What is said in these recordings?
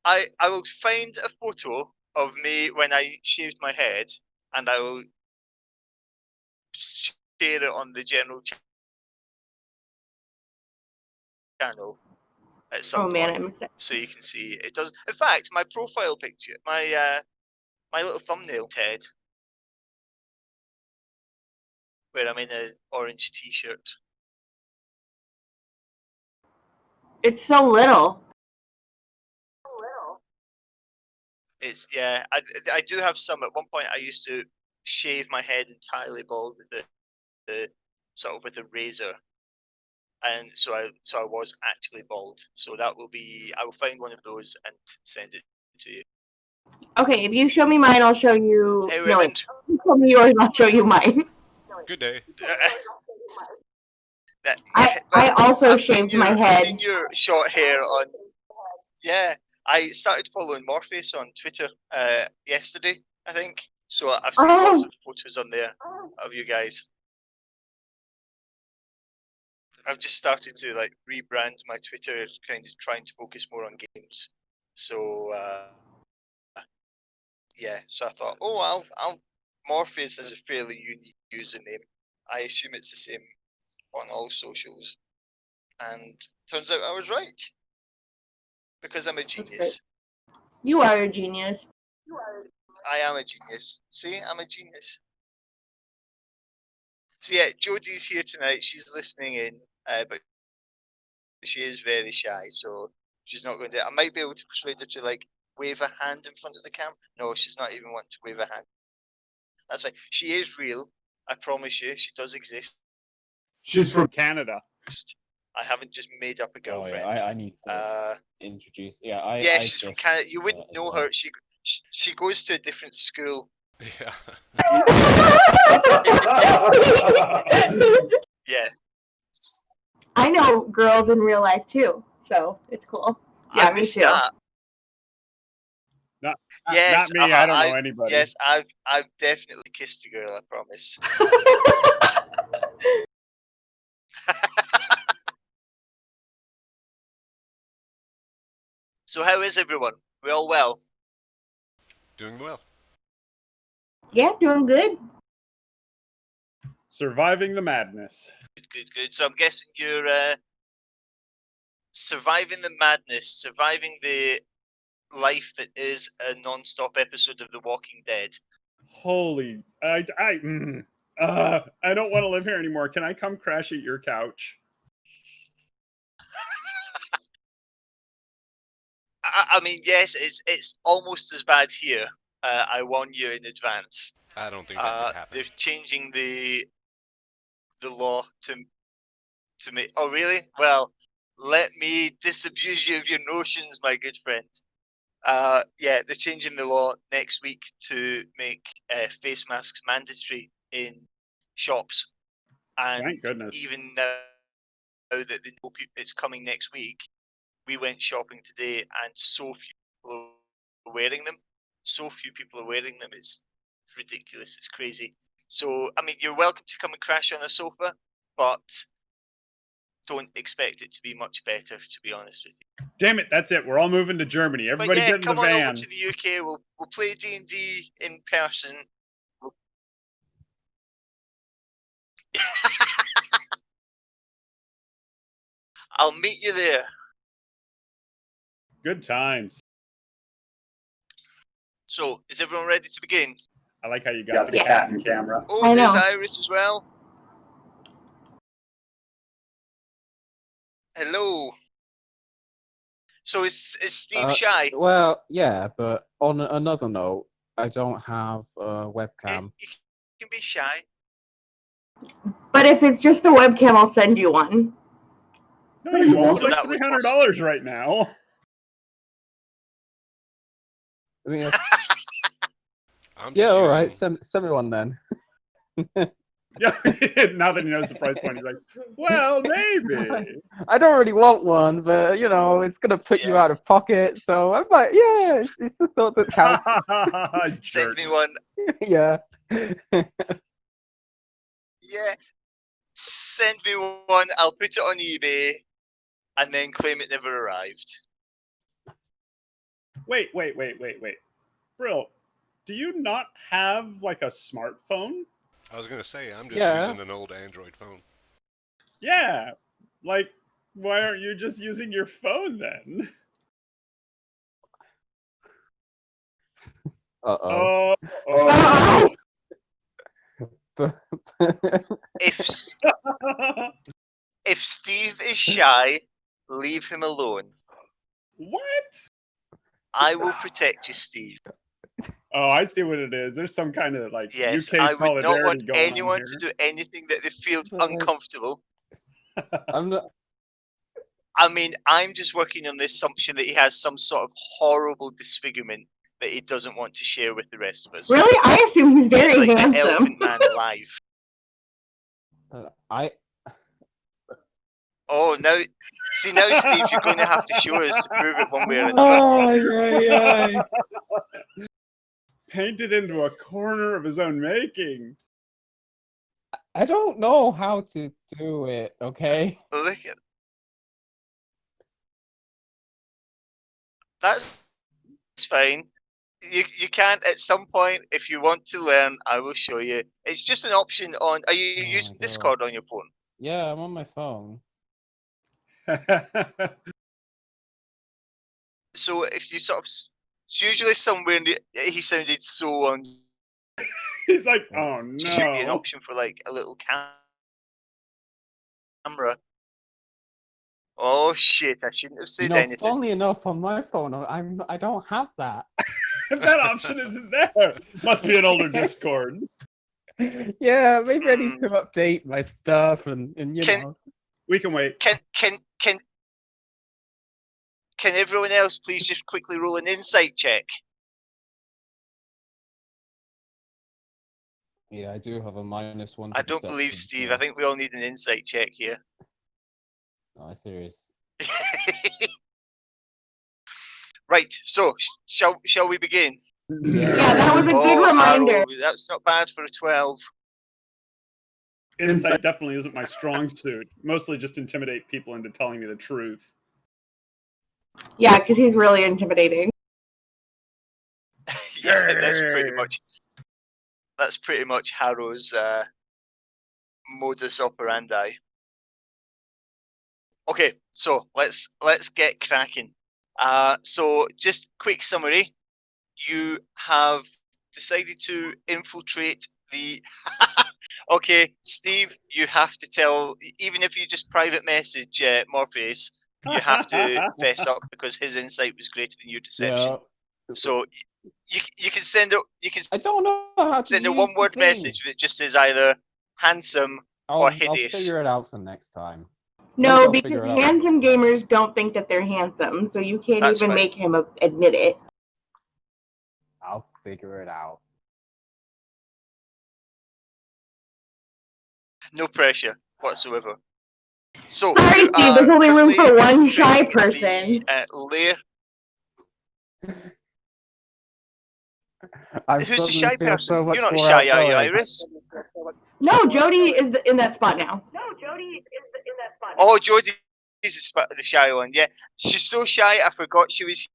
I will find a photo of me when I shaved my head, and I will share it on the general channel at some Oh man, point, I'm excited. so you can see it does. In fact, my profile picture, my little thumbnail head, where I'm in an orange t-shirt. It's so little. It's I do have some. At one point, I used to shave my head entirely bald with the sort of with a razor, and so I was actually bald. So that will be. I will find one of those and send it to you. Okay, if you show me mine, I'll show you. Hey, No, wait. Raymond. You show me yours, and I'll show you mine. Good day. I also I've shaved my head. seen your short hair on. Yeah, I started following Morpheus on Twitter yesterday, I think. So I've seen lots of photos on there of you guys. I've just started to like rebrand my Twitter, kind of trying to focus more on games. So yeah, so I thought, oh, I'll Morpheus has a fairly unique username. I assume it's the same on all socials, and turns out I was right because I'm a genius. You are a genius. I am a genius. See, I'm a genius. So yeah, Jodie's here tonight. She's listening in, but she is very shy, so she's not going to. I might be able to persuade her to like wave a hand in front of the camera. No, she's not even wanting to wave a hand. That's right. She is real. I promise you, she does exist. She's from Canada. I haven't just made up a girlfriend. Oh, yeah, I need to introduce. Yeah, yeah, she's from Canada. You wouldn't know her. She goes to a different school. Yeah. Yeah. I know girls in real life too, so it's cool. Yeah, me too. That. Not yes, me. I don't know anybody. Yes, I've definitely kissed a girl. I promise. So how is everyone? We all well? Doing well. Yeah, doing good. Surviving the madness. Good. So I'm guessing you're surviving the madness, surviving the life that is a non-stop episode of The Walking Dead. Holy, I don't want to live here anymore. Can I come crash at your couch? I mean, yes, it's almost as bad here. I warn you in advance. I don't think that would happen. They're changing the law to make. Oh, really? Well, let me disabuse you of your notions, my good friend. Yeah, they're changing the law next week to make face masks mandatory in shops, and thank goodness. Even now that they know it's coming next week, we went shopping today, and so few people are wearing them. So few people are wearing them. It's ridiculous. It's crazy. So, I mean, you're welcome to come and crash on a sofa, but don't expect it to be much better, to be honest with you. Damn it! That's it. We're all moving to Germany. Everybody get in the van. Come on over to the UK. We'll play D&D in person. I'll meet you there. Good times. So, is everyone ready to begin? I like how you got the cat in camera. Oh, there's Iris as well. Hello. So is Steve shy? Well, yeah, but on another note, I don't have a webcam. You can be shy. But if it's just the webcam, I'll send you one. No, you won't. It's like $300 right now. I mean, yeah, all right. Send me one then. Yeah, now that he knows the price point, he's like, well, maybe. I don't really want one, but, you know, it's going to put you out of pocket, so I'm like, yeah, it's the thought that counts. Send me one. Yeah. Yeah. Send me one, I'll put it on eBay, and then claim it never arrived. Wait. Brill, do you not have like a smartphone? I was gonna say I'm just Yeah. using an old Android phone. Yeah. Like, why aren't you just using your phone then? Uh-oh. Oh. If if Steve is shy, leave him alone. What? I will protect you, Steve. Oh, I see what it is. There's some kind of like Yes, UK I would not solidarity want going on anyone here. to do anything that they feel But, like- uncomfortable. I'm not. I mean, I'm just working on the assumption that he has some sort of horrible disfigurement that he doesn't want to share with the rest of us. Really? I assume he's very He's like the handsome. Elephant Man live. I. Oh, now, see now, Steve, you're going to have to show us to prove it one way or another. Oh, yeah. Painted into a corner of his own making. I don't know how to do it. Okay. Look at that's fine. You can't at some point if you want to learn. I will show you. It's just an option on. Are you Oh my using God. Discord on your phone? Yeah, I'm on my phone. So if you sort of, it's usually somewhere in the, he sounded so on. He's like, oh Should be an no. option for like a little camera. Oh shit! I shouldn't have said anything. Funnily enough, on my phone, I don't have that. That option isn't there. Must be an older Discord. Yeah, maybe I need to update my stuff and you Can- know. We can wait. Can everyone else please just quickly roll an insight check? Yeah, I do have a -1. I don't believe Steve. I think we all need an insight check here. Oh, serious. Right. So shall we begin? Yeah, that was a good Oh, reminder. Arrow, that's not bad for a 12. Insight definitely isn't my strong suit. Mostly just intimidate people into telling me the truth. Yeah, because he's really intimidating. Yeah, that's pretty much Harrow's modus operandi. Okay, so let's get cracking. So just quick summary. You have decided to infiltrate the okay, Steve, you have to tell, even if you just private message Morpheus, you have to fess up because his insight was greater than your deception. Yeah. So you can send I don't know how to send a use one-word the thing. message that just says either handsome or I'll hideous. figure it out for next time. No, I'll because figure it out. handsome gamers don't think that they're handsome, so you can't That's even fine. make him admit it. I'll figure it out. No pressure whatsoever. So Sorry, you Steve, are there's only room currently for one shy infiltrating person. the, lair. I Who's the suddenly shy feel person? so much You're not more shy, are you, outgoing. Iris? No, Jody is in that spot now. Oh, Jodie is the shy one. Yeah, she's so shy. I forgot she was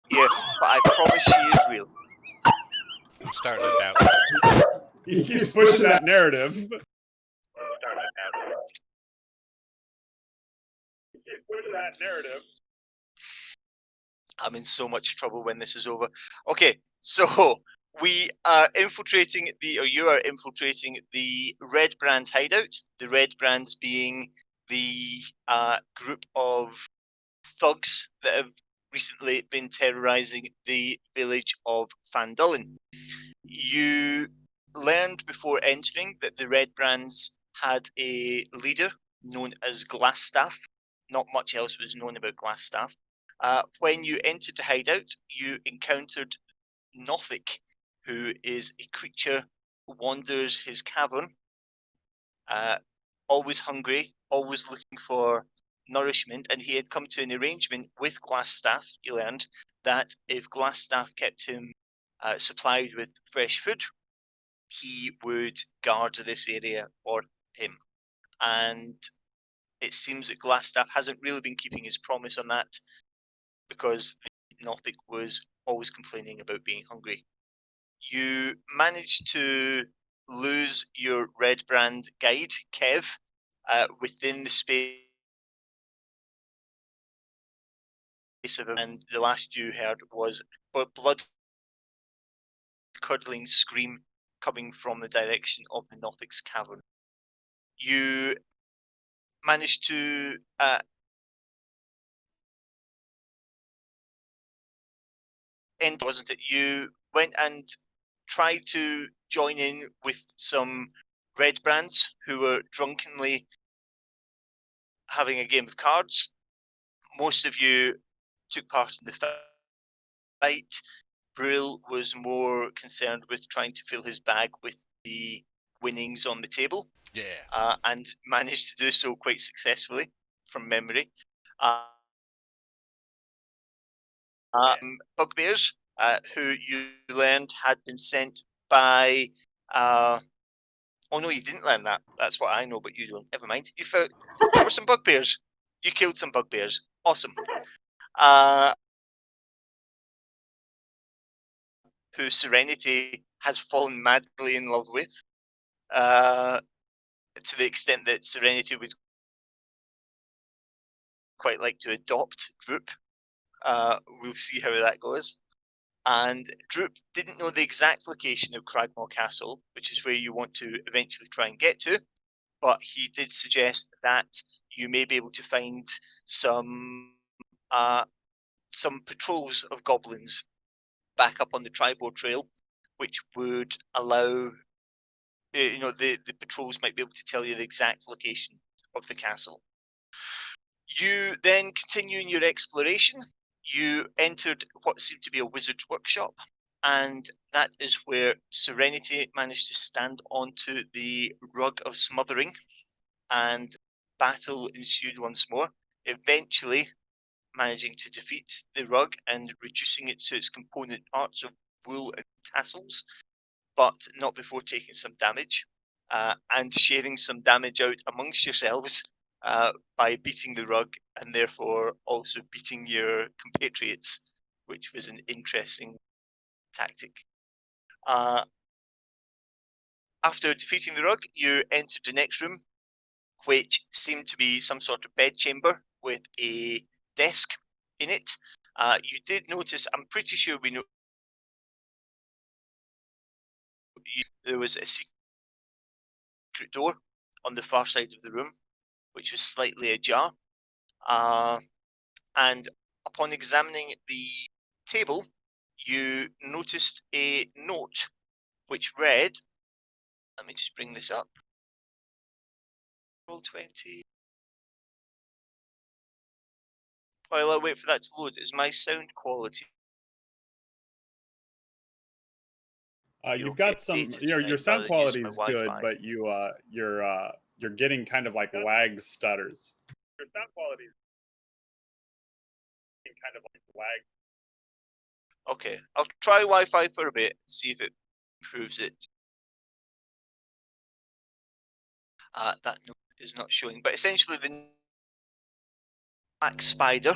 here, but I promise she is real. I'm starting to doubt that. He keeps pushing that narrative. I'm in so much trouble when this is over. Okay, so we are infiltrating or you are infiltrating the Red Brand hideout. The Red Brands being the group of thugs that have recently been terrorizing the village of Fandulin. You learned before entering that the Red Brands had a leader known as Glassstaff. Not much else was known about Glassstaff. When you entered the hideout, you encountered Nothic, who is a creature who wanders his cavern, always hungry, always looking for nourishment, and he had come to an arrangement with Glassstaff. You learned that if Glassstaff kept him supplied with fresh food, he would guard this area for him. And it seems that Glassstaff hasn't really been keeping his promise on that, because Nothic was always complaining about being hungry. You manage to lose your red brand guide, Kev, within the space of, and the last you heard was a blood curdling scream coming from the direction of the Nothix cavern. You managed to end, wasn't it? You went and tried to join in with some red brands who were drunkenly having a game of cards. Most of you took part in the fight. Brill was more concerned with trying to fill his bag with the winnings on the table. Yeah. And managed to do so quite successfully from memory. Bugbears, who you learned had been sent by. Oh no, you didn't learn that. That's what I know, but you don't. Never mind. You found there were some bugbears. You killed some bugbears. Awesome. Who Serenity has fallen madly in love with, to the extent that Serenity would quite like to adopt Droop. We'll see how that goes. And Droop didn't know the exact location of Cragmore Castle, which is where you want to eventually try and get to, but he did suggest that you may be able to find some patrols of goblins back up on the Tribor Trail, which would allow the patrols might be able to tell you the exact location of the castle. You then continue in your exploration. You entered what seemed to be a wizard's workshop, and that is where Serenity managed to stand onto the rug of smothering, and battle ensued once more, eventually managing to defeat the rug and reducing it to its component parts of wool and tassels, but not before taking some damage, and sharing some damage out amongst yourselves by beating the rug and therefore also beating your compatriots, which was an interesting tactic. After defeating the rug, you entered the next room, which seemed to be some sort of bedchamber with a desk in it. You did notice, I'm pretty sure we know, there was a secret door on the far side of the room, which was slightly ajar. And upon examining the table, you noticed a note which read, let me just bring this up. Roll 20. While I wait for that to load, is my sound quality? You've got some. Your sound quality is good, but you're getting kind of like lag stutters. Your sound quality is kind of like lag. Okay, I'll try Wi-Fi for a bit, see if it improves it. That note is not showing, but essentially the black spider,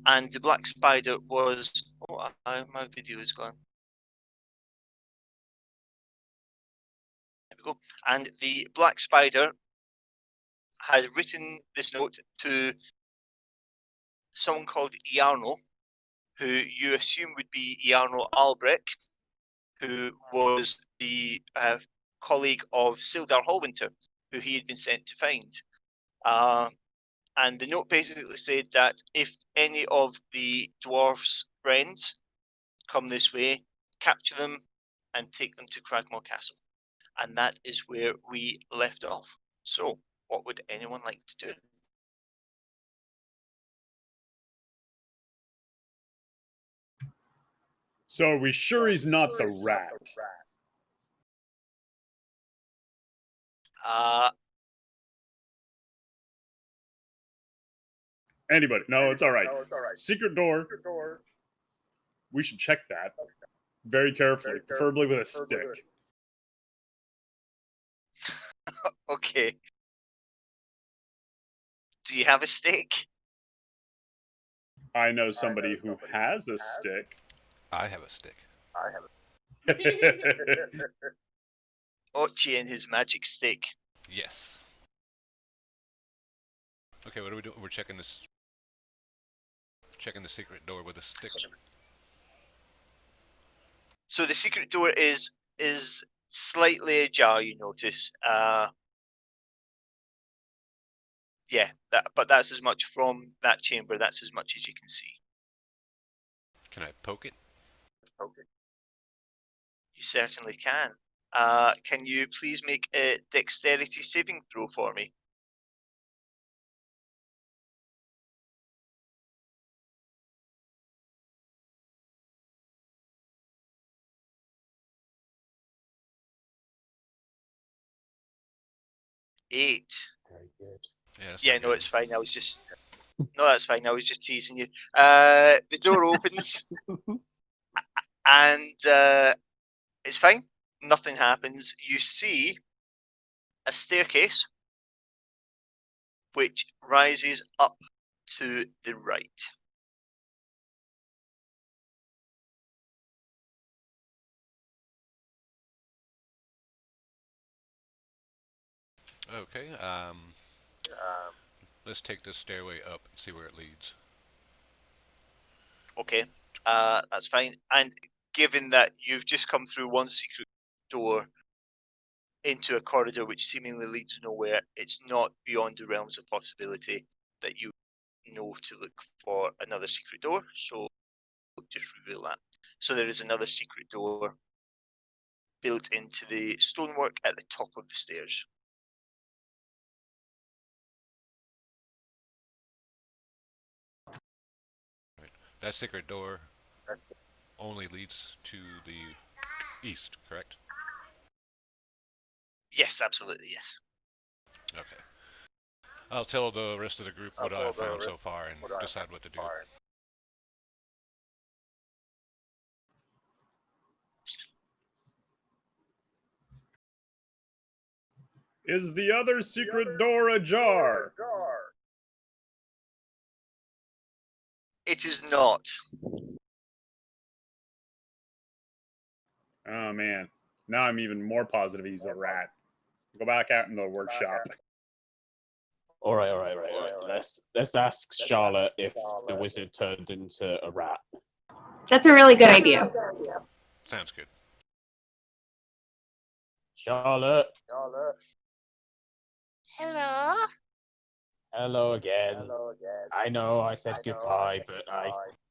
and the black spider was. Oh, my video is gone. There we go. And the black spider had written this note to someone called Iarno, who you assume would be Iarno Albrecht, who was the colleague of Sildar Hallwinter, who he had been sent to find. And the note basically said that if any of the dwarfs' friends come this way, capture them and take them to Cragmore Castle. And that is where we left off. So, what would anyone like to do? So are we sure he's not the rat? Anybody? No, it's all right. Secret door. We should check that very carefully, preferably with a stick. Okay. Do you have a stick? I know somebody who has a stick. I have a stick. Ochi and his magic stick. Yes. Okay, what are we doing? We're checking this. Checking the secret door with a stick. So the secret door is slightly ajar. You notice. Yeah, but that's as much from that chamber. That's as much as you can see. Can I poke it? You certainly can. Can you please make a dexterity saving throw for me? Eight. Very good. Yeah, no, it's fine. I was just no, that's fine. I was just teasing you. The door opens, and it's fine. Nothing happens. You see a staircase which rises up to the right. Okay. Let's take this stairway up and see where it leads. Okay, that's fine. And given that you've just come through one secret door into a corridor which seemingly leads nowhere, it's not beyond the realms of possibility that you know to look for another secret door. So we'll just reveal that. So there is another secret door built into the stonework at the top of the stairs. Right. That secret door only leads to the east, correct? Yes, absolutely, yes. Okay. I'll tell the rest of the group what I've found so far and decide what to do. Is the other secret door ajar? It is not. Oh man, now I'm even more positive he's a rat. Go back out in the workshop. All right. Let's ask Charlotte if the wizard turned into a rat. That's a really good idea. Sounds good. Charlotte. Hello? Hello again. I know I said goodbye, but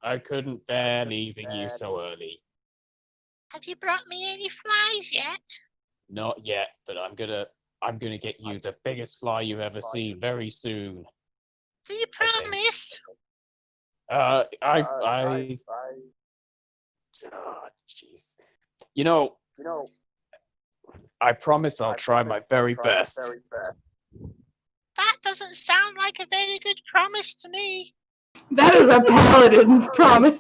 I couldn't bear leaving you so early. Have you brought me any flies yet? Not yet, but I'm gonna get you the biggest fly you've ever seen very soon. Do you promise? Oh, jeez. You know, I promise I'll try my very best. That doesn't sound like a very good promise to me. That is a paladin's promise.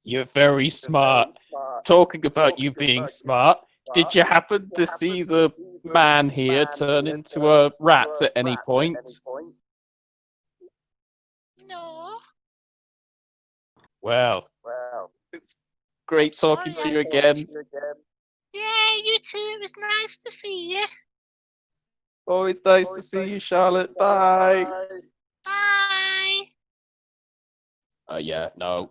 You're very smart. Talking about you being smart, did you happen to see the man here turn into a rat at any point? No. Well, it's great talking to you again. Yeah, you too. It was nice to see you. Always nice to see you, Charlotte. Bye. Bye. Yeah, no.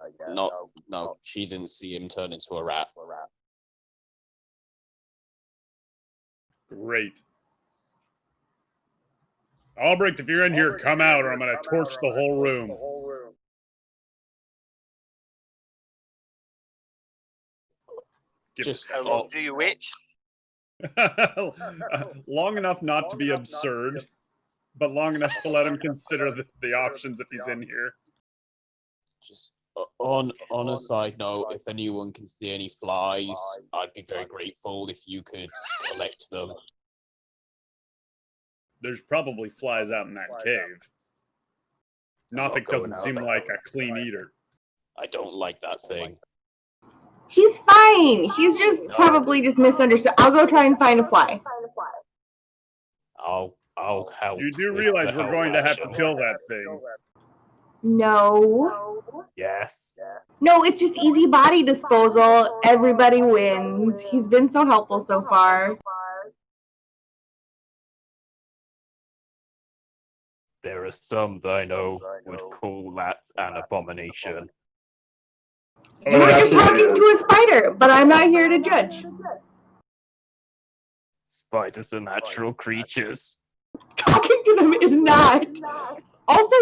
She didn't see him turn into a rat. Great. Albrecht, if you're in here, come out or I'm going to torch the whole room. Just How long do you wait? Long enough not to be absurd, but long enough to let him consider the options if he's in here. Just on a side note, if anyone can see any flies, I'd be very grateful if you could collect them. There's probably flies out in that cave. Nothic doesn't seem like a clean eater. I don't like that thing. He's fine. He's just probably just misunderstood. I'll go try and find a fly. I'll help. You do realize we're going to have to kill that thing. No. Yes. No, it's just easy body disposal. Everybody wins. He's been so helpful so far. There are some that I know would call that an abomination. You were just talking to a spider, but I'm not here to judge. Spiders are natural creatures. Talking to them is not. Also,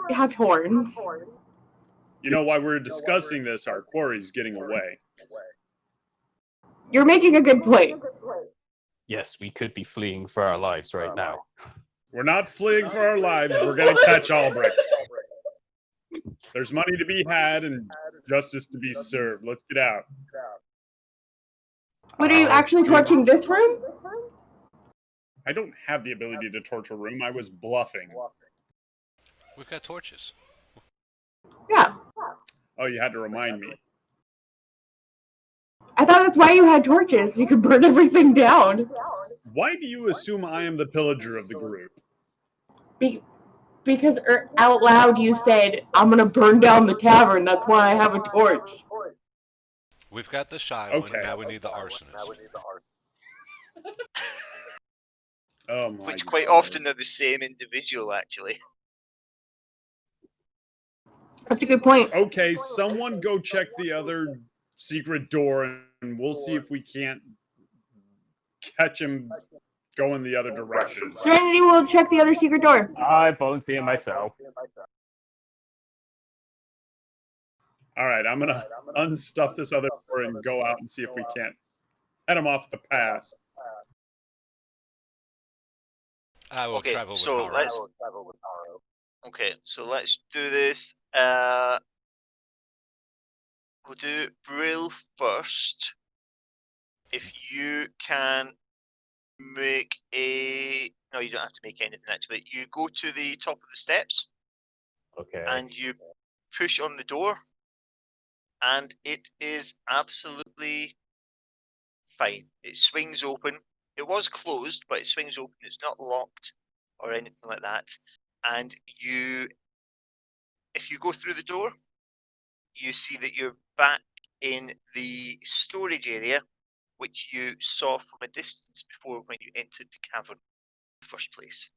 have horns. You know, while we're discussing this, our quarry's getting away. You're making a good point. Yes, we could be fleeing for our lives right now. We're not fleeing for our lives. We're going to catch Albrecht. There's money to be had and justice to be served. Let's get out. Wait, are you actually torching this room? I don't have the ability to torch a room. I was bluffing. We've got torches. Yeah. Oh, you had to remind me. I thought that's why you had torches. You could burn everything down. Why do you assume I am the pillager of the group? Because out loud you said, I'm going to burn down the tavern. That's why I have a torch. We've got the shy one, now we need the arsonist. Oh my Which quite often are the same individual, actually. That's a good point. Okay, someone go check the other secret door and we'll see if we can't catch him going the other direction. Serenity will check the other secret door. I volunteer myself. All right, I'm gonna unstuff this other door and go out and see if we can't head him off the pass. I will Okay, travel with so Haro. let's. Okay, so let's do this. We'll do Brill first. If you can make a. No, you don't have to make anything actually. You go to the top of the steps. Okay. And you push on the door. And it is absolutely fine. It swings open. It was closed, but it swings open. It's not locked or anything like that. And if you go through the door, you see that you're back in the storage area, which you saw from a distance before when you entered the cavern in the first place.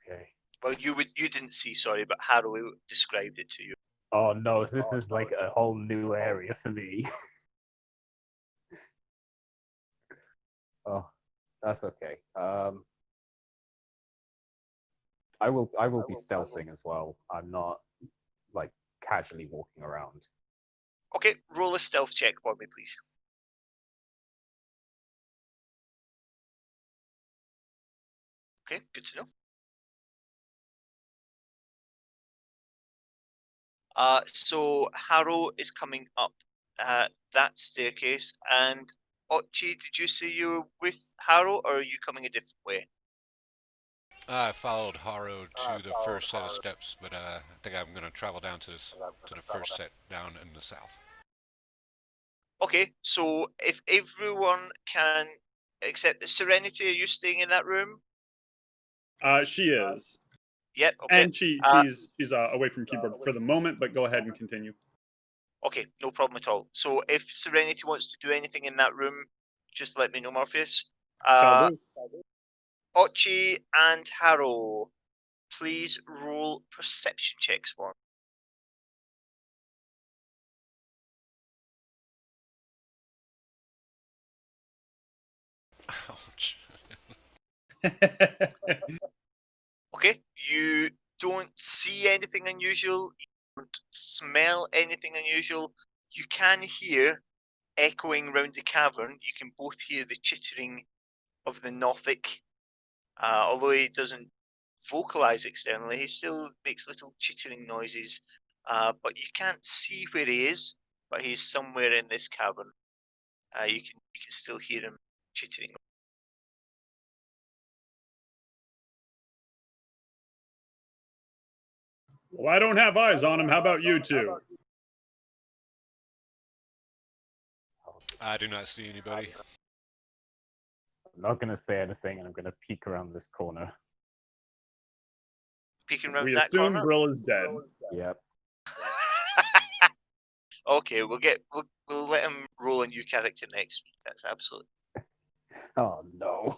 Okay. Well, you didn't see, sorry, but Harrow described it to you. Oh no, this is like a whole new area for me. Oh, that's okay. I will be stealthing as well. I'm not like casually walking around. Okay, roll a stealth check for me, please. Okay, good to know. So Harrow is coming up that staircase, and Ochi, did you say you were with Harrow, or are you coming a different way? I followed Haro to the first set of steps, but I think I'm going to travel down to the first set down in the south. Okay, so if everyone can except Serenity, are you staying in that room? She is. Yep. Okay. And she's away from keyboard for the moment, but go ahead and continue. Okay, no problem at all. So if Serenity wants to do anything in that room, just let me know, Morpheus. Shall do. Ochi and Harrow, please roll perception checks for me. Ouch. Okay, you don't see anything unusual. You don't smell anything unusual. You can hear, echoing round the cavern, you can both hear the chittering of the Nothic. Although he doesn't vocalize externally, he still makes little chittering noises. But you can't see where he is, but he's somewhere in this cavern. You can still hear him chittering. Well, I don't have eyes on him. How about you two? I do not see anybody. I'm not going to say anything, and I'm going to peek around this corner. peeking around We that assume corner? Brill is dead. Yep. Okay, we'll let him roll a new character next week. That's absolutely. Oh no.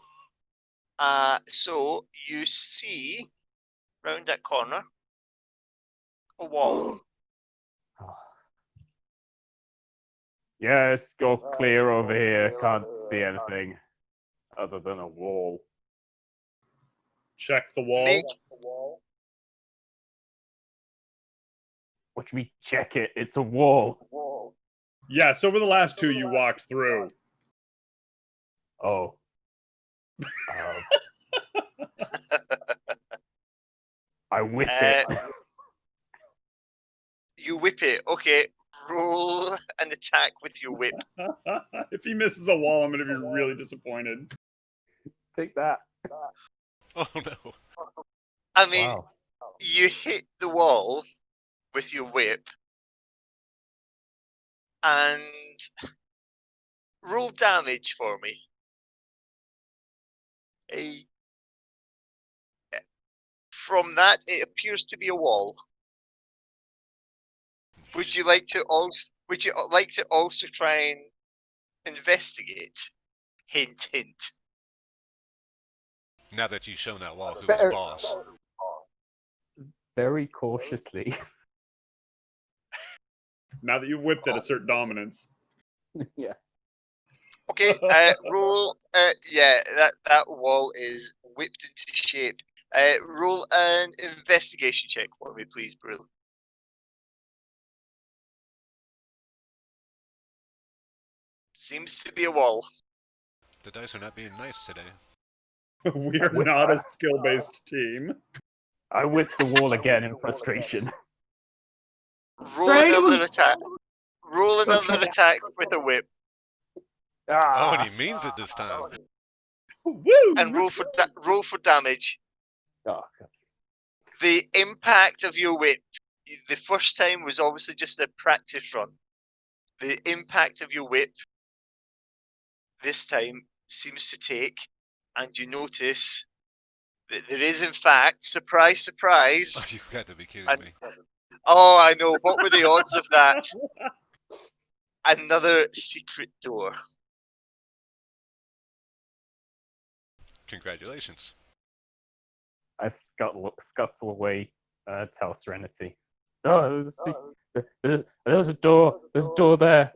So you see round that corner a wall. Yes, go clear over here. Can't see anything other than a wall. Check the wall. Make What do you mean check it? It's a wall. Yes, over the last two you walked through. Oh. I whip it. You whip it. Okay, roll an attack with your whip. If he misses a wall, I'm going to be really disappointed. Take that. Oh no. I mean, Wow. you hit the wall with your whip and roll damage for me. From that, it appears to be a wall. Would you like to also try and investigate? Hint, hint. Now that you've shown that wall who is Better- boss. Very cautiously. Now that you've whipped it, assert dominance. Yeah. Okay, roll. Yeah, that wall is whipped into shape. Roll an investigation check for me, please, Brill. Seems to be a wall. The dice are not being nice today. We are not a skill-based team. I whip the wall again in frustration. Roll Try to- another attack. Roll another Okay. attack with a whip, Oh, and he means it this time. Woo! and roll for damage. Oh, God. The impact of your whip. The first time was obviously just a practice run. The impact of your whip this time seems to take, and you notice that there is, in fact, surprise, Oh, surprise. you've got to be kidding And- me. Oh, I know. What were the odds of that? Another secret door. Congratulations. I scuttle away, tell Serenity. Oh, there was a door. There's a door there.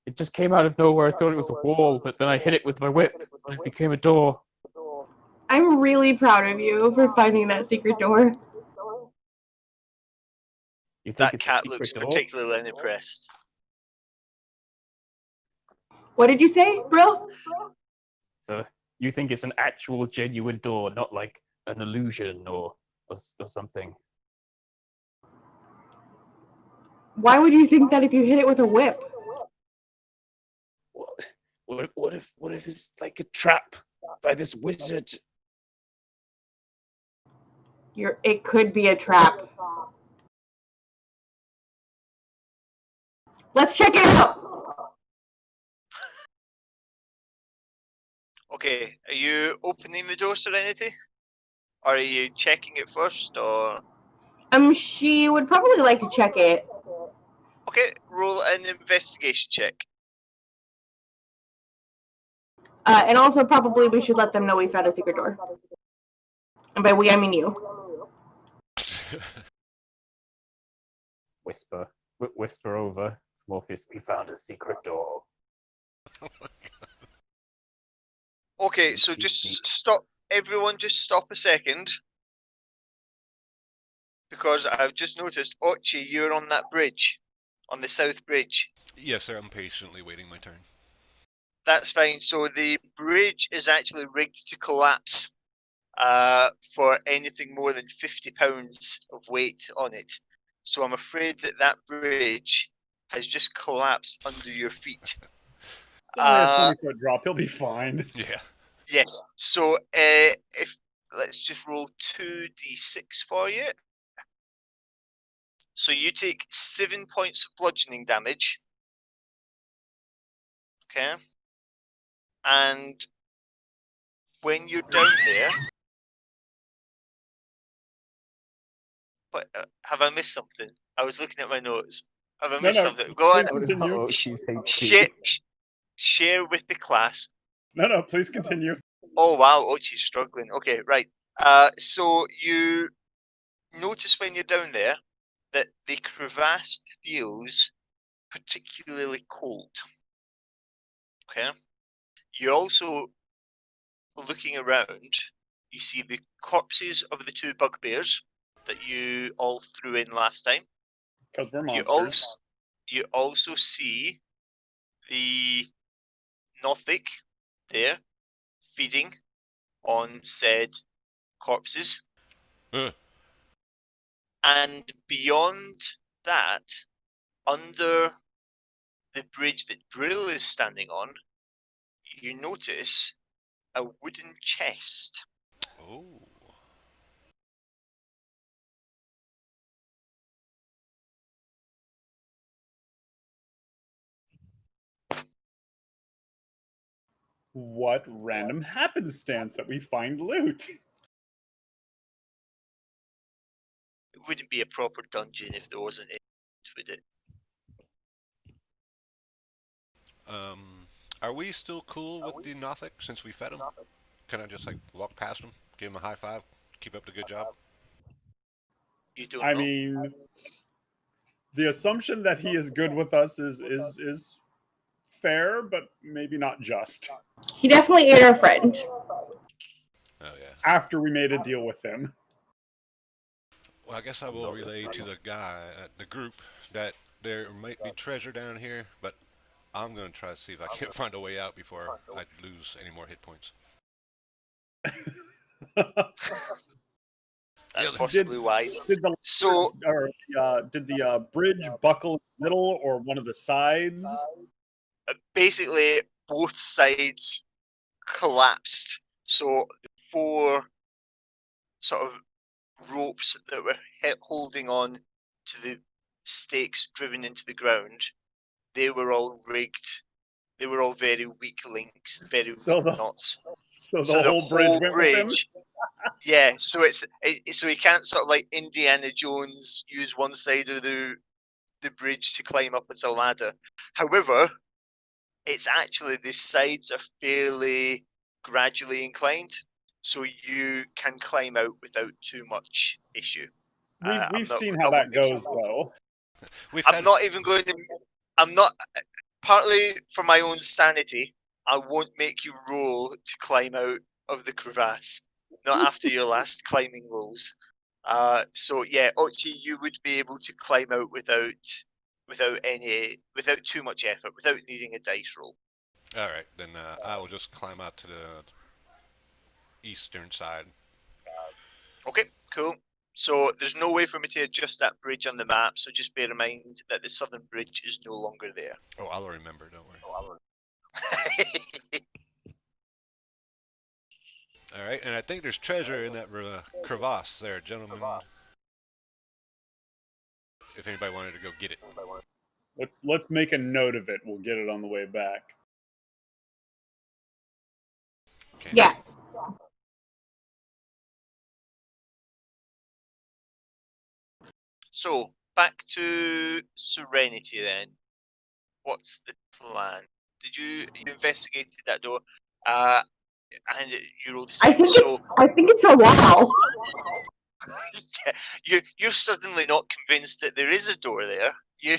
It just came out of nowhere. I thought it was a wall, but then I hit it with my whip, and it became a door. I'm really proud of you for finding that secret door. You think That it's a cat secret looks door? particularly unimpressed. What did you say, Brill? So you think it's an actual, genuine door, not like an illusion or something? Why would you think that if you hit it with a whip? What if it's like a trap by this wizard? It could be a trap. Let's check it out. Okay, are you opening the door, Serenity? Or are you checking it first, or... She would probably like to check it. Okay, roll an investigation check. And also probably we should let them know we found a secret door. And by we, I mean you. Whisper over to Morpheus. We found a secret door. Okay, so just stop. Everyone just stop a second. Because I've just noticed, Ochi, you're on that bridge. On the south bridge. Yes, sir. I'm patiently waiting my turn. That's fine. So the bridge is actually rigged to collapse for anything more than 50 pounds of weight on it. So I'm afraid that bridge has just collapsed under your feet. It's only a 20-foot drop. He'll be fine. Yeah. Yes. So if let's just roll 2d6 for you. So you take 7 points of bludgeoning damage. Okay. And when you're down there, But have I missed something? I was looking at my notes. Have I No, missed no, something? Go on. please continue. Share with the class. No, please continue. Oh wow, Ochi's struggling. Okay, right. So you notice when you're down there that the crevasse feels particularly cold. Okay. You're also looking around. You see the corpses of the two bugbears that you all threw in last time. Because we're monsters. You also see the Nothic there feeding on said corpses. And beyond that, under the bridge that Brill is standing on, you notice a wooden chest. Oh. What random happenstance that we find loot? It wouldn't be a proper dungeon if there wasn't it, would it? Are we still cool with the Nothic since we fed him? Can I just like walk past him, give him a high five, keep up the good job? You don't I know. mean, the assumption that he is good with us is fair, but maybe not just. He definitely ate our friend. Oh yeah. After we made a deal with him. Well, I guess I will relay to the guy, the group, that there might be treasure down here, but I'm going to try to see if I can find a way out before I lose any more hit points. That's possibly wise. Did the bridge buckle in the middle or one of the sides? Basically, both sides collapsed. So the four sort of ropes that were holding on to the stakes driven into the ground, they were all rigged. They were all very weak links, very weak knots. So the whole bridge went with him? Yeah, so so you can't sort of like Indiana Jones use one side of the bridge to climb up as a ladder. However, it's actually the sides are fairly gradually inclined, so you can climb out without too much issue. We've seen how that goes, though. I'm not even going to. I'm not. Partly for my own sanity, I won't make you roll to climb out of the crevasse. Not after your last climbing rolls. So yeah, Ochi, you would be able to climb out without too much effort, without needing a dice roll. All right, then I will just climb out to the eastern side. Okay, cool. So there's no way for me to adjust that bridge on the map, so just bear in mind that the southern bridge is no longer there. Oh, I'll remember, don't worry. All right, and I think there's treasure in that crevasse there, gentlemen. If anybody wanted to go get it. Let's make a note of it. We'll get it on the way back. Okay. Yeah. So back to Serenity then. What's the plan? Did you investigated that door? And you rolled a I save. think it's a wall. Yeah, you're suddenly not convinced that there is a door there. Yeah,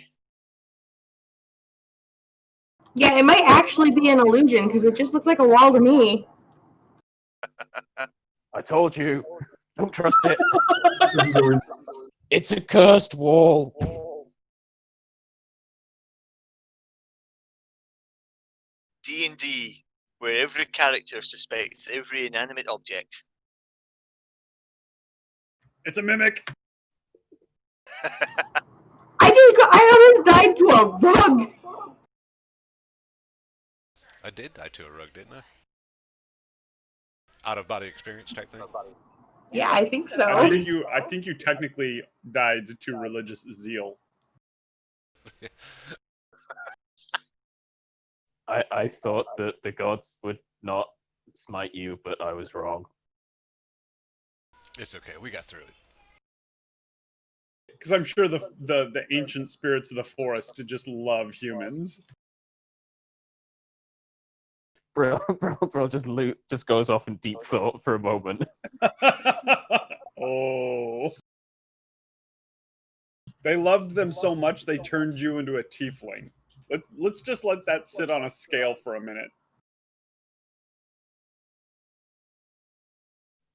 it might actually be an illusion because it just looks like a wall to me. I told you. Don't trust it. It's a cursed wall. D&D, where every character suspects every inanimate object. It's a mimic. I almost died to a rug. I did die to a rug, didn't I? Out of body experience type thing. Yeah, I think so. I think you technically died to religious zeal. I thought that the gods would not smite you, but I was wrong. It's okay. We got through it. Because I'm sure the ancient spirits of the forest just love humans. Brill just goes off in deep thought for a moment. Oh. They loved them so much they turned you into a tiefling. Let's just let that sit on a scale for a minute.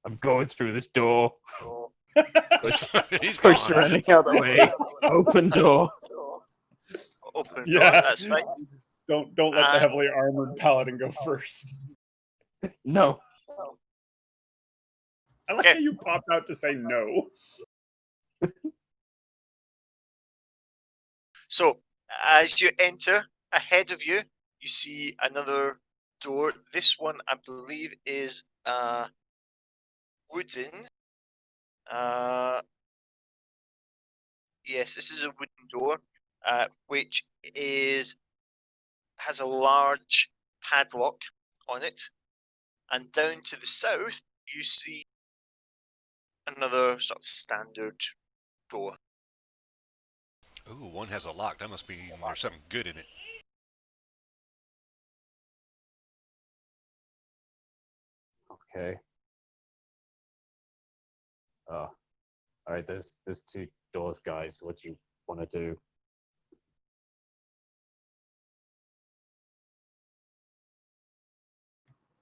I'm going through this door. He's Push gone. her any other way. Open door. Open door, Yeah. that's fine. Don't let the heavily armored paladin go first. No. I like how you popped out to say no. So, as you enter, ahead of you, you see another door. This one, I believe, is wooden. Yes, this is a wooden door, which has a large padlock on it. And down to the south, you see another sort of standard door. Ooh, one has a lock. That must mean there's something good in it. Okay. All right. There's two doors, guys. What do you want to do?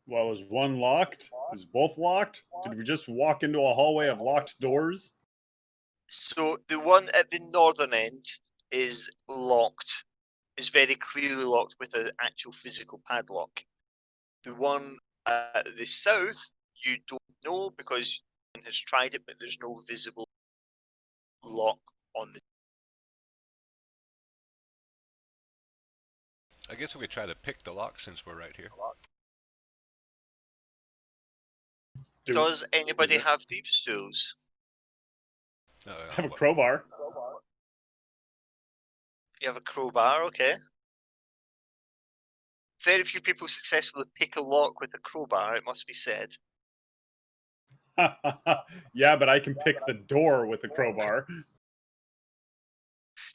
Well, is one locked? Is both locked? Did we just walk into a hallway of locked doors? So the one at the northern end is locked, is very clearly locked with an actual physical padlock. The one at the south, you don't know because no one has tried it, but there's no visible lock on the. I guess we could try to pick the lock since we're right here. Does anybody have thieves' tools? I have a crowbar. You have a crowbar, okay. Very few people successfully pick a lock with a crowbar, it must be said. Yeah, but I can pick the door with a crowbar.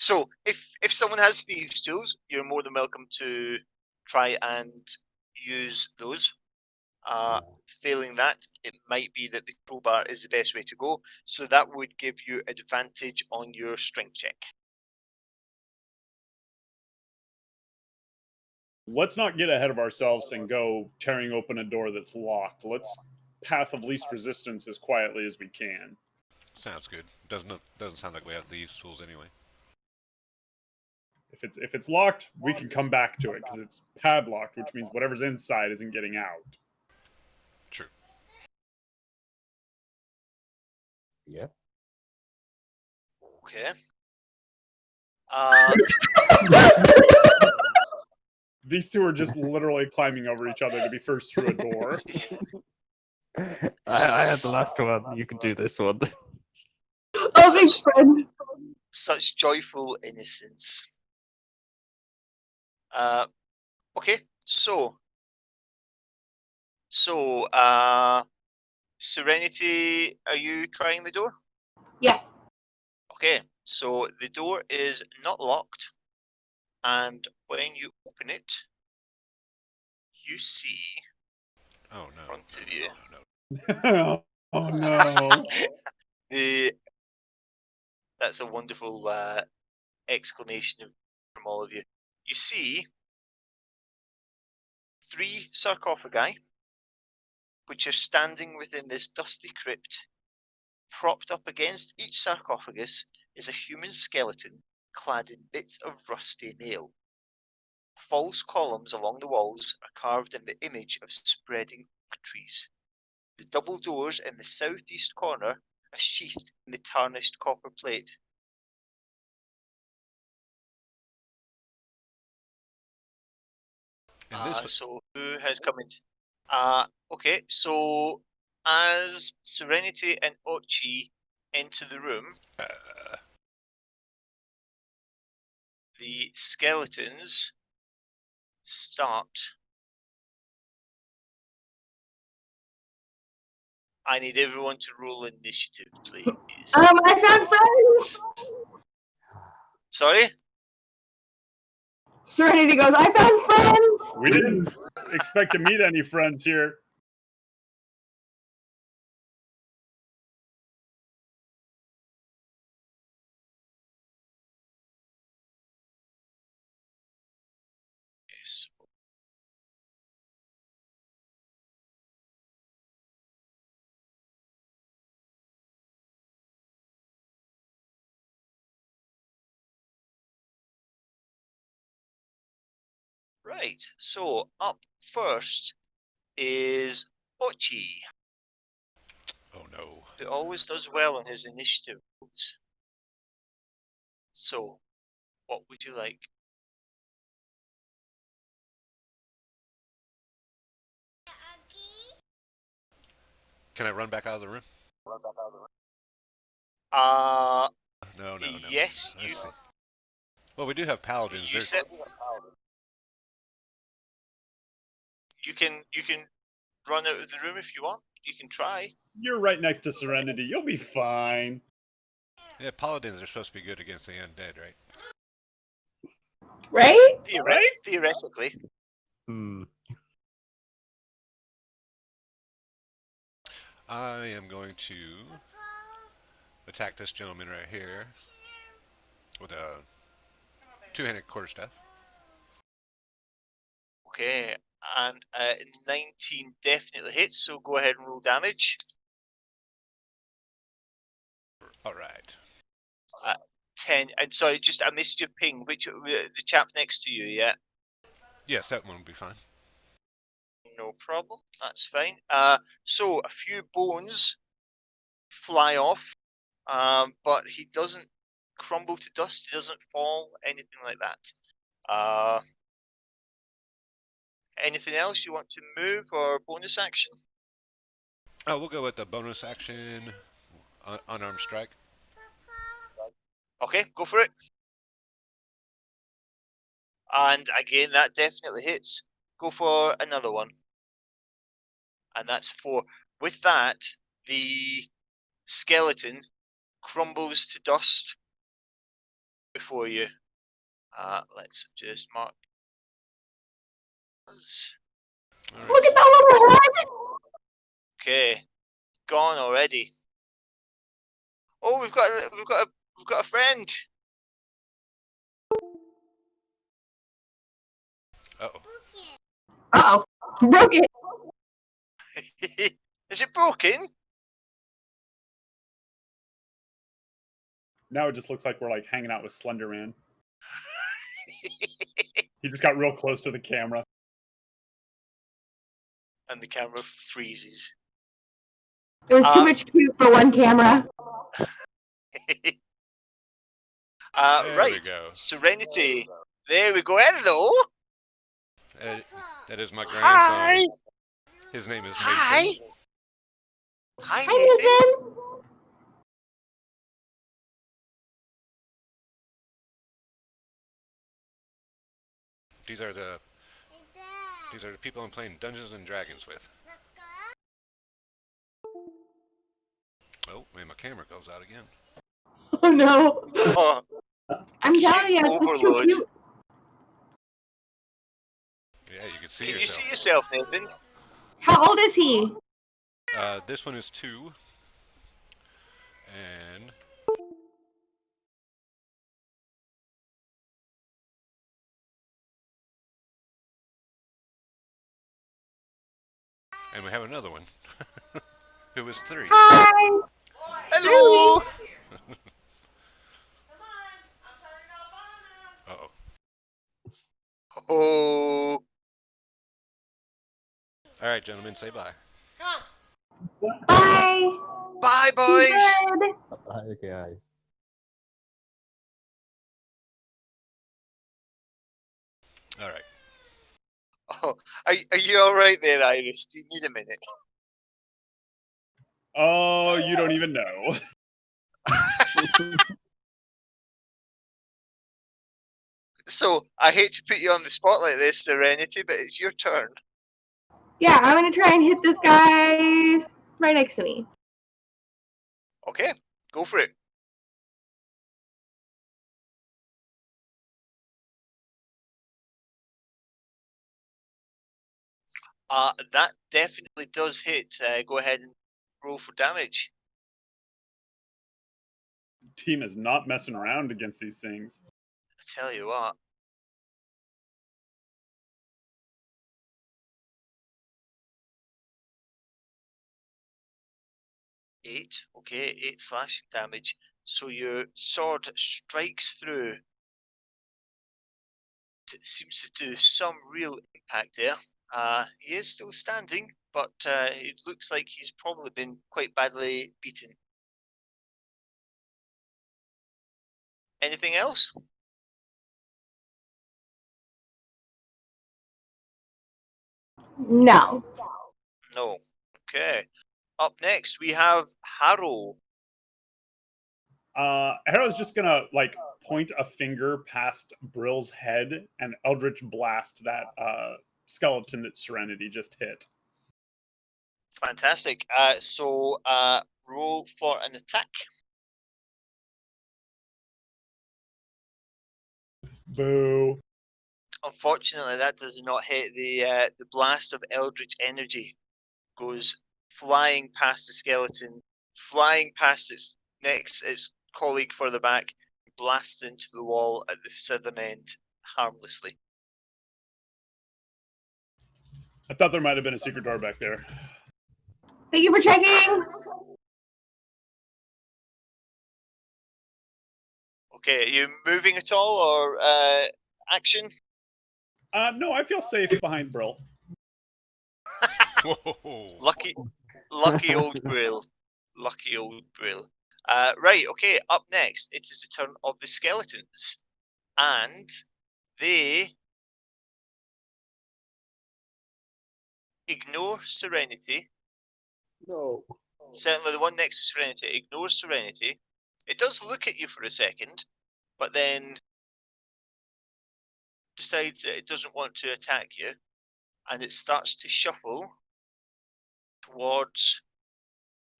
So, if someone has thieves' tools, you're more than welcome to try and use those. Failing that, it might be that the crowbar is the best way to go. So that would give you advantage on your strength check. Let's not get ahead of ourselves and go tearing open a door that's locked. Let's path of least resistance as quietly as we can. Sounds good. Doesn't sound like we have these tools anyway. If it's locked, we can come back to it because it's padlocked, which means whatever's inside isn't getting out. True. Yeah. Okay. These two are just literally climbing over each other to be first through a door. I had the last one. You can do this one. Oh, thanks, friend. Such joyful innocence. Okay, so Serenity, are you trying the door? Yeah. Okay, so the door is not locked, and when you open it, you see Oh no. in front of you. Oh no. That's a wonderful exclamation from all of you. You see 3 sarcophagi, which are standing within this dusty crypt. Propped up against each sarcophagus is a human skeleton clad in bits of rusty mail. False columns along the walls are carved in the image of spreading oak trees. The double doors in the southeast corner are sheathed in the tarnished copper plate. So who has come in? Okay, so as Serenity and Ochi enter the room, the skeletons start I need everyone to roll initiative, please. I found friends. Sorry? Serenity goes, I found friends. We didn't expect to meet any friends here. Yes. Right, so up first is Ochi. Oh no. He always does well on his initiative rolls. So, what would you like? Can I run back out of the room? No. Yes, I see. Well, we do have paladins. you said you can run out of the room if you want. You can try. You're right next to Serenity. You'll be fine. Yeah, paladins are supposed to be good against the undead, right? Right? Right? Theoretically. I am going to attack this gentleman right here with a two-handed quarterstaff. Okay, and 19 definitely hits, so go ahead and roll damage. All right. 10, and sorry, just I missed your ping. Which the chap next to you? Yeah, Yes, that one will be fine. no problem. That's fine. So a few bones fly off, but he doesn't crumble to dust. He doesn't fall, anything like that. Anything else you want to move or bonus action? Oh, we'll go with the bonus action, unarmed strike. Okay, go for it. And again, that definitely hits. Go for another one. And that's 4. With that, the skeleton crumbles to dust before you. Let's just mark. All right. Look at that little head. Okay, gone already. Oh, we've got a friend. Uh-oh. Uh-oh. Broke it. Is it broken? Now it just looks like we're like hanging out with Slender Man. He just got real close to the camera. And the camera freezes. It was too much cute for one camera. There right. we go. Serenity. There we go. Hello. That is my grandson. Hi. His name is Mason. Hi. Hi, Hi, Nathan. Nathan. These are the people I'm playing Dungeons and Dragons with. Oh, man, my camera goes out again. Oh no. Oh, I'm telling you, it's just too overload. cute. Yeah, you can see Can yourself. you see yourself, Nathan? How old is he? This one is 2. And we have another one who is 3. Hi. Hello. Uh-oh. Oh. All right, gentlemen, say bye. Bye. Bye, Be boys. good. Hi, guys. All right. Oh, are you all right there, Iris? Do you need a minute? Oh, you don't even know. So I hate to put you on the spot like this, Serenity, but it's your turn. Yeah, I'm gonna try and hit this guy right next to me. Okay, go for it. That definitely does hit. Go ahead and roll for damage. Team is not messing around against these things. I tell you what. Eight. Okay, 8 slashing damage. So your sword strikes through. It seems to do some real impact there. He is still standing, but it looks like he's probably been quite badly beaten. Anything else? No. No. Okay. Up next, we have Harrow. Harrow's just gonna like point a finger past Brill's head and Eldritch Blast that skeleton that Serenity just hit. Fantastic. So roll for an attack. Boo. Unfortunately, that does not hit. The blast of Eldritch energy goes flying past the skeleton, flying past its colleague further back, blasts into the wall at the southern end harmlessly. I thought there might have been a secret door back there. Thank you for checking. Okay, are you moving at all or action? No, I feel safe behind Brill. Whoa. Lucky old Brill. Lucky old Brill. Right, okay, up next, it is the turn of the skeletons. And they ignore Serenity. No. Certainly the one next to Serenity ignores Serenity. It does look at you for a second, but then decides that it doesn't want to attack you, and it starts to shuffle towards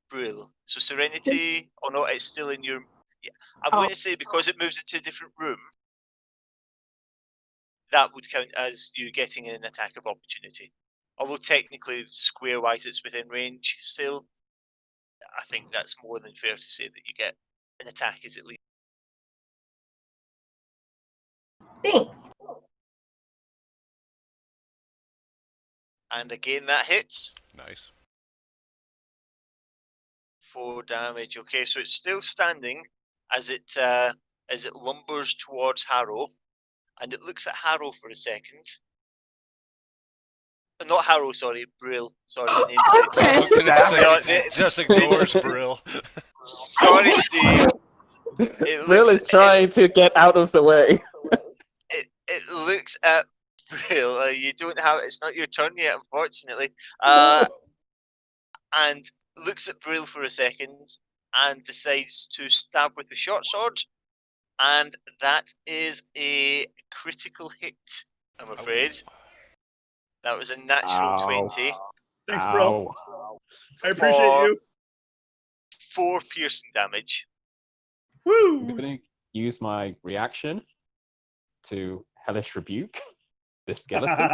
Brill. So Serenity, oh no, it's still in your... Yeah, I'm going to say because it moves into a different room, that would count as you getting an attack of opportunity. Although technically, square-wise, it's within range still. I think that's more than fair to say that you get an attack is at least. Thanks. And again, that hits. Nice. 4 damage. Okay, so it's still standing as it lumbers towards Harrow, and it looks at Harrow for a second. Not Harrow, sorry, Brill. Sorry, the nameplate. Just ignores Brill. Sorry, Steve. Brill is trying to get out of the way. It looks at Brill. You don't have. It's not your turn yet, unfortunately. And looks at Brill for a second and decides to stab with the short sword, and that is a critical hit. I'm afraid. That was a natural 20. Thanks, bro. I appreciate you. 4 piercing damage. Woo! I'm going to use my reaction to Hellish Rebuke the skeleton.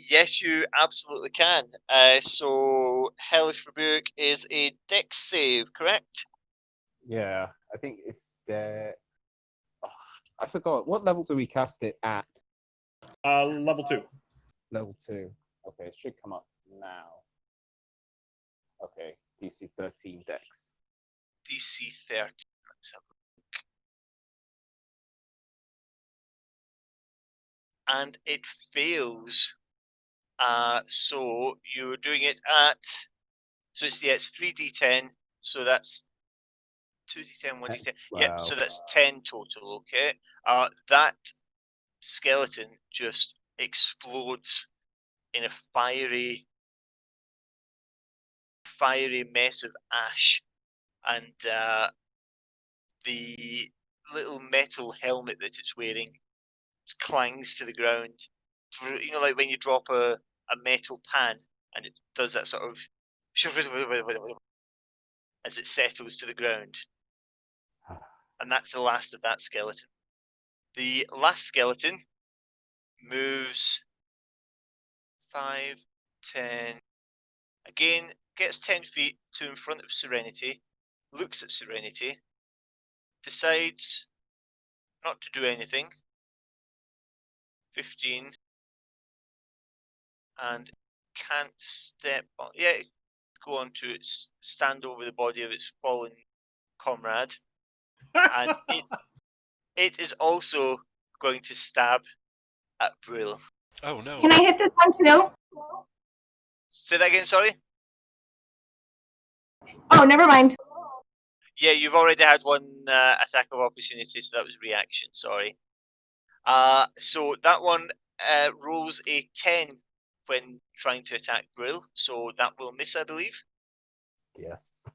Yes, you absolutely can. So Hellish Rebuke is a dex save, correct? Yeah, I think it's I forgot. What level do we cast it at? Level 2. Level 2. Okay, it should come up now. Okay, DC 13 dex. DC 13. Let's have a look. And it fails. So you're doing it at... So it's 3d10. So that's 2d10, 1d10. Wow. Yep, so that's 10 total, okay? That skeleton just explodes in a fiery mess of ash, and the little metal helmet that it's wearing clangs to the ground. You know, like when you drop a metal pan and it does that sort of as it settles to the ground. And that's the last of that skeleton. The last skeleton moves 5, 10. Again, gets 10 feet to in front of Serenity, looks at Serenity, decides not to do anything. 15. And can't step on. Yeah, go on to its stand over the body of its fallen comrade. And it is also going to stab at Brill. Oh no. Can I hit this one too? Say that again, sorry? Oh, never mind. Yeah, you've already had one attack of opportunity, so that was reaction, sorry. So that one rolls a 10 when trying to attack Brill, so that will miss, I believe. Yes.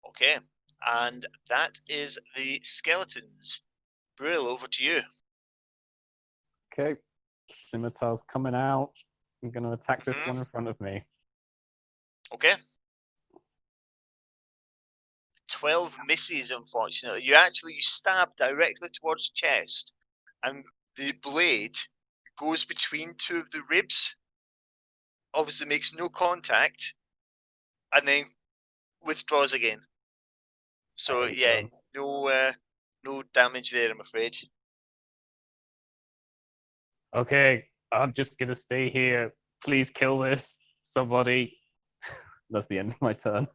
Okay, and that is the skeletons. Brill, over to you. Okay. Scimitar's coming out. I'm going to attack this one in front of me. Okay. 12 misses, unfortunately. You stab directly towards the chest, and the blade goes between two of the ribs. Obviously makes no contact, and then withdraws again. So yeah, no damage there, I'm afraid. Okay, I'm just gonna stay here. Please kill this. Somebody. That's the end of my turn.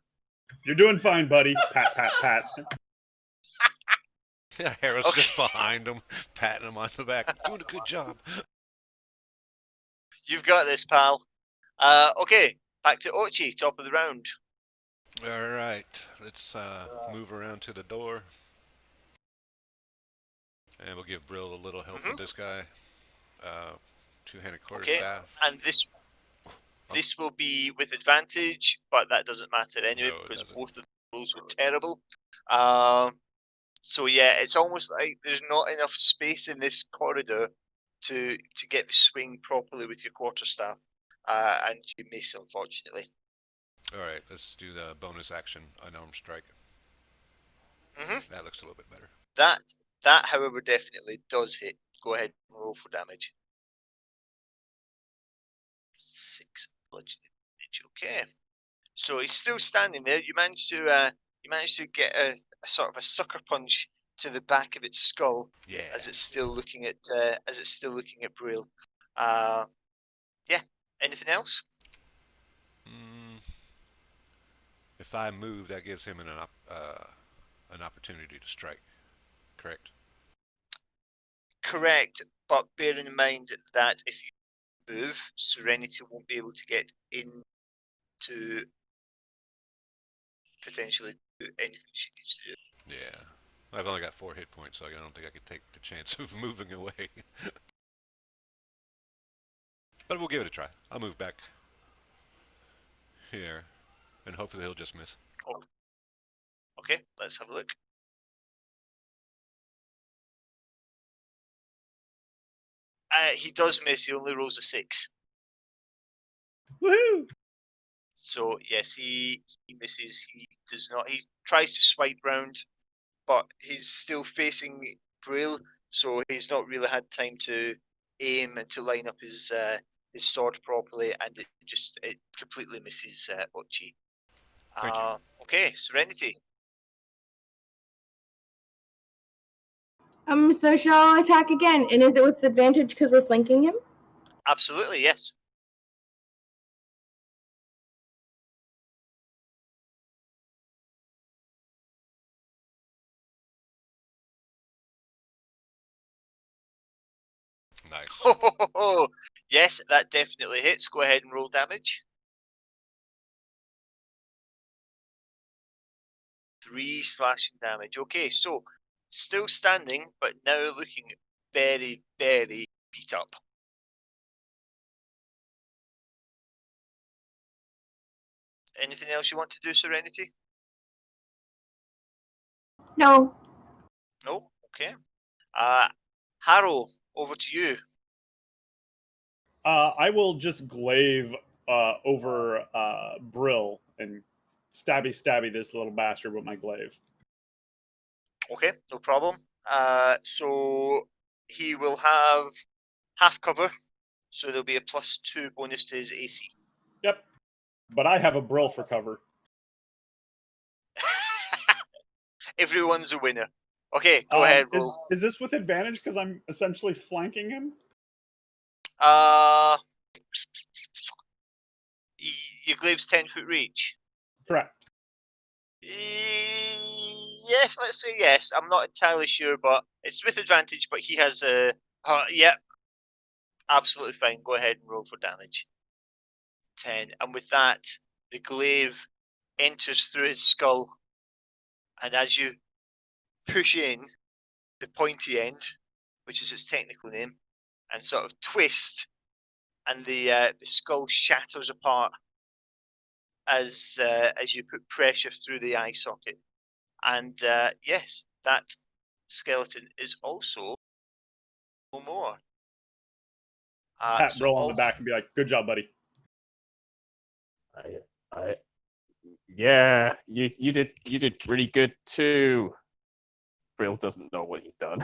You're doing fine, buddy. Pat, pat, pat. Yeah, Harold's just behind him, patting him on the back. Doing a good job. You've got this, pal. Okay, back to Ochi, top of the round. Alright, let's move around to the door. And we'll give Brill a little help with this guy. Two-handed quarterstaff. And this will be with advantage, but that doesn't matter anyway because both of the rolls were terrible. So yeah, it's almost like there's not enough space in this corridor to get the swing properly with your quarterstaff, and you miss, unfortunately. Alright, let's do the bonus action, unarmed strike. That looks a little bit better. That, however, definitely does hit. Go ahead and roll for damage. 6 bludgeoning damage. Okay, so he's still standing there. You managed to get a sort of a sucker punch to the back of its skull. Yeah. As it's still looking at Brill. Yeah. Anything else? If I move, that gives him an opportunity to strike. Correct. Correct, but bear in mind that if you move, Serenity won't be able to get in to potentially do anything she needs to do. Yeah. I've only got 4 hit points, so I don't think I could take the chance of moving away. But we'll give it a try. I'll move back here, and hopefully he'll just miss. Okay, let's have a look. He does miss. He only rolls a 6. Woohoo! So yes, he misses. He does not. He tries to swipe round, but he's still facing Brill, so he's not really had time to aim and to line up his sword properly, and it completely misses Ochi. Thank you. Okay, Serenity. So shall I attack again? And is it with advantage because we're flanking him? Absolutely, yes. Nice. Yes, that definitely hits. Go ahead and roll damage. 3 slashing damage. Okay, so still standing, but now looking very, very beat up. Anything else you want to do, Serenity? No. No? Okay. Harrow, over to you. I will just glaive over Brill and stabby this little bastard with my glaive. Okay, no problem. So he will have half cover, so there'll be a +2 bonus to his AC. Yep, but I have a Brill for cover. Everyone's a winner. Okay, go ahead. Roll. Is this with advantage because I'm essentially flanking him? Your glaive's 10-foot reach. Correct. Yes, let's say yes. I'm not entirely sure, but it's with advantage. But he has a. Yep, absolutely fine. Go ahead and roll for damage. 10, and with that, the glaive enters through his skull, and as you push in the pointy end, which is its technical name, and sort of twist, and the skull shatters apart as you put pressure through the eye socket. And yes, that skeleton is also no more. Pat Brill on the back and be like, "Good job, buddy." Yeah, you did really good too. Brill doesn't know what he's done.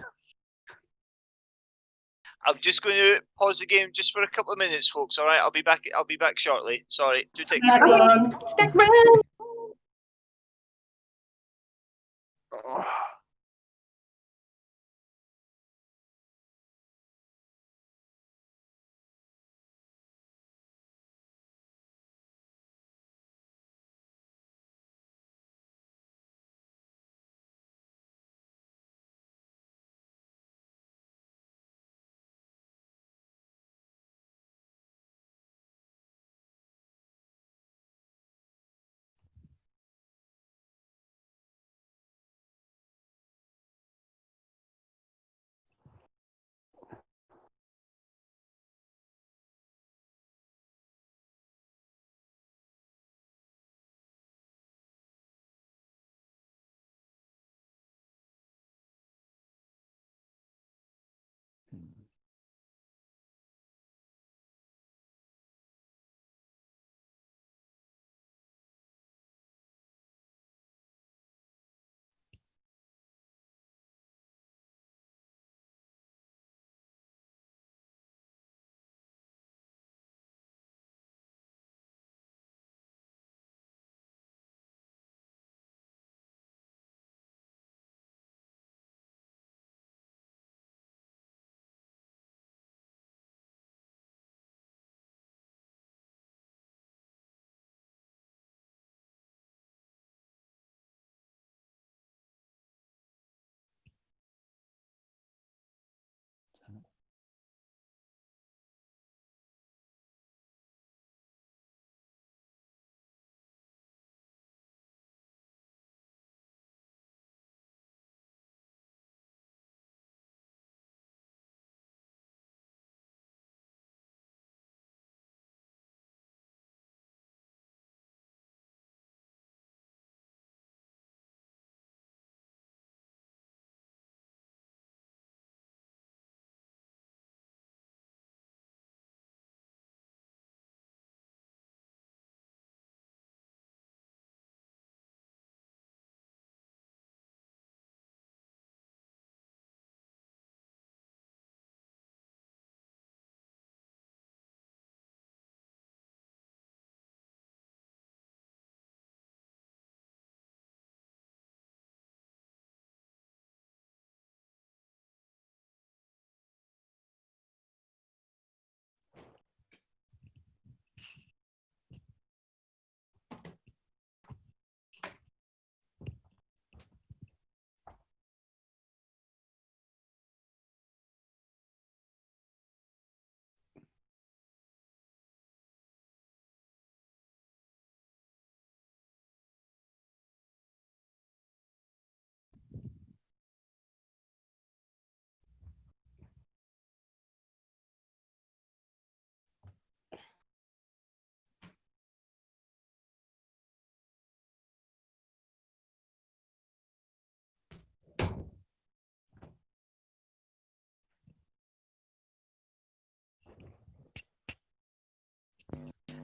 I'm just going to pause the game just for a couple of minutes, folks. All right, I'll be back. I'll be back shortly. Sorry, do take a second. Stack run.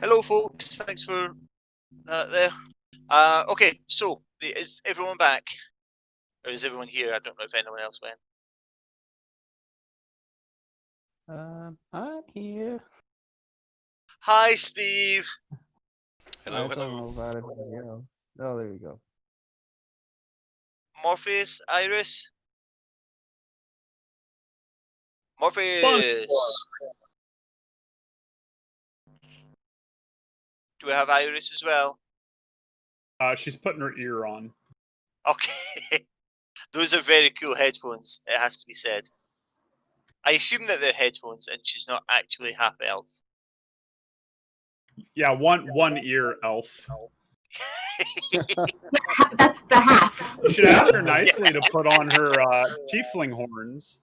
Hello, folks. Thanks for that there. Okay, so is everyone back? Or is everyone here? I don't know if anyone else went. I'm here. Hi, Steve. Hello, I don't hello. know about everybody else. Oh, there we go. Morpheus, Iris. Morpheus. Do we have Iris as well? She's putting her ear on. Okay. Those are very cool headphones, it has to be said. I assume that they're headphones and she's not actually half elf. Yeah, one ear elf. That's the half. You should ask her nicely to put on her tiefling horns.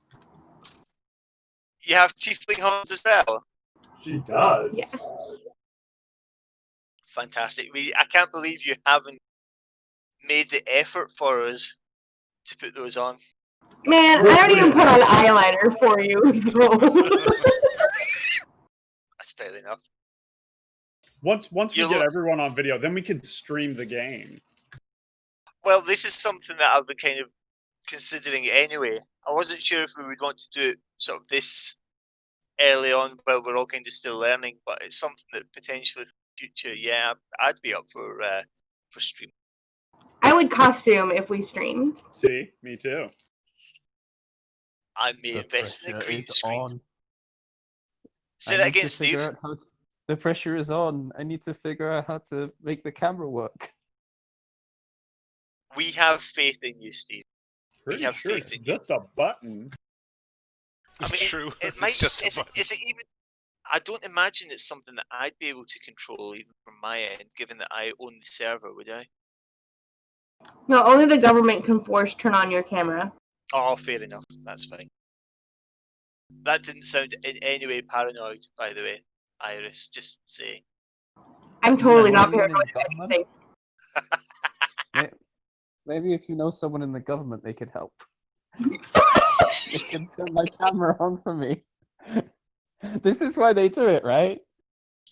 You have tiefling horns as well? She does. Yeah. Fantastic. I can't believe you haven't made the effort for us to put those on. Man, I don't even put on eyeliner for you, so. That's fair enough. Once we get everyone on video, then we can stream the game. Well, this is something that I've been kind of considering anyway. I wasn't sure if we would want to do it sort of this early on while we're all kind of still learning, but it's something that potentially in the future, yeah, I'd be up for streaming. I would costume if we streamed. See, me too. I may invest in a green screen. Say I that need again, to Steve. figure out how to, the pressure is on. I need to figure out how to make the camera work. We have faith in you, Steve. Pretty have sure faith it's in you. just a button. I mean, True. it might. Just a Is button. it even? I don't imagine it's something that I'd be able to control even from my end, given that I own the server. Would I? No, only the government can force turn on your camera. Oh, fair enough. That's fine. That didn't sound in any way paranoid, by the way, Iris. Just saying. I'm totally You know not anyone in paranoid the of government? anything. Maybe if you know someone in the government, they could help. They can turn my camera on for me. This is why they do it, right?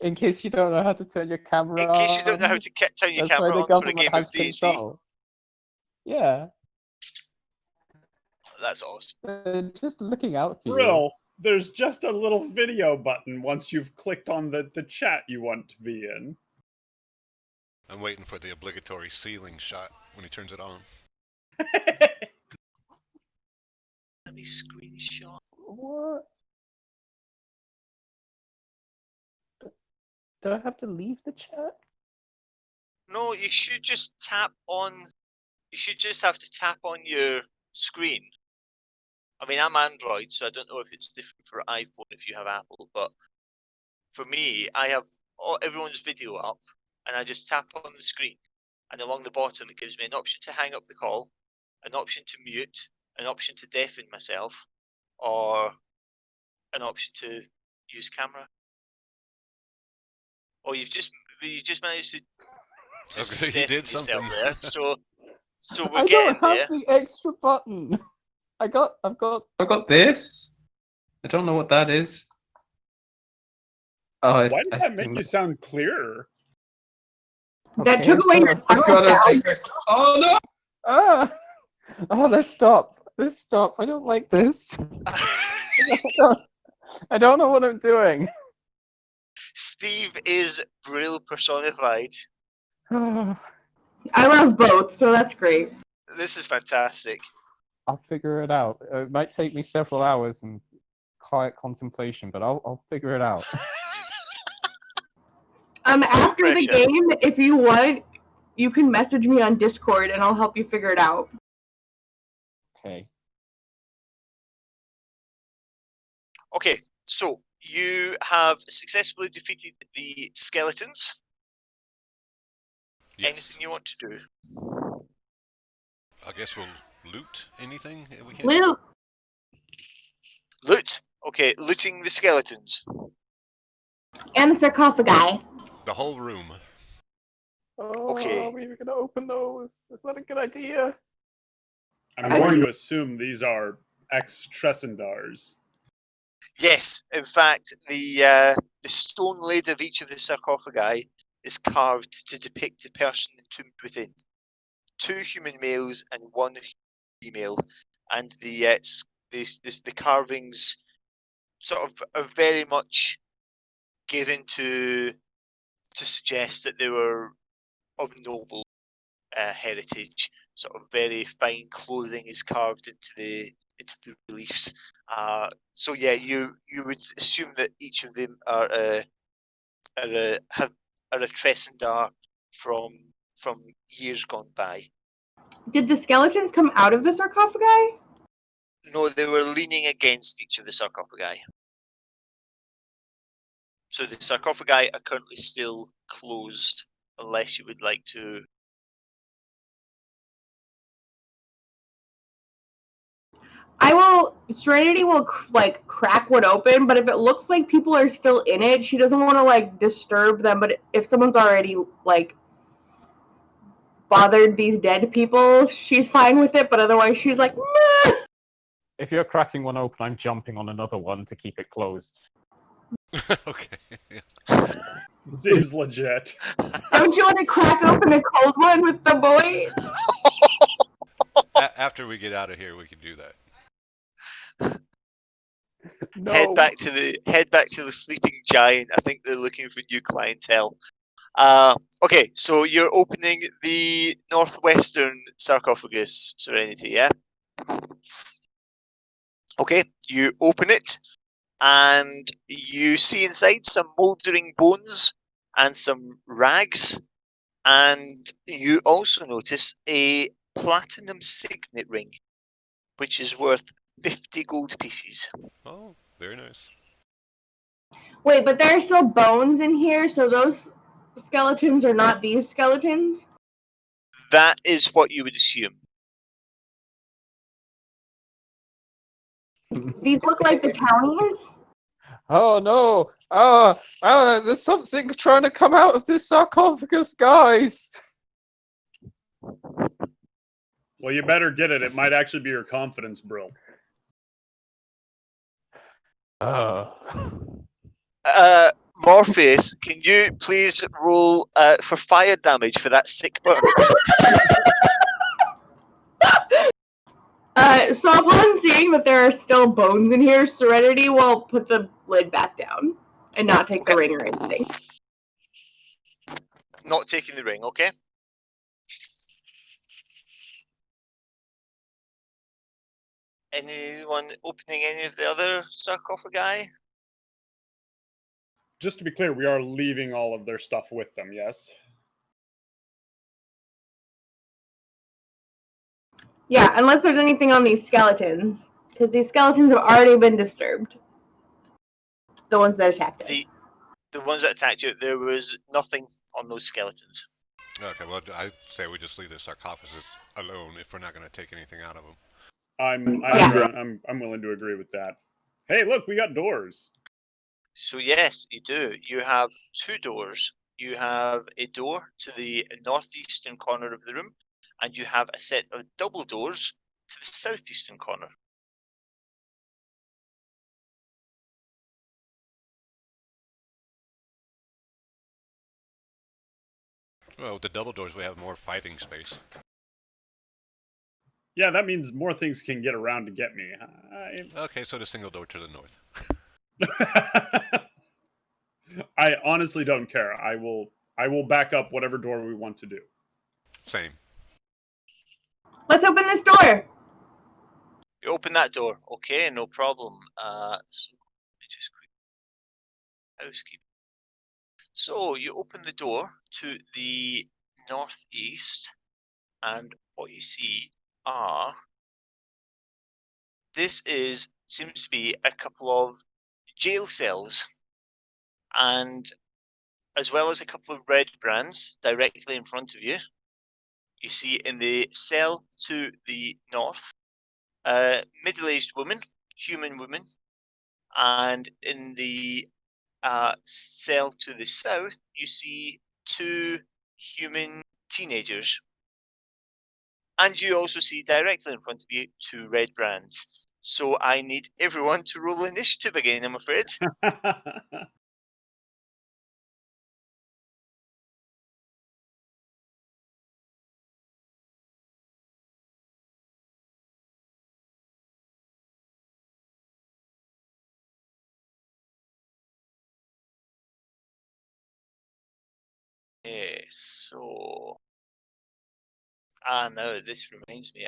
In case you don't know how to turn your camera on. In case you don't know how to turn your That's why camera the on for a government game has of D&D. control. Yeah. That's awesome. They're just looking out for you. Brill, there's just a little video button once you've clicked on the chat you want to be in. I'm waiting for the obligatory ceiling shot when he turns it on. Let me screenshot. What? Do I have to leave the chat? No, you should just tap on. You should just have to tap on your screen. I mean, I'm Android, so I don't know if it's different for iPhone if you have Apple, but for me, I have everyone's video up, and I just tap on the screen, and along the bottom it gives me an option to hang up the call, an option to mute, an option to deafen myself, or an option to use camera. Oh, you just managed to I was gonna say, he deafen did yourself something. there. So we're I getting don't there. have the extra button. I've got this. I don't know what that is. Oh, Why did that make you sound clearer? That took away your tunnel sound. Oh no! Ah! Oh, let's stop. Let's stop. I don't like this. I don't know what I'm doing. Steve is Brill personified. I love both, so that's great. This is fantastic. I'll figure it out. It might take me several hours and quiet contemplation, but I'll figure it out. After the game, if you want, you can message me on Discord and I'll help you figure it out. Okay. Okay, so you have successfully defeated the skeletons. Yes. Anything you want to do? I guess we'll loot anything we can. Loot. Loot. Okay, looting the skeletons. And the sarcophagi. The whole room. Oh, Okay. are we even gonna open those? Is that a good idea? I'm going to assume these are ex-Tressendars. Yes, in fact, the stone lid of each of the sarcophagi is carved to depict the person entombed within. 2 human males and 1 female, and the carvings sort of are very much given to suggest that they were of noble heritage. Sort of very fine clothing is carved into the reliefs. So yeah, you would assume that each of them are a Tressendar from years gone by. Did the skeletons come out of the sarcophagi? No, they were leaning against each of the sarcophagi. So the sarcophagi are currently still closed, unless you would like to. Serenity will like crack one open, but if it looks like people are still in it, she doesn't want to like disturb them. But if someone's already like bothered these dead people, she's fine with it. But otherwise, she's like, nah. If you're cracking one open, I'm jumping on another one to keep it closed. Okay. Seems legit. Don't you want to crack open a cold one with the boys? After we get out of here, we can do that. No. Head back to the sleeping giant. I think they're looking for new clientele. Okay, so you're opening the northwestern sarcophagus, Serenity, yeah? Okay, you open it, and you see inside some mouldering bones and some rags, and you also notice a platinum signet ring, which is worth 50 gold pieces. Oh, very nice. Wait, but there are still bones in here, so those skeletons are not these skeletons? That is what you would assume. These look like the townies? Oh no! There's something trying to come out of this sarcophagus, guys! Well, you better get it. It might actually be your confidence, bro. Morpheus, can you please roll for fire damage for that sick burn? So upon seeing that there are still bones in here, Serenity will put the lid back down and not take the ring or anything. Not taking the ring, okay? Anyone opening any of the other sarcophagi? Just to be clear, we are leaving all of their stuff with them, yes? Yeah, unless there's anything on these skeletons. Because these skeletons have already been disturbed. The ones that attacked us. The ones that attacked you, there was nothing on those skeletons. Okay, well, I say we just leave the sarcophagus alone if we're not going to take anything out of them. I'm willing to agree with that. Hey, look, we got doors. So yes, you do. You have 2 doors. You have a door to the northeastern corner of the room, and you have a set of double doors to the southeastern corner. Well, with the double doors, we have more fighting space. Yeah, that means more things can get around to get me. Okay, so the single door to the north. I honestly don't care. I will back up whatever door we want to do. Same. Let's open this door! You open that door. Okay, no problem. So let me just quick housekeeping. So you open the door to the northeast, and what you see are seems to be a couple of jail cells, and as well as a couple of red brands directly in front of you. You see in the cell to the north, a middle-aged woman, human woman, and in the cell to the south, you see 2 human teenagers. And you also see directly in front of you 2 red brands. So I need everyone to roll initiative again, I'm afraid. So no, this reminds me.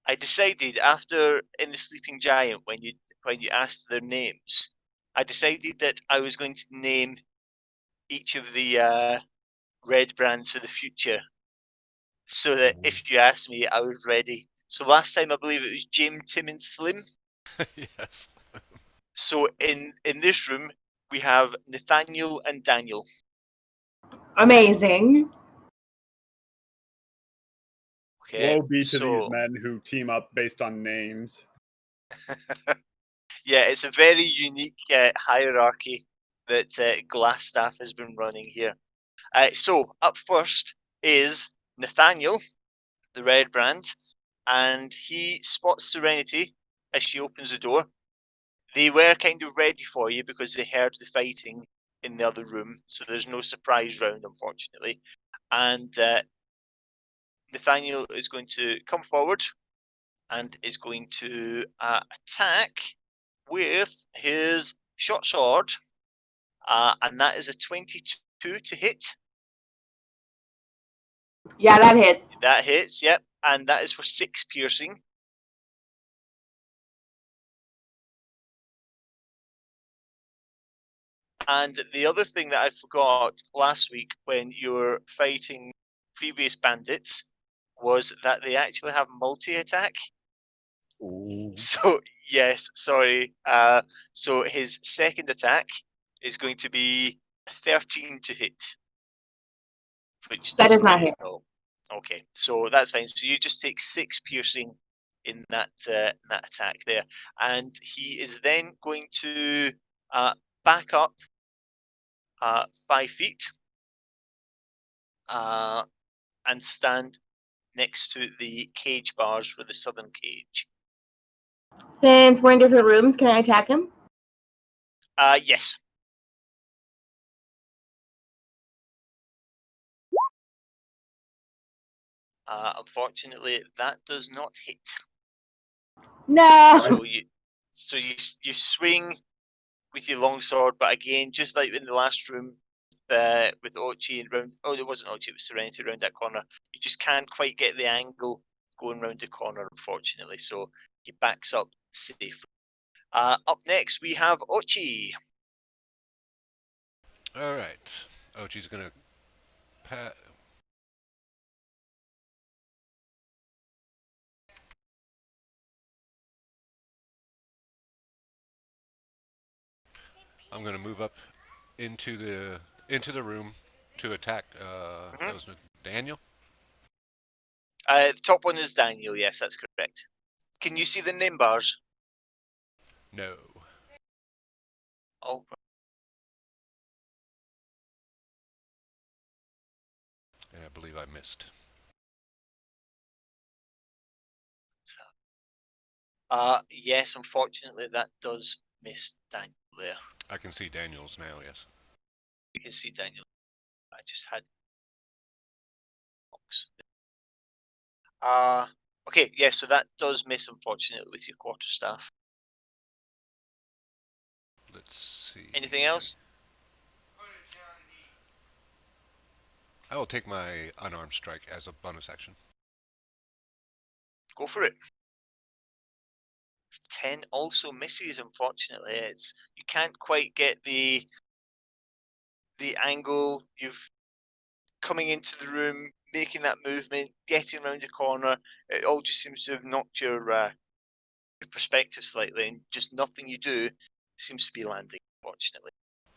I decided after in the Sleeping Giant when you asked their names, I decided that I was going to name each of the red brands for the future, so that if you asked me, I was ready. So last time I believe it was Jim, Tim, and Slim. Yes. So in this room we have Nathaniel and Daniel. Amazing. Okay. Woe be to these men who team up based on names. Yeah, it's a very unique hierarchy that Glassstaff has been running here. So up first is Nathaniel, the red brand, and he spots Serenity as she opens the door. They were kind of ready for you because they heard the fighting in the other room, so there's no surprise round, unfortunately. And Nathaniel is going to come forward and is going to attack with his short sword, and that is a 22 to hit. Yeah, that hits. That hits, yep, and that is for 6 piercing. And the other thing that I forgot last week when you were fighting previous bandits was that they actually have multi-attack. Ooh. So, yes, sorry. So his second attack is going to be 13 to hit. Which That doesn't does not hit hit. at all. Okay, so that's fine. So you just take 6 piercing in that attack there. And he is then going to back up 5 feet and stand next to the cage bars for the southern cage. Since we're in different rooms, can I attack him? Yes. Unfortunately, that does not hit. No. You swing with your longsword, but again, just like in the last room with Ochi and round. Oh, it wasn't Ochi; it was Serenity around that corner. You just can't quite get the angle going round the corner, unfortunately. So he backs up safely. Up next, we have Ochi. All right. Ochi's gonna pat. I'm gonna move up into the room to attack. That was Daniel. The top one is Daniel. Yes, that's correct. Can you see the name bars? No. Oh. I believe I missed. Yes, unfortunately, that does miss Daniel there. I can see Daniel's now. Yes. You can see Daniel. I just had box. Okay, yeah, so that does miss, unfortunately, with your quarterstaff. Let's see. Anything else? I will take my unarmed strike as a bonus action. Go for it. 10 also misses, unfortunately. You can't quite get the angle. You've coming into the room, making that movement, getting around the corner. It all just seems to have knocked your perspective slightly, and just nothing you do seems to be landing, unfortunately.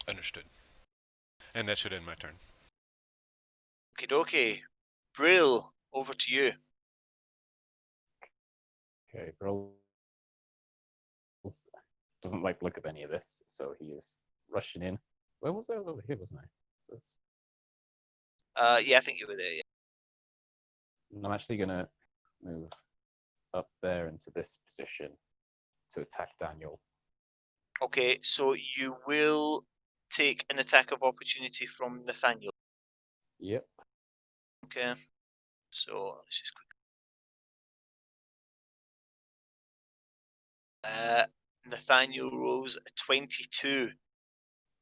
Understood. And that should end my turn. Okie dokie. Brill, over to you. Okay, Brill doesn't like the look of any of this, so he is rushing in. Where was I? I was over here, wasn't I? Yeah, I think you were there. Yeah. I'm actually gonna move up there into this position to attack Daniel. Okay, so you will take an attack of opportunity from Nathaniel. Yep. Okay, so let's just quickly. Nathaniel rolls a 22.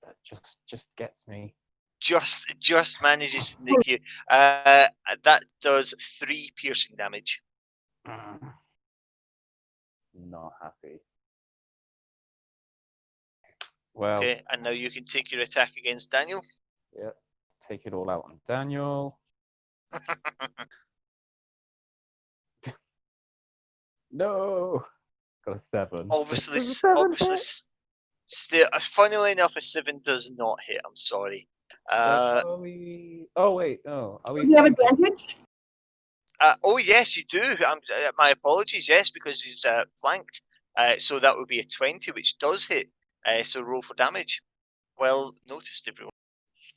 That just gets me. Just manages to nick you. That does 3 piercing damage. Not happy. Well. Okay, and now you can take your attack against Daniel. Yep. Take it all out on Daniel. No. Got a 7. Obviously, Does still, funnily enough, a 7 does not hit. I'm sorry. are we? Oh wait, no. Are we? Do you have flanking? advantage? Oh yes, you do. My apologies. Yes, because he's flanked. So that would be a 20, which does hit. So roll for damage. Well noticed, everyone.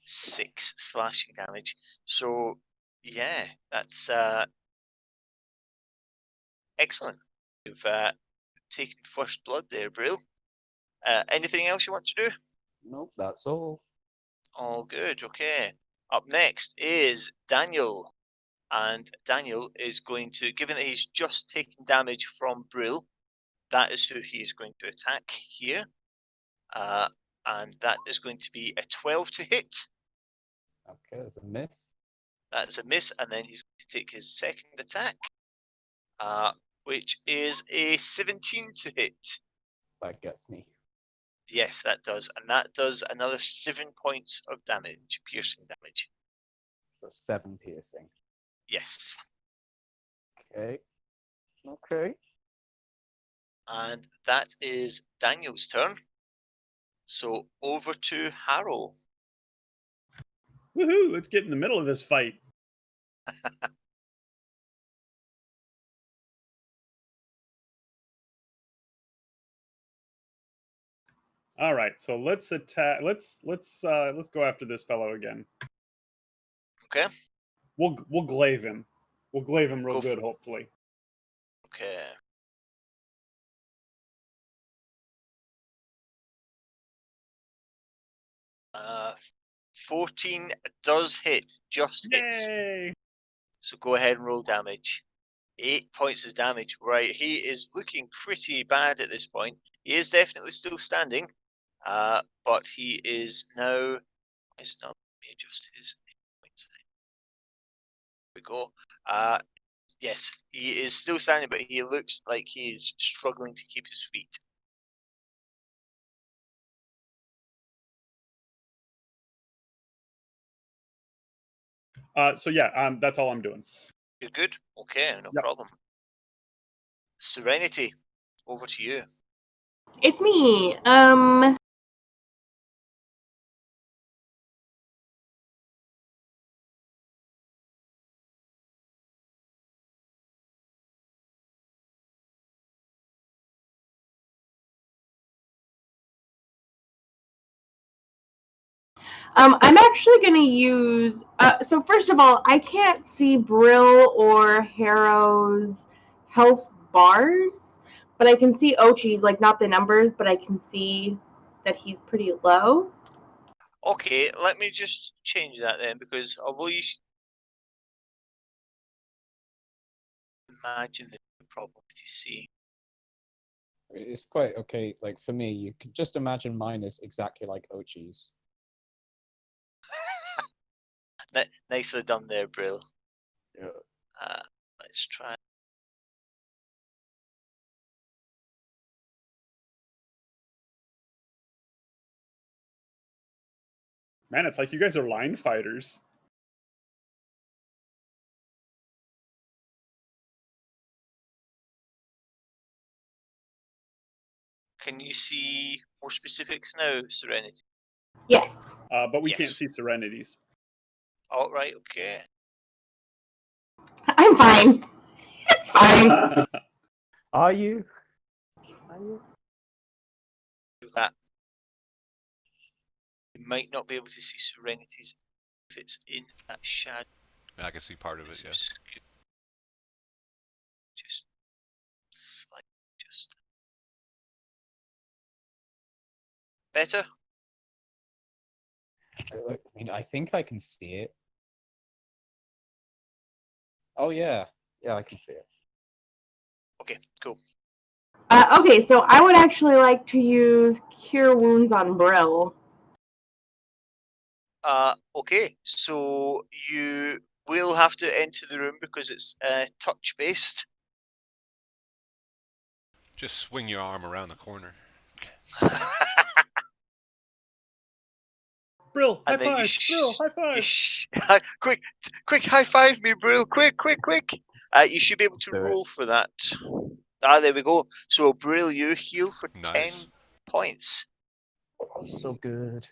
6 slashing damage. So yeah, that's excellent. You've taken first blood there, Brill. Anything else you want to do? Nope, that's all. All good. Okay. Up next is Daniel. And Daniel is going to, given that he's just taken damage from Brill, that is who he is going to attack here. And that is going to be a 12 to hit. Okay, there's a miss. That is a miss, and then he's going to take his second attack, which is a 17 to hit. That gets me. Yes, that does. And that does another 7 points of damage, piercing damage. So 7 piercing. Yes. Okay. Okay. And that is Daniel's turn. So over to Harrow. Woohoo! Let's get in the middle of this fight. All right, so let's attack. Let's go after this fellow again. Okay. We'll glaive him. We'll glaive him real good, hopefully. Okay. Uh, 14 does hit. Just hits. Yay! So go ahead and roll damage. 8 points of damage. Right, he is looking pretty bad at this point. He is definitely still standing, but he is now. Is not. Let me adjust his points. There we go. Yes, he is still standing, but he looks like he is struggling to keep his feet. So yeah, that's all I'm doing. You're good? Okay, no Yep. problem. Serenity, over to you. It's me. I'm actually going to use. So first of all, I can't see Brill or Harrow's health bars, but I can see Ochi's, like not the numbers, but I can see that he's pretty low. Okay, let me just change that then, because although you imagine the problem that you see. It's quite okay. Like for me, you could just imagine mine is exactly like Ochi's. Nicely done there, Brill. Yeah. Let's try. Man, it's like you guys are line fighters. Can you see more specifics now, Serenity? Yes. But we Yes. can't see Serenities. All right, okay. I'm fine. It's fine. Are you? Are you? Do that. You might not be able to see Serenities if it's in that shadow. I can see part of it, yeah. Just Better? I mean, I think I can see it. Oh yeah, yeah, I can see it. Okay, cool. Okay, so I would actually like to use Cure Wounds on Brill. Okay, so you will have to enter the room because it's touch based. Just swing your arm around the corner. Brill, high And then five! Brill, high five! quick, high five me, Brill! Quick! You should be able to Do it. roll for that. Ah, there we go. So, Brill, you heal for Nice. 10 points. Oh, so good.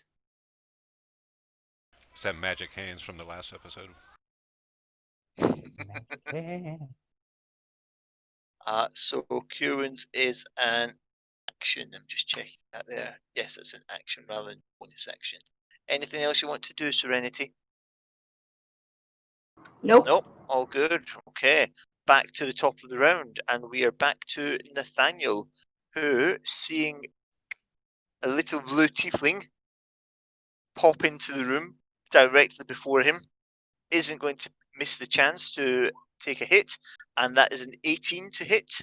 It's that magic hands from the last episode. So, Cure Wounds is an action. I'm just checking that there. Yes, it's an action rather than bonus action. Anything else you want to do, Serenity? Nope. Nope. All good. Okay. Back to the top of the round, and we are back to Nathaniel, who, seeing a little blue tiefling pop into the room directly before him, isn't going to miss the chance to take a hit, and that is an 18 to hit.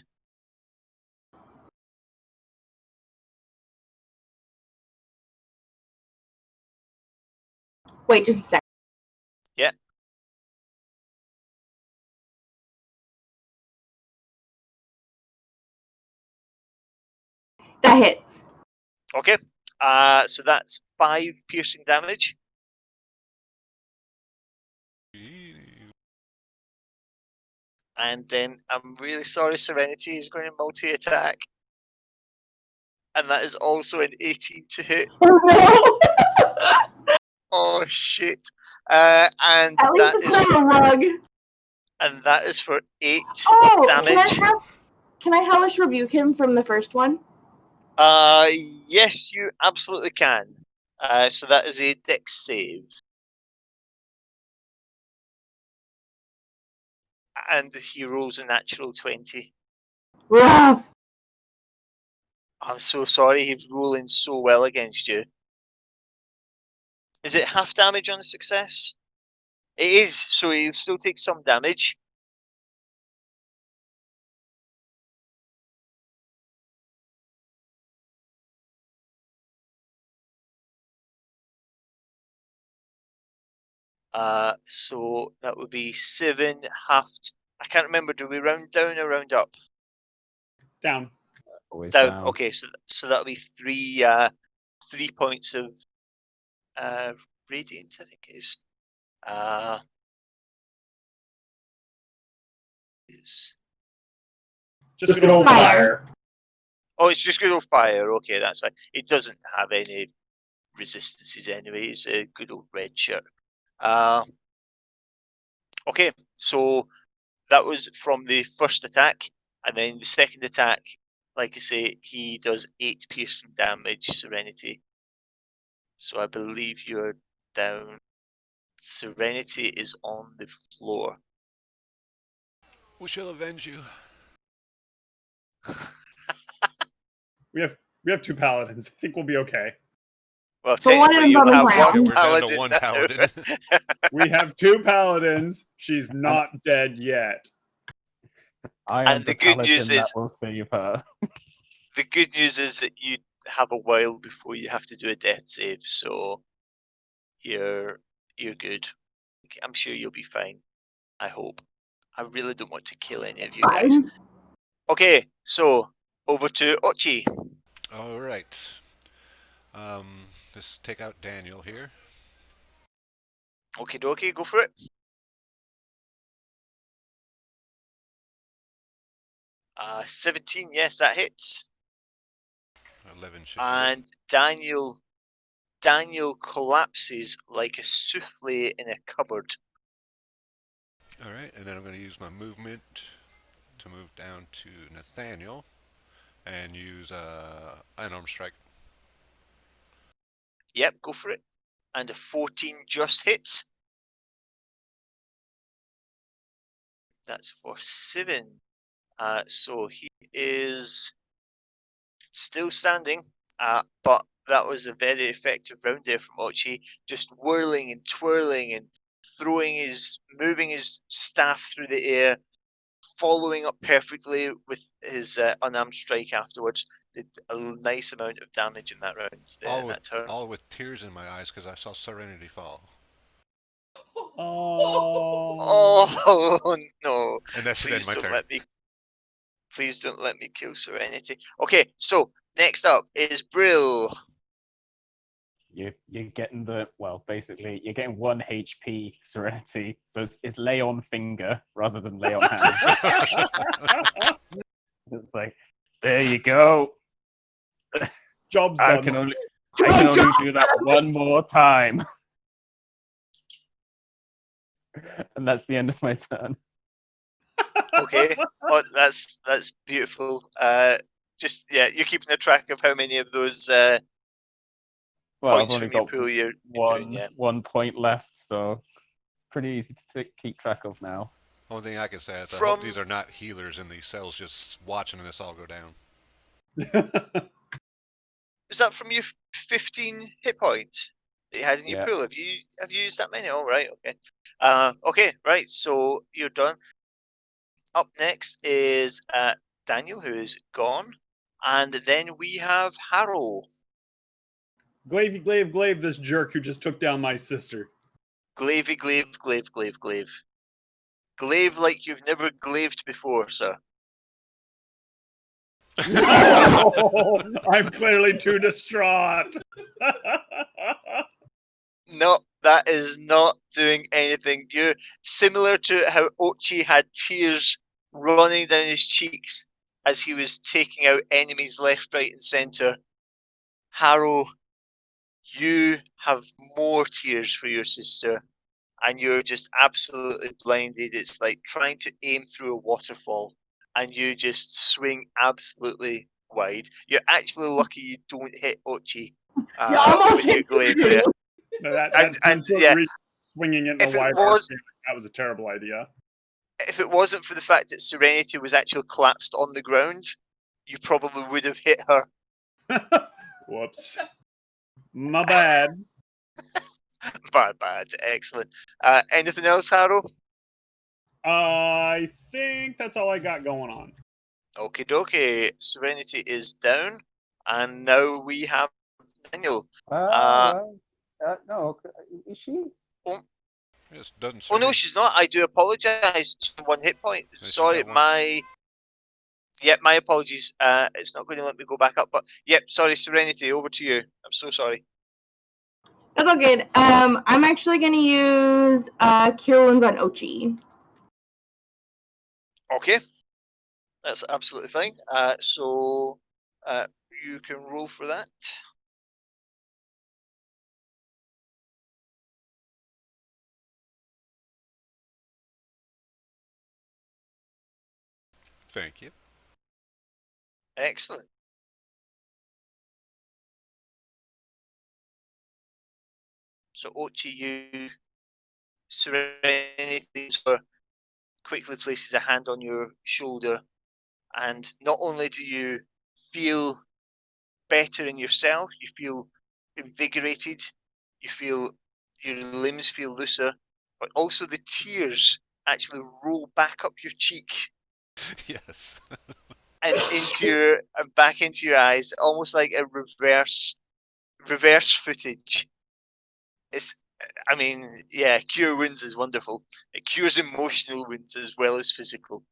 Wait, just a sec. Yeah. That hits. Okay. So that's 5 piercing damage. And then I'm really sorry, Serenity is going to multi-attack. And that is also an 18 to hit. Oh no! Oh shit. And At least it's not a rug. And that is for 8 damage. damage. Can I hellish rebuke him from the first one? Yes, you absolutely can. So that is a dex save. And he rolls a natural 20. Rough. I'm so sorry, he's rolling so well against you. Is it half damage on a success? It is, so you still take some damage. So that would be 7 halved. I can't remember. Do we round down or round up? Down. Always Down. down. Okay, so that'll be 3 points of radiant, I think it is. Just good old fire. Oh, it's just good old fire. Okay, that's fine. It doesn't have any resistances anyway. It's a good old red shirt. Okay, so that was from the first attack, and then the second attack, like I say, he does 8 piercing damage, Serenity. So I believe you're down. Serenity is on the floor. We shall avenge you. We have 2 paladins. I think we'll be okay. Well, So one technically, of you them have is one Yeah, we're down to paladin one now. paladin. We have 2 paladins. She's not dead yet. I am And the the good paladin news that is- will save her. The good news is that you have a while before you have to do a death save, so you're good. I'm sure you'll be fine. I hope. I really don't want to kill any of you guys. fine. Okay, so over to Ochi. All right. Let's take out Daniel here. Okie dokie, go for it. 17, yes, that hits. 11 should And Daniel collapses like a souffle in a cupboard. All right, and then I'm going to use my movement to move down to Nathaniel and use an arm strike. Yep, go for it. And a 14 just hits. That's for 7. So he is still standing, but that was a very effective round there from Ochi, just whirling and twirling and moving his staff through the air, following up perfectly with his unarmed strike afterwards. Did a nice amount of damage in that round, in that turn. All with tears in my eyes because I saw Serenity fall. Oh no! And that should end my turn. Please don't let me kill Serenity. Okay, so next up is Brill. You're getting basically you're getting 1 HP Serenity, so it's lay on finger rather than lay on hand. It's like, there you go. Job's done. I can only do that one more time. And that's the end of my turn. Okay, that's beautiful. You're keeping a track of how many of those points I've only from your got pool you're doing, yeah. 1 point left, so it's pretty easy to keep track of now. Only thing I can say is I hope these are not healers in these cells just watching this all go down. Is that from your 15 hit points that you had in your Yeah. pool? Have you used that many? Oh, right, okay. Okay, right, so you're done. Up next is Daniel, who is gone. And then we have Harrow. Glavey, glaive, this jerk who just took down my sister. Glavey, glaive. Glaive like you've never glaved before, sir. No! I'm clearly too distraught. No, that is not doing anything. You're similar to how Ochi had tears running down his cheeks as he was taking out enemies left, right, and centre. Harrow, you have more tears for your sister, and you're just absolutely blinded. It's like trying to aim through a waterfall, and you just swing absolutely wide. You're actually lucky you don't hit Ochi. You almost hit glaive there. No, that swinging it in a wide arc, that was a terrible idea. If it wasn't for the fact that Serenity was actually collapsed on the ground, you probably would have hit her. Whoops. My bad. Bad. Excellent. Anything else, Harrow? I think that's all I got going on. Okie dokie. Serenity is down, and now we have Daniel. No, is she? Yes, doesn't. Oh no, she's not. I do apologise. She's 1 hit point. Yes, Sorry, my apologies. It's not going to let me go back up. But sorry, Serenity. Over to you. I'm so sorry. That's all good. I'm actually going to use Cure Wounds on Ochi. Okay, that's absolutely fine. So you can roll for that. Thank you. Excellent. So Ochi, you Serenity quickly places a hand on your shoulder, and not only do you feel better in yourself, you feel invigorated, you feel your limbs feel looser, but also the tears actually roll back up your cheek. Yes. And back into your eyes, almost like a reverse footage. Cure wounds is wonderful. It cures emotional wounds as well as physical.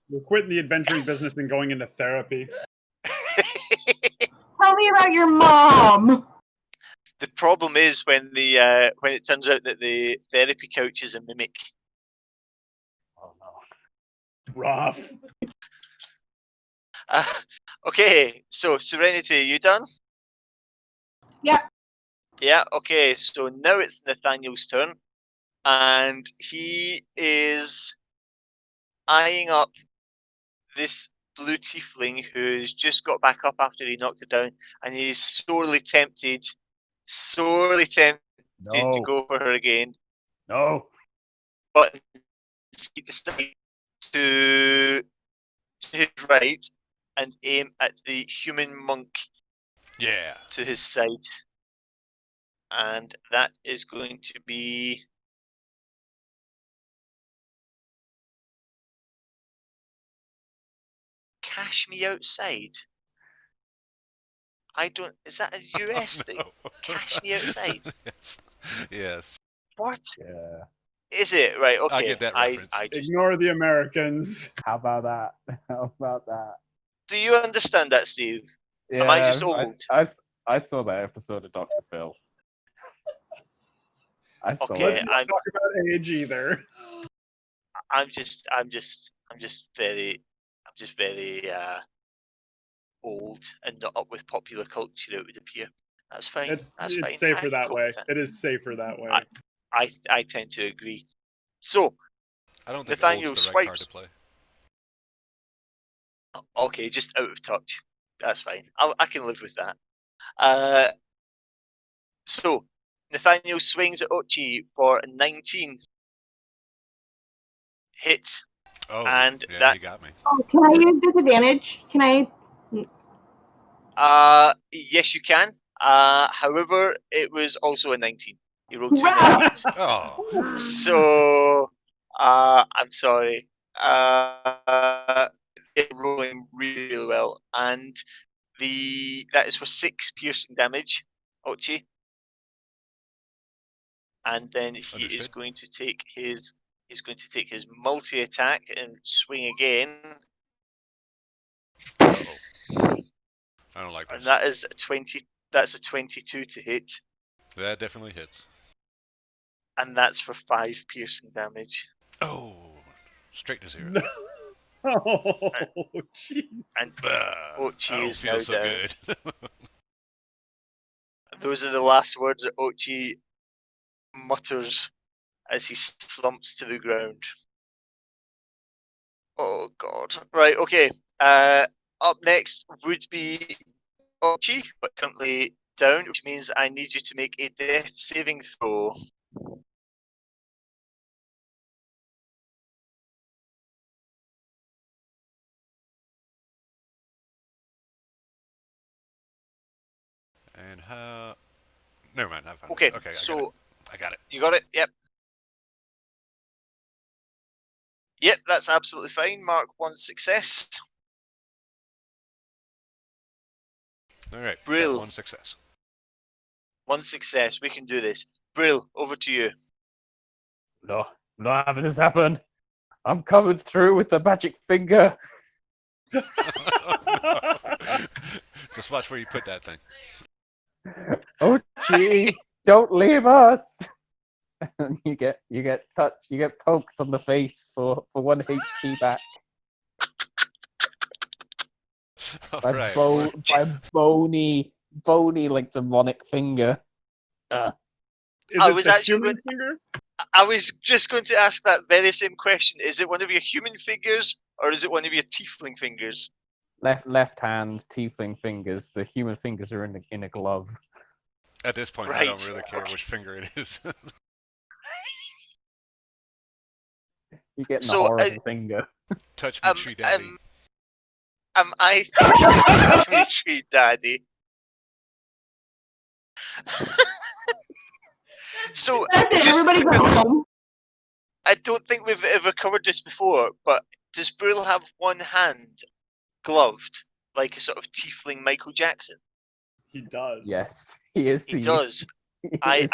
You're quitting the adventuring business and going into therapy. Tell me about your mom. The problem is when it turns out that the therapy couch is a mimic. Oh no. Rough. Okay, so Serenity, you done? Yeah. Yeah, okay, so now it's Nathaniel's turn, and he is eyeing up this blue tiefling who's just got back up after he knocked it down, and he's sorely tempted to go for her again. No. But he decides to his right and aim at the human monk Yeah. to his side. And that is going to be... Cash me outside? I don't... Is that a US thing? No. Cash me outside? Yes. Yes. What? Yeah. Is it? Right, okay. I get that reference. I just... Ignore the Americans. How about that? How about that? Do you understand that, Steve? Yeah, Am I just old? I saw that episode of Dr. Phil. I saw Okay, Let's it. not talk about age either. I'm just very old and not up with popular culture, it would appear. That's fine. That's fine. It's safer I that cope way. with that. It is safer that way. I tend to agree. So, I don't think Nathaniel old's the right card swipes. to play. Okay, just out of touch. That's fine. I can live with that. So, Nathaniel swings at Ochi for 19. Hit. Oh, And yeah, that... he got me. Oh, can I use disadvantage? Can I? Yes, you can. However, it was also a 19. You rolled 2 Wow. 19s. Oh. So, I'm sorry. They're rolling really well, and that is for 6 piercing damage, Ochi. And then he is Understood. going to take his multi attack and swing again. Uh-oh. I don't like this. And that is a 20. That's a 22 to hit, That definitely hits. and that's for 5 piercing damage. Oh, straight to 0. No. Oh, jeez. And I Ochi don't is feel now so down. good. Those are the last words that Ochi mutters as he slumps to the ground. Oh God! Right, okay. Up next would be Ochi, but currently down, which means I need you to make a death saving throw. And how? Never mind. I found Okay, it. Okay, so I got it. you got it. Yep. Yep, that's absolutely fine. Mark 1 success. All right. Brill. Got 1 success. 1 success. We can do this. Brill, over to you. No, not having this happen. I'm coming through with the magic finger. Just watch where you put that thing. Oh, gee, don't leave us. you get touched. You get poked on the face for 1 HP back. By bony like demonic finger. Is I it was the actually human going- finger? I was just going to ask that very same question. Is it one of your human fingers or is it one of your tiefling fingers? Left hand's tiefling fingers. The human fingers are in a glove. At this point, I don't really care which finger it is. You get in the So, horrible finger. Touch me, tree daddy. Am I touch me, tree daddy? So, That's it. just Everybody because go home. I don't think we've ever covered this before, but does Brill have one hand gloved like a sort of tiefling Michael Jackson? He does. Yes, he is. He does. I've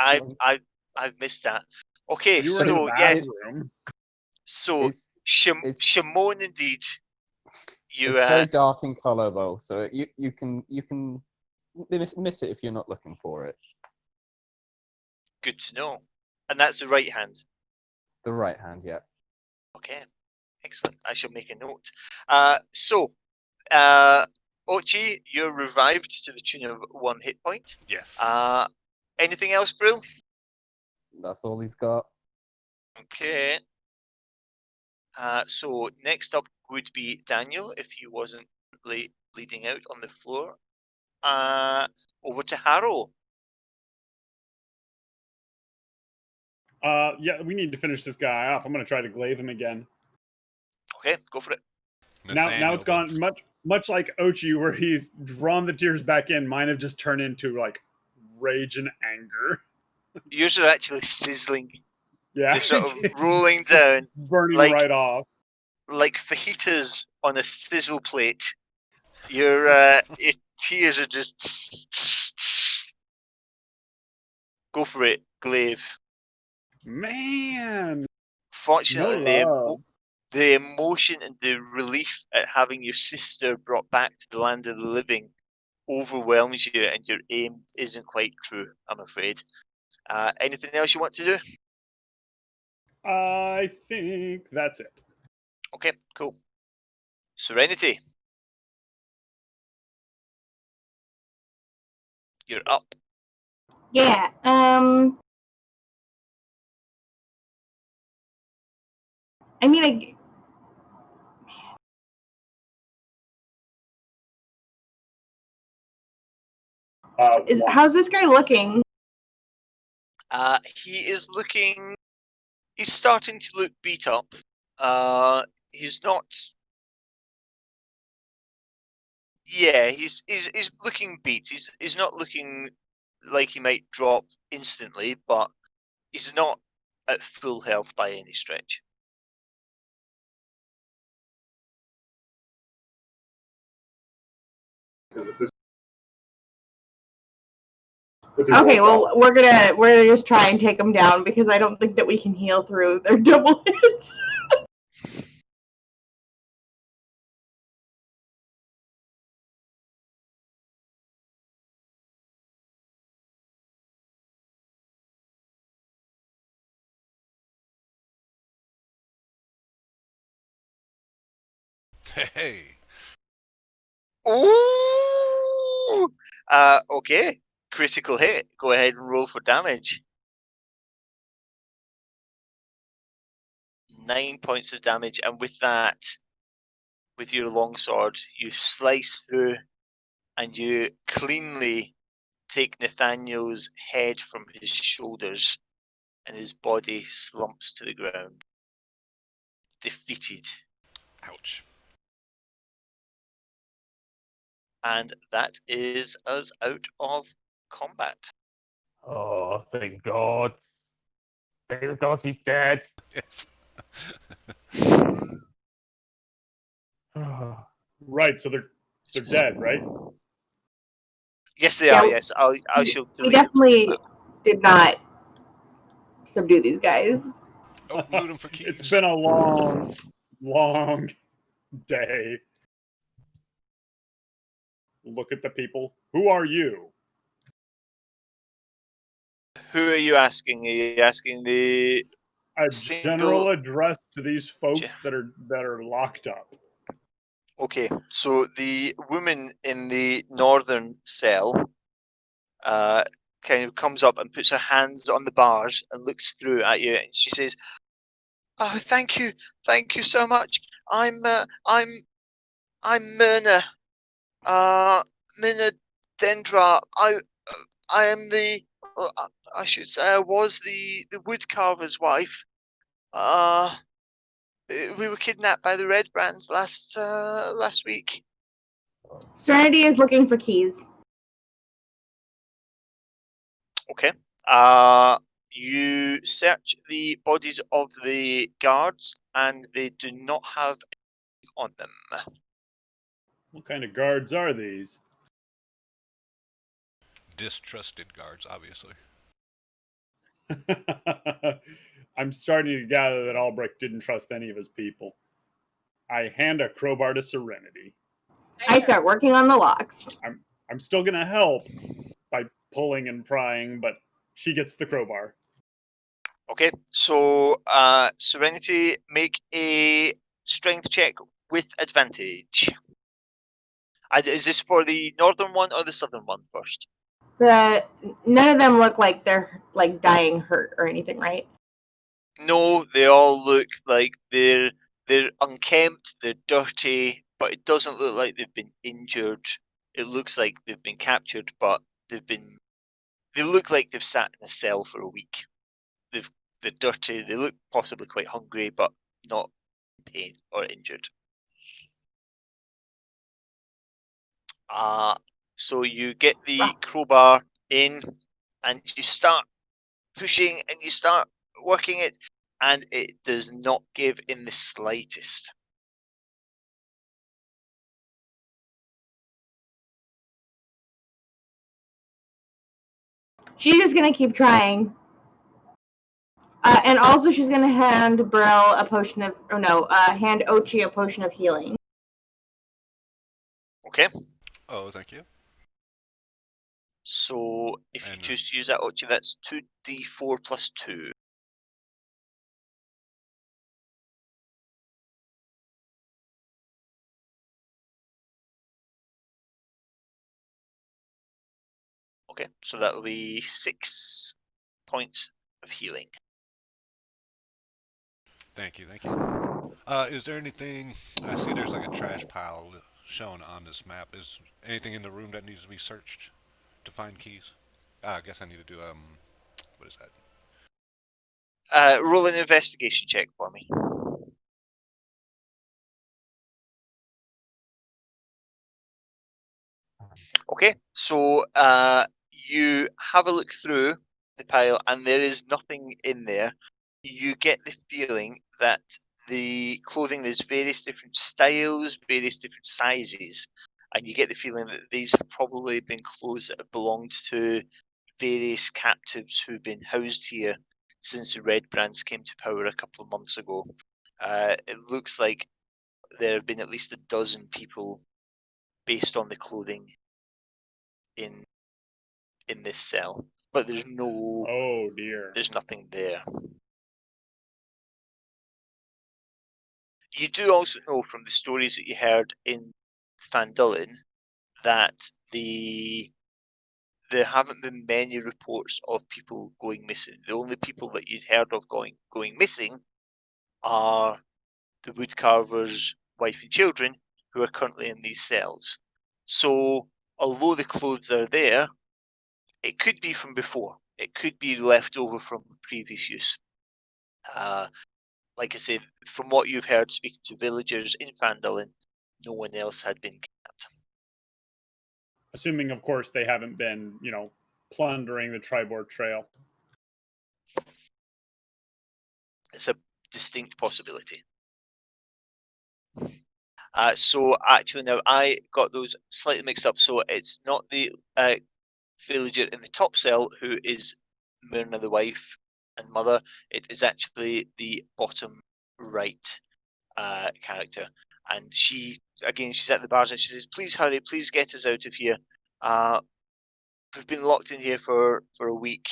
missed that. Okay, You were in so the yes, bathroom. so It's Shimon indeed. You very dark in color though, so you can miss it if you're not looking for it. good to know. And that's the right hand. The right hand, yeah. Okay, excellent. I shall make a note. So, Ochi, you're revived to the tune of 1 hit point. Yes. Anything else, Brill? That's all he's got. Okay. So next up would be Daniel, if he wasn't bleeding out on the floor. Over to Harrow. Yeah, we need to finish this guy off. I'm gonna try to glaive him again. Okay, go for it. Now it's gone much. much like Ochi, where he's drawn the tears back in, mine have just turned into like rage and anger. Yours are actually sizzling. Yeah, They're sort of rolling down, burning like right off. like fajitas on a sizzle plate. Your tears are just go for it, Glaive. Man, Fortunately, no the emotion and the relief at having your sister brought back to the land of the living overwhelms you, and your aim isn't quite true, I'm afraid. Anything else you want to do? I think that's it. Okay, cool. Serenity. You're up. Yeah. I mean, how's this guy looking? He is looking. He's starting to look beat up. He's not. Yeah, he's looking beat. He's not looking like he might drop instantly, but he's not at full health by any stretch. Okay, well, we're gonna just try and take them down because I don't think that we can heal through their double hits. Hey. Ooh! Okay. Critical hit. Go ahead and roll for damage. 9 points of damage, and with that, with your longsword, you slice through and you cleanly take Nathaniel's head from his shoulders, and his body slumps to the ground. Defeated. Ouch. And that is us out of combat. Oh, thank God. Thank God he's dead. Yes. Right, so they're dead, right? Yes, they Yeah, are. Yes, I shall delete. We definitely did not subdue these guys. Oh, loot them for keys. It's been a long, long day. Look at the people. Who are you? Who are you asking? Are you asking the A single... general address to these folks that are locked up. Okay, so the woman in the northern cell kind of comes up and puts her hands on the bars and looks through at you, and she says, "Oh, thank you so much. I'm Myrna, Myrna Dendra. I am the, I should say, I was the woodcarver's wife. We were kidnapped by the Red Brands last week." Serenity is looking for keys. Okay. You search the bodies of the guards, and they do not have anything on them. What kind of guards are these? Distrusted guards, obviously. I'm starting to gather that Albrecht didn't trust any of his people. I hand a crowbar to Serenity. I start working on the locks. I'm still gonna help by pulling and prying, but she gets the crowbar. Okay, so Serenity, make a strength check with advantage. Is this for the northern one or the southern one first? None of them look like they're like dying hurt or anything, right? No, they all look like they're unkempt, they're dirty, but it doesn't look like they've been injured. It looks like they've been captured, but they look like they've sat in a cell for a week. They're dirty, they look possibly quite hungry, but not in pain or injured. So you get the crowbar in, and you start pushing, and you start working it, and it does not give in the slightest. She's just gonna keep trying. And also she's gonna hand Brill a potion of, hand Ochi a potion of healing. Okay. Oh, thank you. So if you choose to use that, Ochi, that's 2d4 plus 2. Okay, so that will be 6 points of healing. Thank you, thank you. Is there anything? I see there's like a trash pile shown on this map. Is anything in the room that needs to be searched to find keys? I guess I need to do what is that? Roll an investigation check for me. Okay, so you have a look through the pile, and there is nothing in there. You get the feeling that the clothing, there's various different styles, various different sizes, and you get the feeling that these have probably been clothes that have belonged to various captives who've been housed here since the Red Brands came to power a couple of months ago. It looks like there have been at least a dozen people based on the clothing in this cell, but there's no. Oh dear. There's nothing there. You do also know from the stories that you heard in Fandulin that there haven't been many reports of people going missing. The only people that you'd heard of going missing are the woodcarver's wife and children, who are currently in these cells. So, although the clothes are there, it could be from before. It could be left over from previous use. Like I said, from what you've heard speaking to villagers in Fandolin, no one else had been kidnapped. Assuming, of course, they haven't been, plundering the Tribord Trail. It's a distinct possibility. So actually now I got those slightly mixed up. So it's not the villager in the top cell who is Myrna, the wife and mother. It is actually the bottom right character. And she, again, she's at the bars and she says, "Please hurry, please get us out of here. We've been locked in here for a week.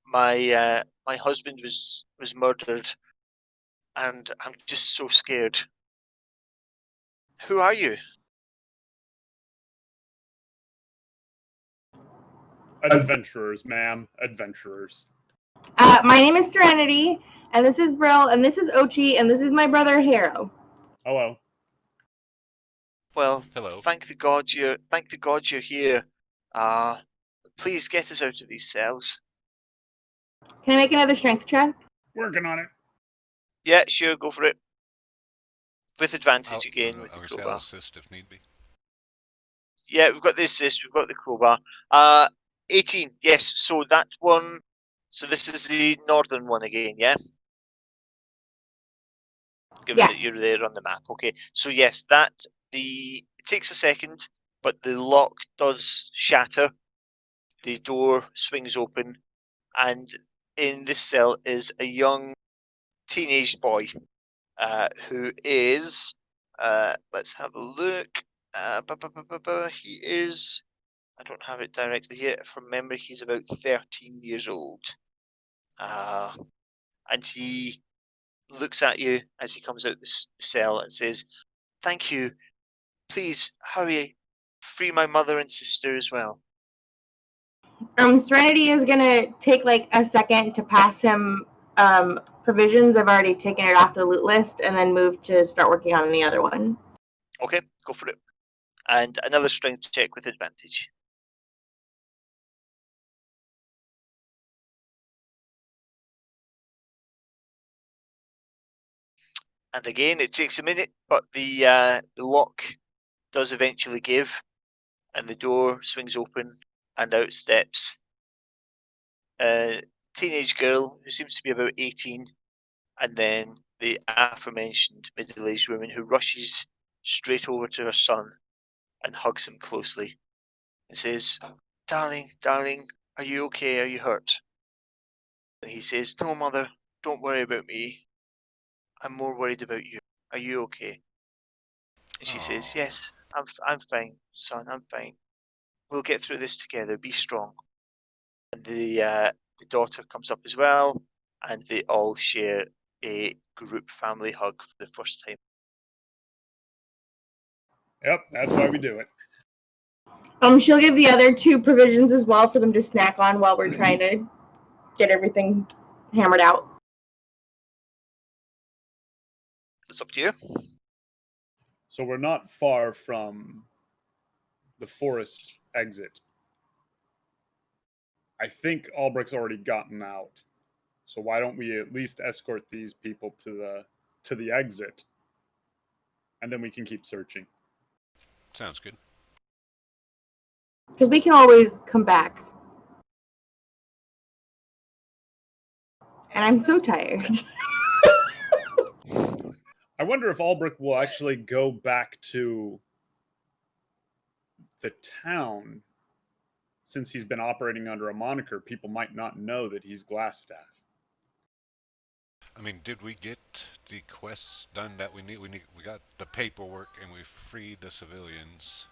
My husband was murdered, and I'm just so scared." Who are you? Adventurers, ma'am. Adventurers. My name is Serenity, and this is Brill, and this is Ochi, and this is my brother Hero. Hello. Well, hello. Thank the gods you're here. Please get us out of these cells. Can I make another strength check? Working on it. Yeah, sure, go for it. With advantage again with the crowbar. I'll assist if need be. Yeah, we've got the assist, we've got the crowbar. 18, yes, so that one, so this is the northern one again, yeah? Given that you're there on the map, okay. So yes, it takes a second, but the lock does shatter. The door swings open, and in this cell is a young teenage boy who is, let's have a look. He is, I don't have it directly here. From memory, he's about 13 years old. And he looks at you as he comes out the cell and says, "Thank you. Please hurry. Free my mother and sister as well." Serenity is gonna take like a second to pass him provisions. I've already taken it off the loot list, and then move to start working on the other one. Okay, go for it. And another strength check with advantage. And again, it takes a minute, but the lock does eventually give, and the door swings open, and out steps a teenage girl who seems to be about 18, and then the aforementioned middle-aged woman who rushes straight over to her son and hugs him closely and says, "Darling, darling, are you okay? Are you hurt?" And he says, "No, mother, don't worry about me. I'm more worried about you. Are you okay?" And she says, "Yes, I'm fine, son, I'm fine. We'll get through this together. Be strong." And the daughter comes up as well, and they all share a group family hug for the first time. Yep, that's why we do it. She'll give the other 2 provisions as well for them to snack on while we're trying to get everything hammered out. It's up to you. So we're not far from the forest exit. I think Albrecht's already gotten out. So why don't we at least escort these people to the exit, and then we can keep searching. Sounds good. Because we can always come back. And I'm so tired. I wonder if Albrecht will actually go back to the town. Since he's been operating under a moniker, people might not know that he's Glassstaff. I mean, did we get the quests done that we need? We got the paperwork and we freed the civilians.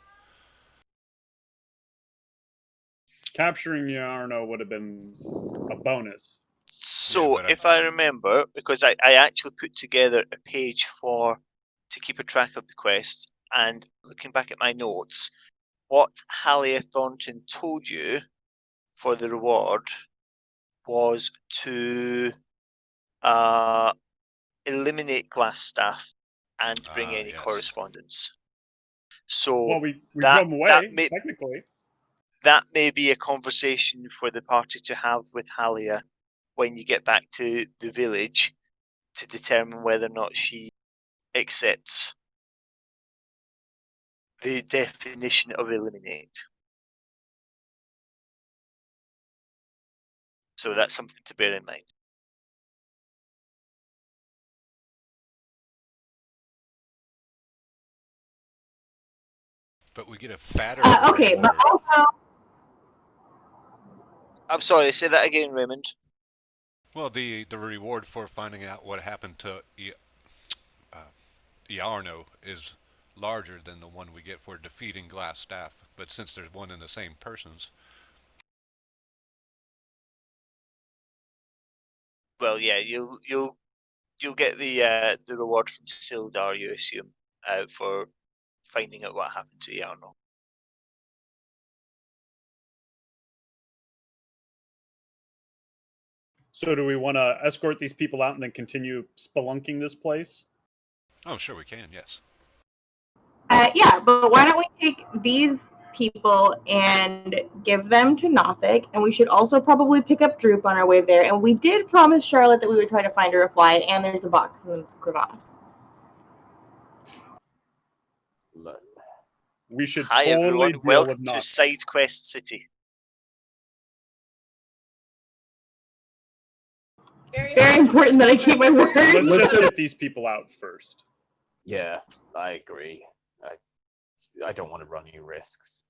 Capturing Yarno would have been a bonus. So, Yeah, if I remember, because I actually put together a page to keep a track of the quest, and looking back at my notes, what Halia Thornton told you for the reward was to eliminate Glassstaff and bring any yes. correspondence. So well, we drove them away, technically. That may be a conversation for the party to have with Halia when you get back to the village to determine whether or not she accepts the definition of eliminate. So that's something to bear in mind. But we get a fatter Okay, reward. but also... I'm sorry, say that again, Raymond. Well, the reward for finding out what happened to Iarno is larger than the one we get for defeating Glassstaff. But since there's one in the same persons. Well, yeah, you'll get the reward from Sildar, you assume, for finding out what happened to Iarno. So do we want to escort these people out and then continue spelunking this place? Oh, sure we can, yes. Yeah, but why don't we take these people and give them to Nothic, and we should also probably pick up Droop on our way there. And we did promise Charlotte that we would try to find her a fly, and there's a box in the crevasse. We should Hi totally everyone, deal welcome with to Nothic. Side Quest City. Very important that I keep my word. Let's just get these people out first. Yeah, I agree. I don't want to run any risks.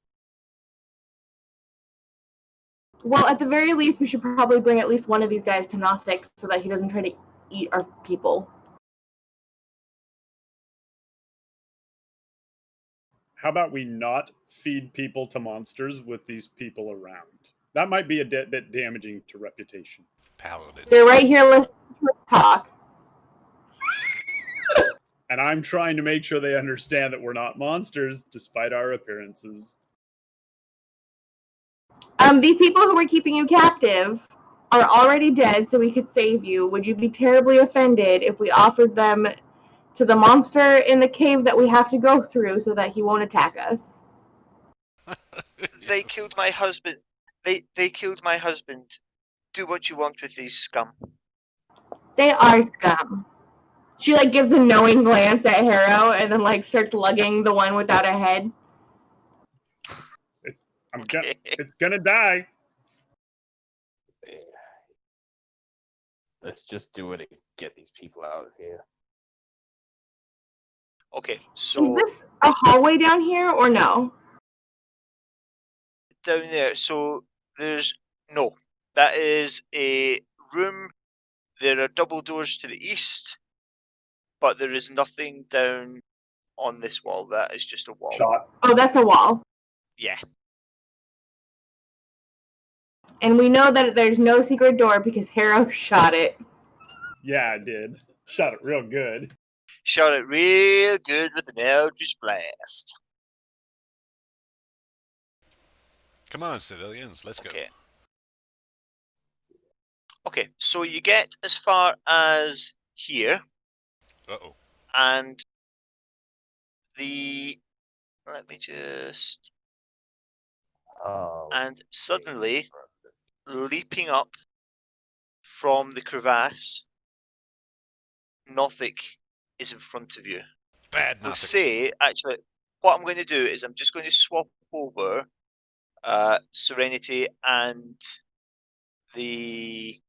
Well, at the very least, we should probably bring at least one of these guys to Nothic so that he doesn't try to eat our people. How about we not feed people to monsters with these people around? That might be a bit damaging to reputation. Paladin. They're right here listening to us talk. And I'm trying to make sure they understand that we're not monsters, despite our appearances. These people who were keeping you captive are already dead, so we could save you. Would you be terribly offended if we offered them to the monster in the cave that we have to go through so that he won't attack us? They killed my husband. They killed my husband. Do what you want with these scum. They are scum. She gives a knowing glance at Harrow and then starts lugging the one without a head. It's gonna die. Let's just do it and get these people out of here. Okay, so is this a hallway down here or no? Down there, so there's no. That is a room. There are double doors to the east, but there is nothing down on this wall. That is just a wall. Shot. Oh, that's a wall. Yeah. And we know that there's no secret door because Harrow shot it. Yeah, I did. Shot it real good. Shot it real good with an Eldritch Blast. Come on, civilians, let's go. Okay, so you get as far as here. Uh-oh. And let me just... And suddenly, leaping up from the crevasse, Nothic is in front of you. Bad We'll Nothic. say, actually, what I'm going to do is I'm just going to swap over Serenity and the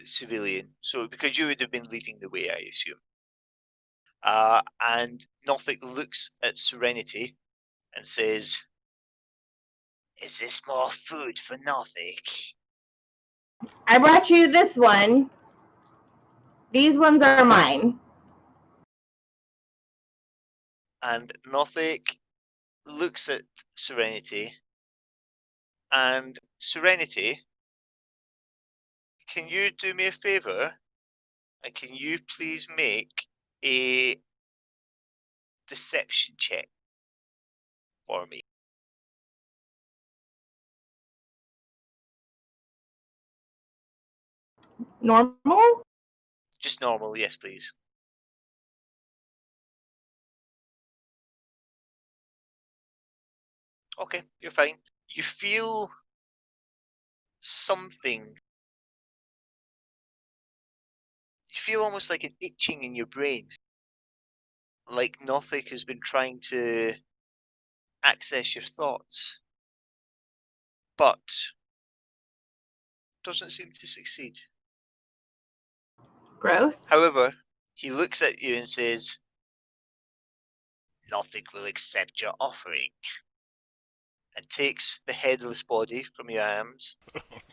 civilian. So, because you would have been leading the way, I assume. And Nothic looks at Serenity and says, "Is this more food for Nothic?" I brought you this one. These ones are mine. And Nothic looks at Serenity. And Serenity, can you do me a favor? And can you please make a deception check for me? Normal? Just normal, yes, please. Okay, you're fine. You feel something. You feel almost like an itching in your brain. Like Nothic has been trying to access your thoughts. But doesn't seem to succeed. Gross. However, he looks at you and says, "Nothic will accept your offering," and takes the headless body from your arms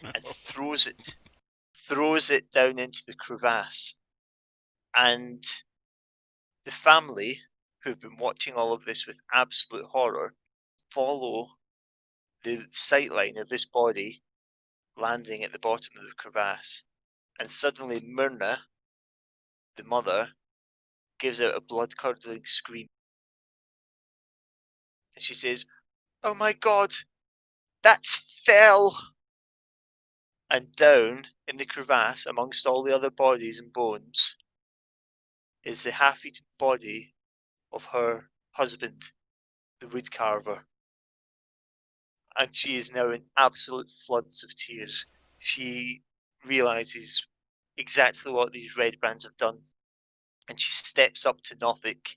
and throws it down into the crevasse. And the family, who've been watching all of this with absolute horror, follow the sightline of this body landing at the bottom of the crevasse. And suddenly Myrna, the mother, gives out a blood-curdling scream. And she says, "Oh my God, that's Fell!" And down in the crevasse, amongst all the other bodies and bones, is the half-eaten body of her husband, the woodcarver. And she is now in absolute floods of tears. She realizes exactly what these red brands have done. And she steps up to Nothic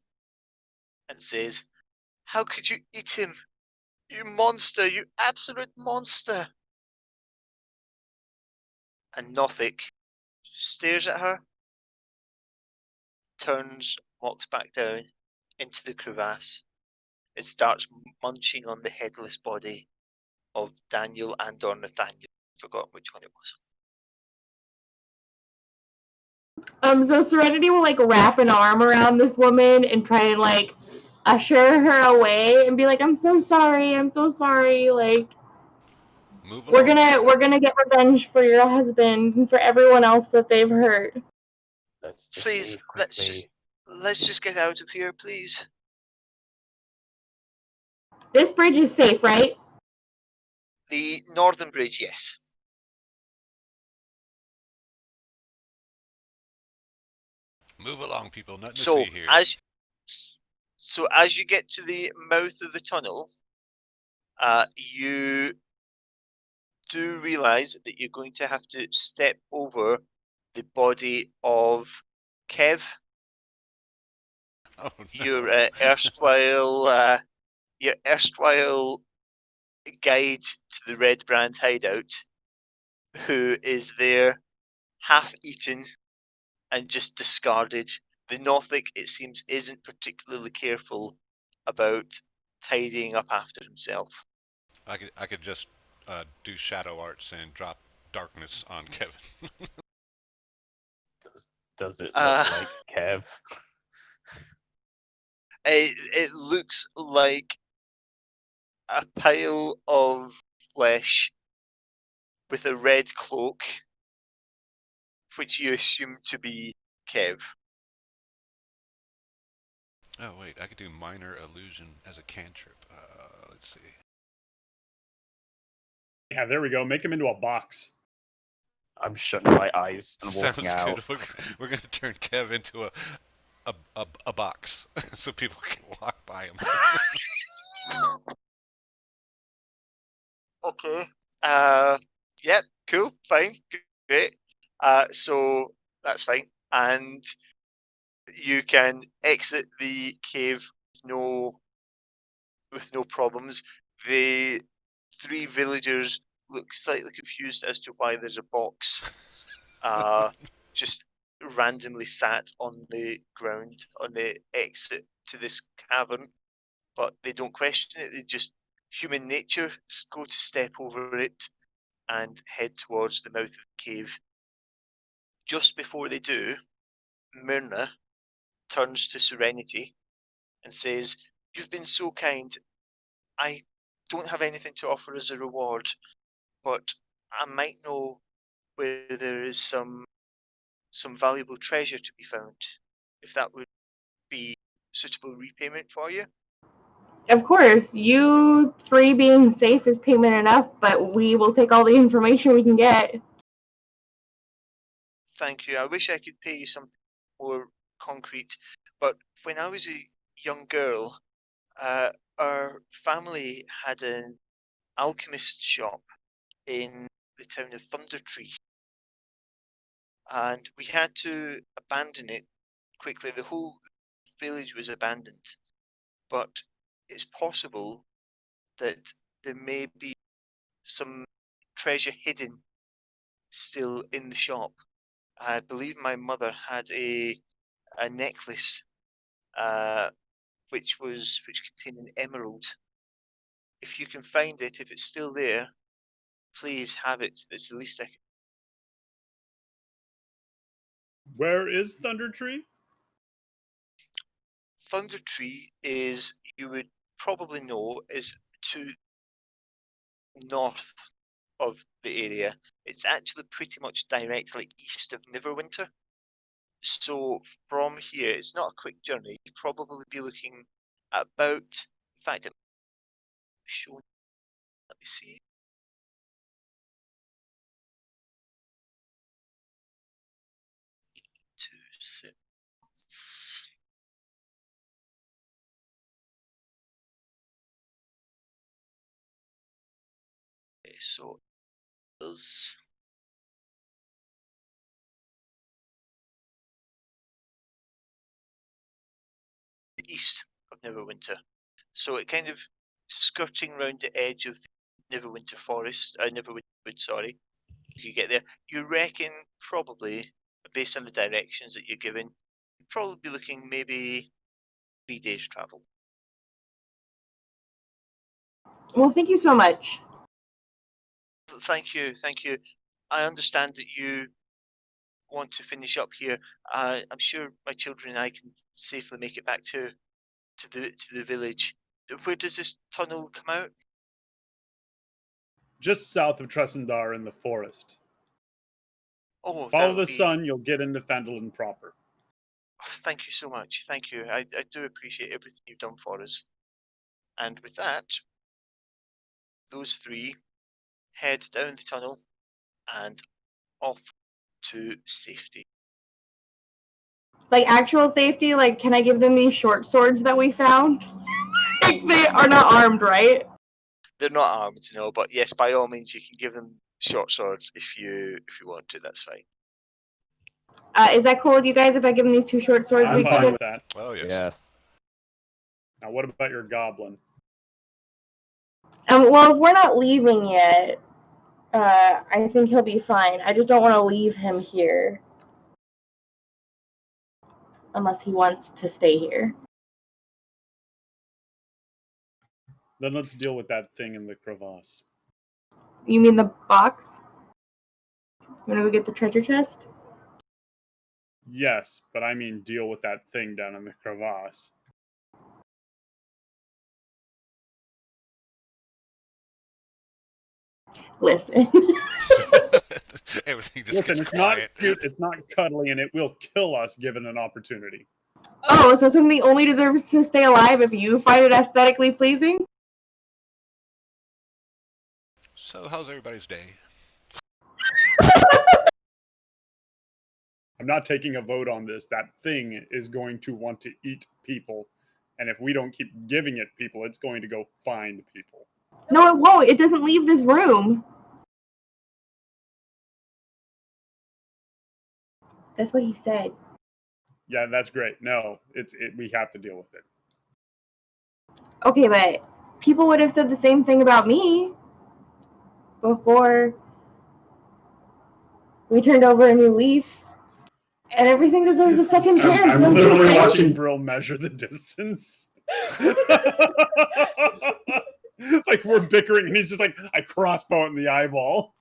and says, "How could you eat him? You monster, you absolute monster." And Nothic stares at her, turns, walks back down into the crevasse, and starts munching on the headless body of Daniel and or Nathaniel. Forgot which one it was. So Serenity will like wrap an arm around this woman and try and like usher her away and be like, I'm so sorry, like Move we're along. gonna get revenge for your husband and for everyone else that they've hurt. Let's just Please, leave quickly. let's just get out of here, please. This bridge is safe, right? The northern bridge, yes. Move along, people. Nothing to see here. As you get to the mouth of the tunnel, you do realize that you're going to have to step over the body of Kev. Oh, no. Your erstwhile guide to the Red Brand hideout, who is there, half eaten and just discarded. The Nothic, it seems, isn't particularly careful about tidying up after himself. I could just do shadow arts and drop darkness on Kevin. Does it look like Kev? It looks like a pile of flesh with a red cloak, which you assume to be Kev. Oh wait, I could do minor illusion as a cantrip. Let's see. Yeah, there we go. Make him into a box. I'm shutting my eyes and walking Sounds out. good. We're gonna turn Kev into a box so people can walk by him. Okay. Yeah, cool, fine, great. So that's fine, and you can exit the cave with no problems. The three villagers look slightly confused as to why there's a box just randomly sat on the ground on the exit to this cavern, but they don't question it. They just, human nature, go to step over it and head towards the mouth of the cave. Just before they do, Myrna turns to Serenity and says, "You've been so kind. I don't have anything to offer as a reward, but I might know where there is some valuable treasure to be found, if that would be suitable repayment for you." Of course, you three being safe is payment enough, but we will take all the information we can get. Thank you. I wish I could pay you something more concrete, but when I was a young girl, our family had an alchemist shop in the town of Thundertree, and we had to abandon it quickly. The whole village was abandoned, but it's possible that there may be some treasure hidden still in the shop. I believe my mother had a necklace which contained an emerald. If you can find it, if it's still there, please have it. That's the least I can. Where is Thundertree? Thundertree is, you would probably know, is to north of the area. It's actually pretty much directly east of Neverwinter. So from here, it's not a quick journey. You'd probably be looking at about, in fact, it shown. Let me see. Two, six. Okay, so there's east of Neverwinter. So it kind of skirting around the edge of the Neverwinter forest, Neverwinter Wood, sorry. You could get there. You reckon probably, based on the directions that you're given, you'd probably be looking maybe 3 days travel. Well, thank you so much. Thank you, thank you. I understand that you want to finish up here. I'm sure my children and I can safely make it back to the village. Where does this tunnel come out? Just south of Tressendar in the forest. Oh, follow the sun, you'll get into Phandalin proper. Thank you so much. Thank you. I do appreciate everything you've done for us. And with that, those three head down the tunnel and off to safety. Like actual safety? Like, can I give them these short swords that we found? Like, they are not armed, right? They're not armed, no, but yes, by all means, you can give them short swords if you want to. That's fine. Is that cool with you guys if I give them these two short swords? I'm fine with that. Oh yes. Yes. Now, what about your goblin? Well, if we're not leaving yet, I think he'll be fine. I just don't want to leave him here. Unless he wants to stay here. Then let's deal with that thing in the crevasse. You mean the box? You want to go get the treasure chest? Yes, but I mean deal with that thing down in the crevasse. Listen. Everything just Listen, gets it's quiet. not cute, it's not cuddly, and it will kill us given an opportunity. Oh, so something only deserves to stay alive if you find it aesthetically pleasing? So, how's everybody's day? I'm not taking a vote on this. That thing is going to want to eat people. And if we don't keep giving it people, it's going to go find people. No, it won't. It doesn't leave this room. That's what he said. Yeah, that's great. No, we have to deal with it. Okay, but people would have said the same thing about me before we turned over a new leaf. And everything deserves a second chance. I'm literally watching Brill measure the distance. Like we're bickering, and he's just like, I crossbow it in the eyeball.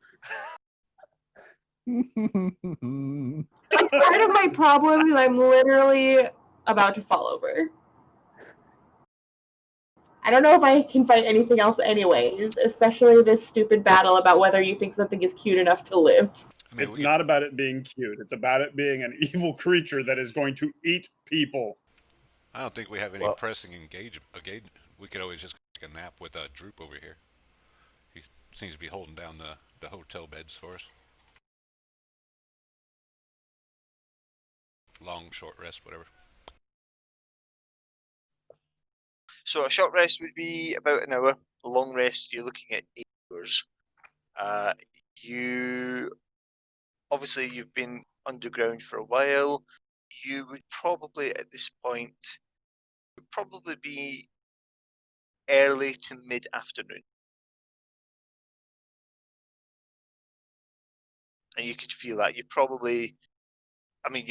Part of my problem is I'm literally about to fall over. I don't know if I can fight anything else anyways, especially this stupid battle about whether you think something is cute enough to live. I mean, it's not about it being cute. It's about it being an evil creature that is going to eat people. I don't think we have any pressing engagement. We could always just take a nap with Droop over here. He seems to be holding down the hotel beds for us. Long, short rest, whatever. So a short rest would be about an hour. A long rest, you're looking at 8 hours. You've been underground for a while. You would probably at this point be early to mid-afternoon. And you could feel that. You're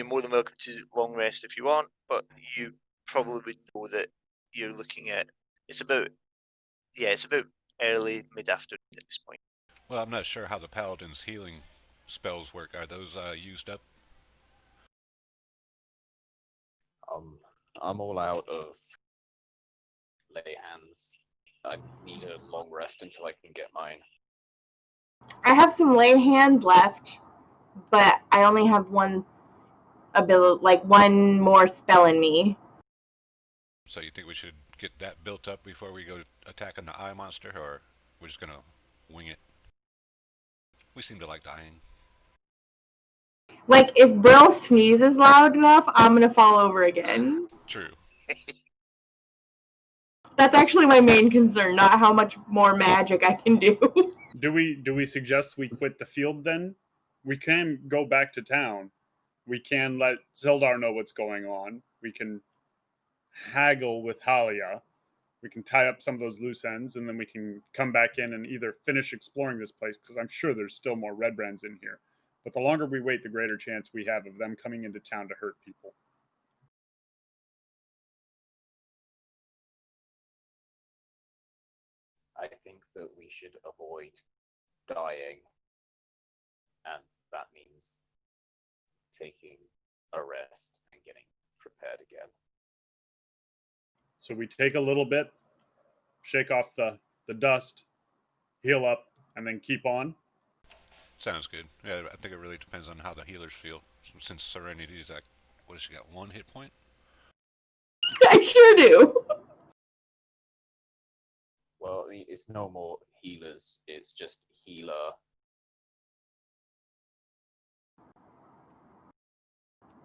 more than welcome to long rest if you want, but you probably would know that you're looking at, it's about early, mid-afternoon at this point. Well, I'm not sure how the Paladin's healing spells work. Are those used up? I'm all out of lay hands. I need a long rest until I can get mine. I have some lay hands left, but I only have one ability, like one more spell in me. So you think we should get that built up before we go attacking the eye monster, or we're just gonna wing it? We seem to like dying. Like, if Brill sneezes loud enough, I'm gonna fall over again. True. That's actually my main concern, not how much more magic I can do. Do we suggest we quit the field then? We can go back to town. We can let Zeldar know what's going on. We can haggle with Halia. We can tie up some of those loose ends, and then we can come back in and either finish exploring this place, because I'm sure there's still more red brands in here. But the longer we wait, the greater chance we have of them coming into town to hurt people. I think that we should avoid dying, and that means taking a rest and getting prepared again. So we take a little bit, shake off the dust, heal up, and then keep on. Sounds good. Yeah, I think it really depends on how the healers feel. Since Serenity's like, what has she got? 1 hit point? I sure do. Well, it's no more healers. It's just healer.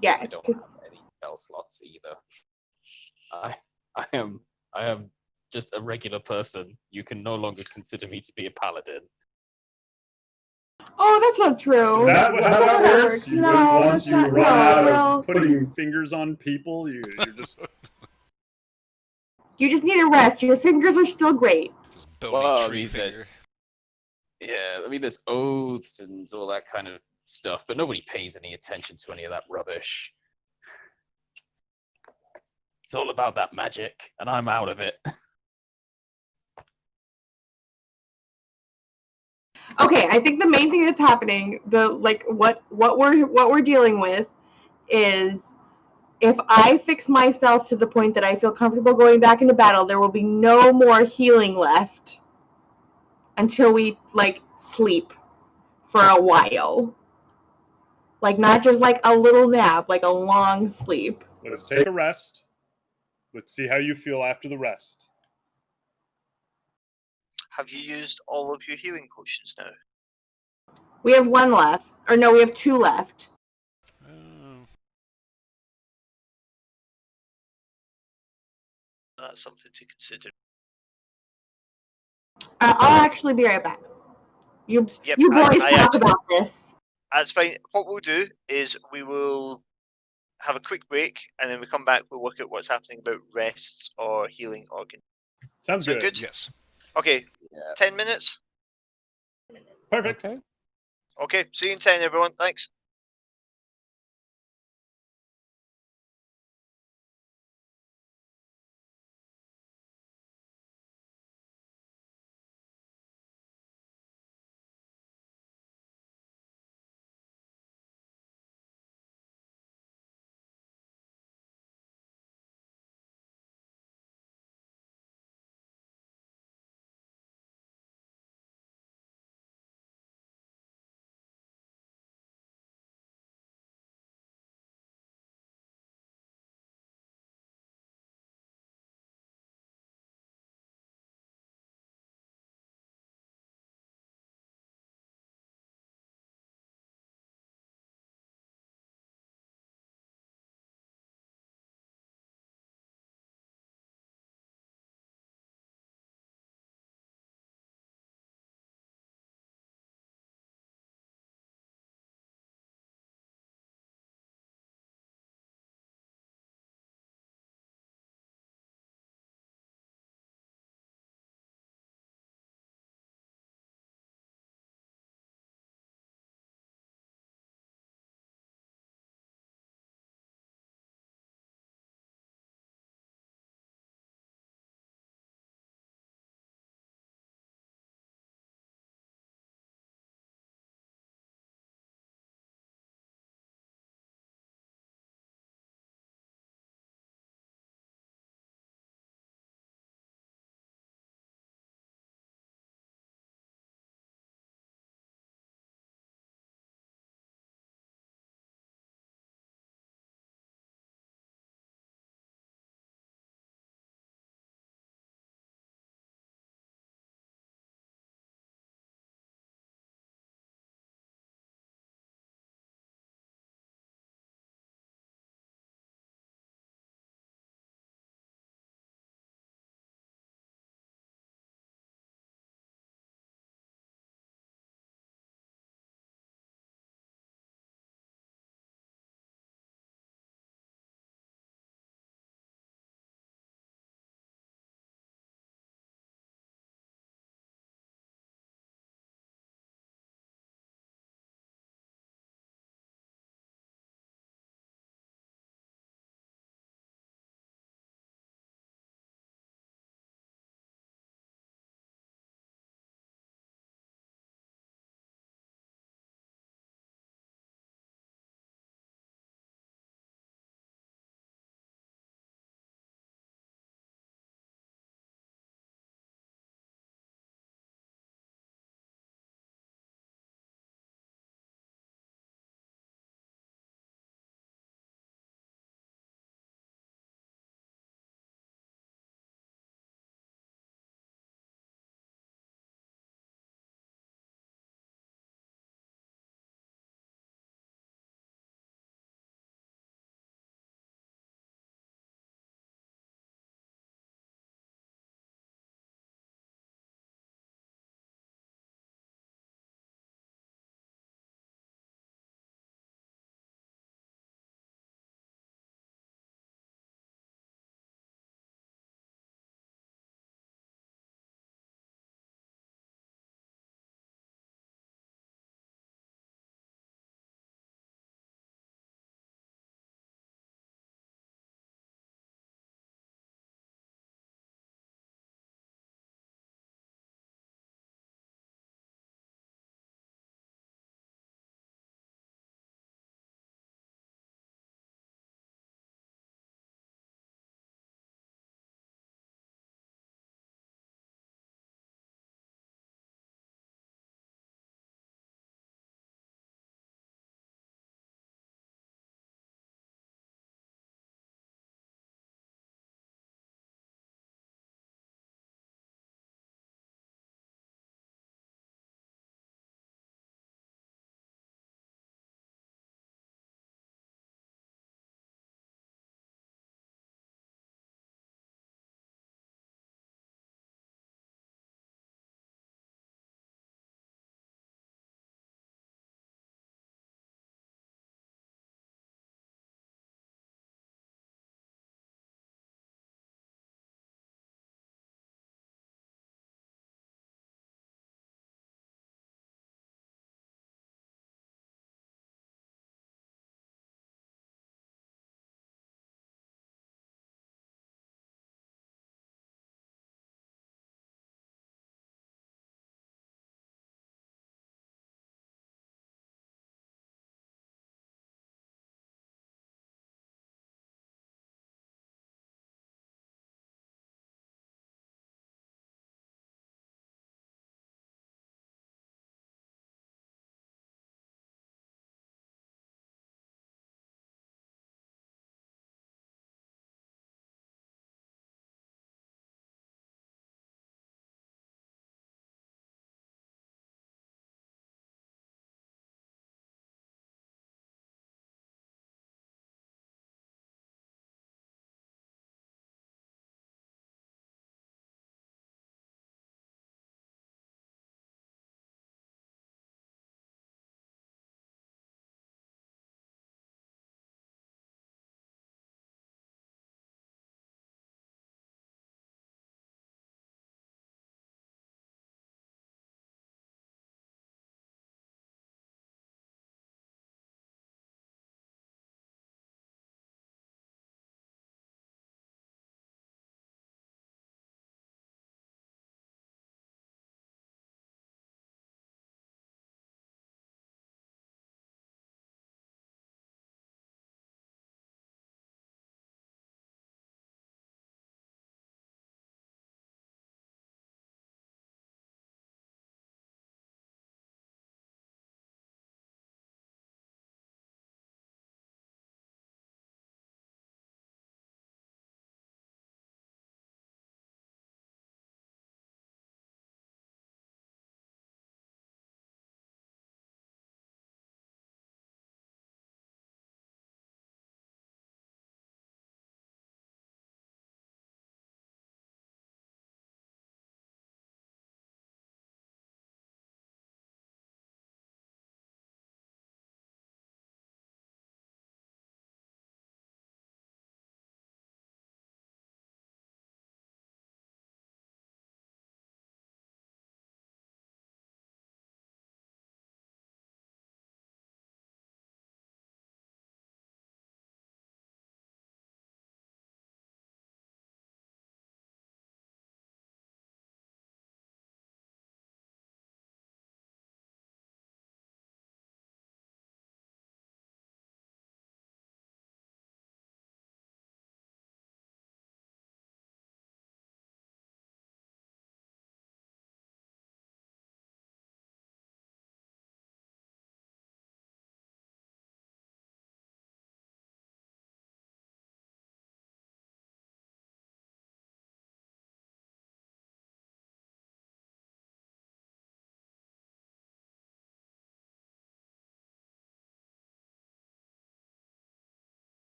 Yeah. I don't have any spell slots either. I am just a regular person. You can no longer consider me to be a paladin. Oh, that's not true. Is that how that works? No, once you not, run out no. of putting fingers on people, you're just... You just need a rest. Your fingers are still great. This bony Well, I tree mean, finger. there's oaths and all that kind of stuff, but nobody pays any attention to any of that rubbish. It's all about that magic, and I'm out of it. Okay, I think the main thing that's happening, what we're dealing with is if I fix myself to the point that I feel comfortable going back into battle, there will be no more healing left until we sleep for a while. Not just a little nap, a long sleep. Let's take a rest. Let's see how you feel after the rest. Have you used all of your healing potions now? We have one left. Or no, we have two left. That's something to consider. I'll actually be right back. You boys talk about this. That's fine. What we'll do is we will have a quick break, and then we come back. We'll work out what's happening about rests or healing organ. Sounds good. Yes. Okay. Yeah. 10 minutes. Perfect. Okay. Okay. See you in 10, everyone. Thanks.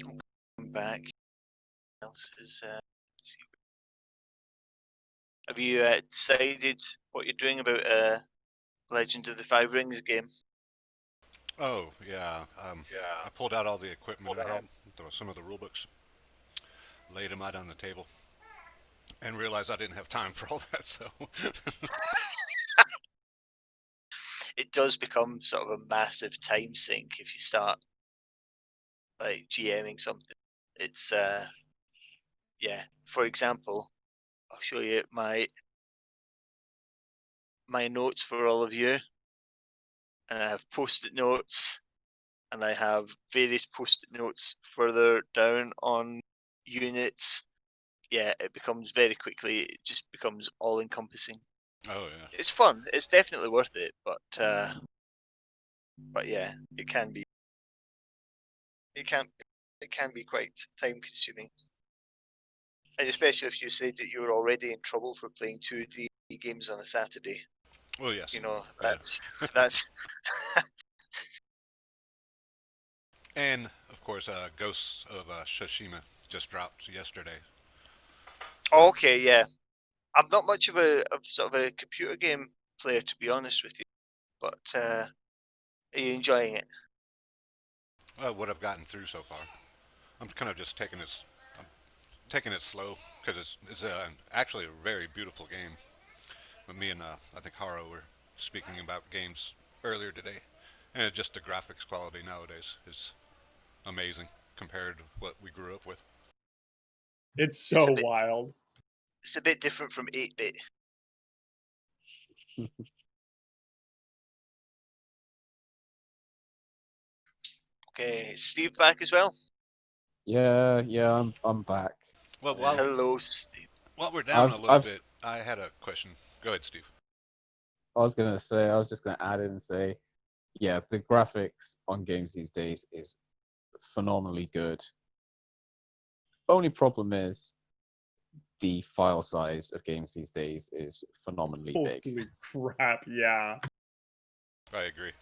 I'm back. What else is? Let's see. Have you decided what you're doing about Legend of the Five Rings game? Oh yeah. I pulled out all the equipment I had, some of the rule books, laid them out on the table, and realized I didn't have time for all that. So It does become sort of a massive time sink if you start like GMing something. It's yeah. For example, I'll show you my notes for all of you, and I have post-it notes, and I have various post-it notes further down on units. Yeah, it becomes very quickly. It just becomes all-encompassing. oh yeah. It's fun. It's definitely worth it, but yeah, it can be. It can be quite time-consuming, and especially if you said that you were already in trouble for playing 2D games on a Saturday. Well, yes. You know, Yeah. that's And of course, Ghosts of Tsushima just dropped yesterday. okay. Yeah, I'm not much of a sort of a computer game player, to be honest with you. But are you enjoying it? What I've gotten through so far, I'm kind of just I'm taking it slow because it's actually a very beautiful game. But me and I think Haro were speaking about games earlier today, and just the graphics quality nowadays is amazing compared to what we grew up with. It's It's so a bit wild. it's a bit different from 8-bit. Okay, Steve back as well. Yeah, I'm back. Well, Hello, Steve. while we're down a little I've bit, I had a question. Go ahead, Steve. I was just gonna add in and say, yeah, the graphics on games these days is phenomenally good. Only problem is the file size of games these days is phenomenally big. Holy crap! Yeah. I agree.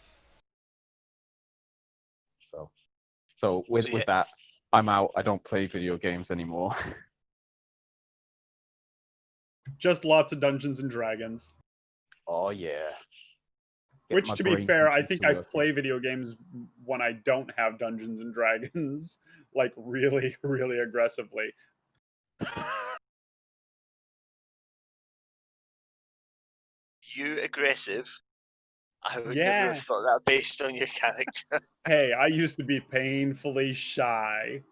So with So, yeah. that, I'm out. I don't play video games anymore. Just lots of Dungeons and Dragons. Oh yeah. Get Which, my to be brain fair, I computer think I working. play video games when I don't have Dungeons and Dragons, like really, really aggressively. You aggressive? I would never have Yeah. thought that based on your character. Hey, I used to be painfully shy.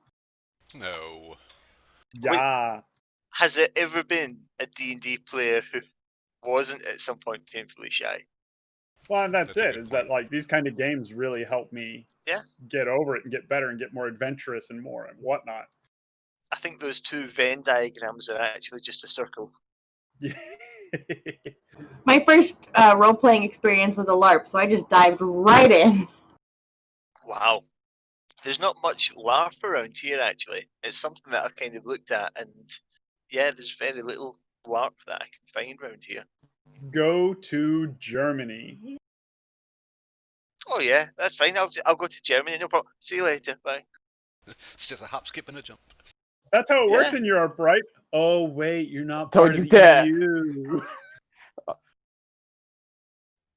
No. Wait, Yeah. has there ever been a D&D player who wasn't at some point painfully shy? Well, and that's That's a it. good Is point. that like these kind of games really help me Yeah. get over it and get better and get more adventurous and more and whatnot. I think those two Venn diagrams are actually just a circle. My first role playing experience was a LARP, so I just dived right in. Wow. There's not much LARP around here, actually. It's something that I've kind of looked at, and yeah, there's very little LARP that I can find around here. Go to Germany. Oh yeah, that's fine. I'll go to Germany, no problem. See you later. Bye. It's just a hop, skip, and a jump. That's how it works Yeah. in Europe, right? Oh wait, you're not Don't part you of the dare. EU.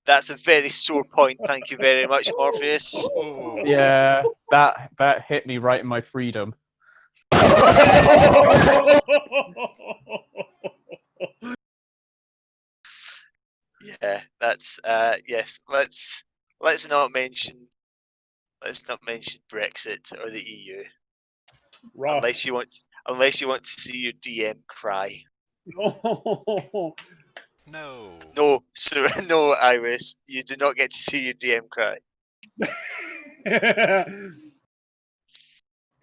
That's a very sore point. Thank you very much, Morpheus. Oh. Yeah, that hit me right in my freedom. Yeah, that's yes. Let's not mention Brexit or the EU Rough. unless you want to see your DM cry. No. No, sir, no, Iris, you do not get to see your DM cry.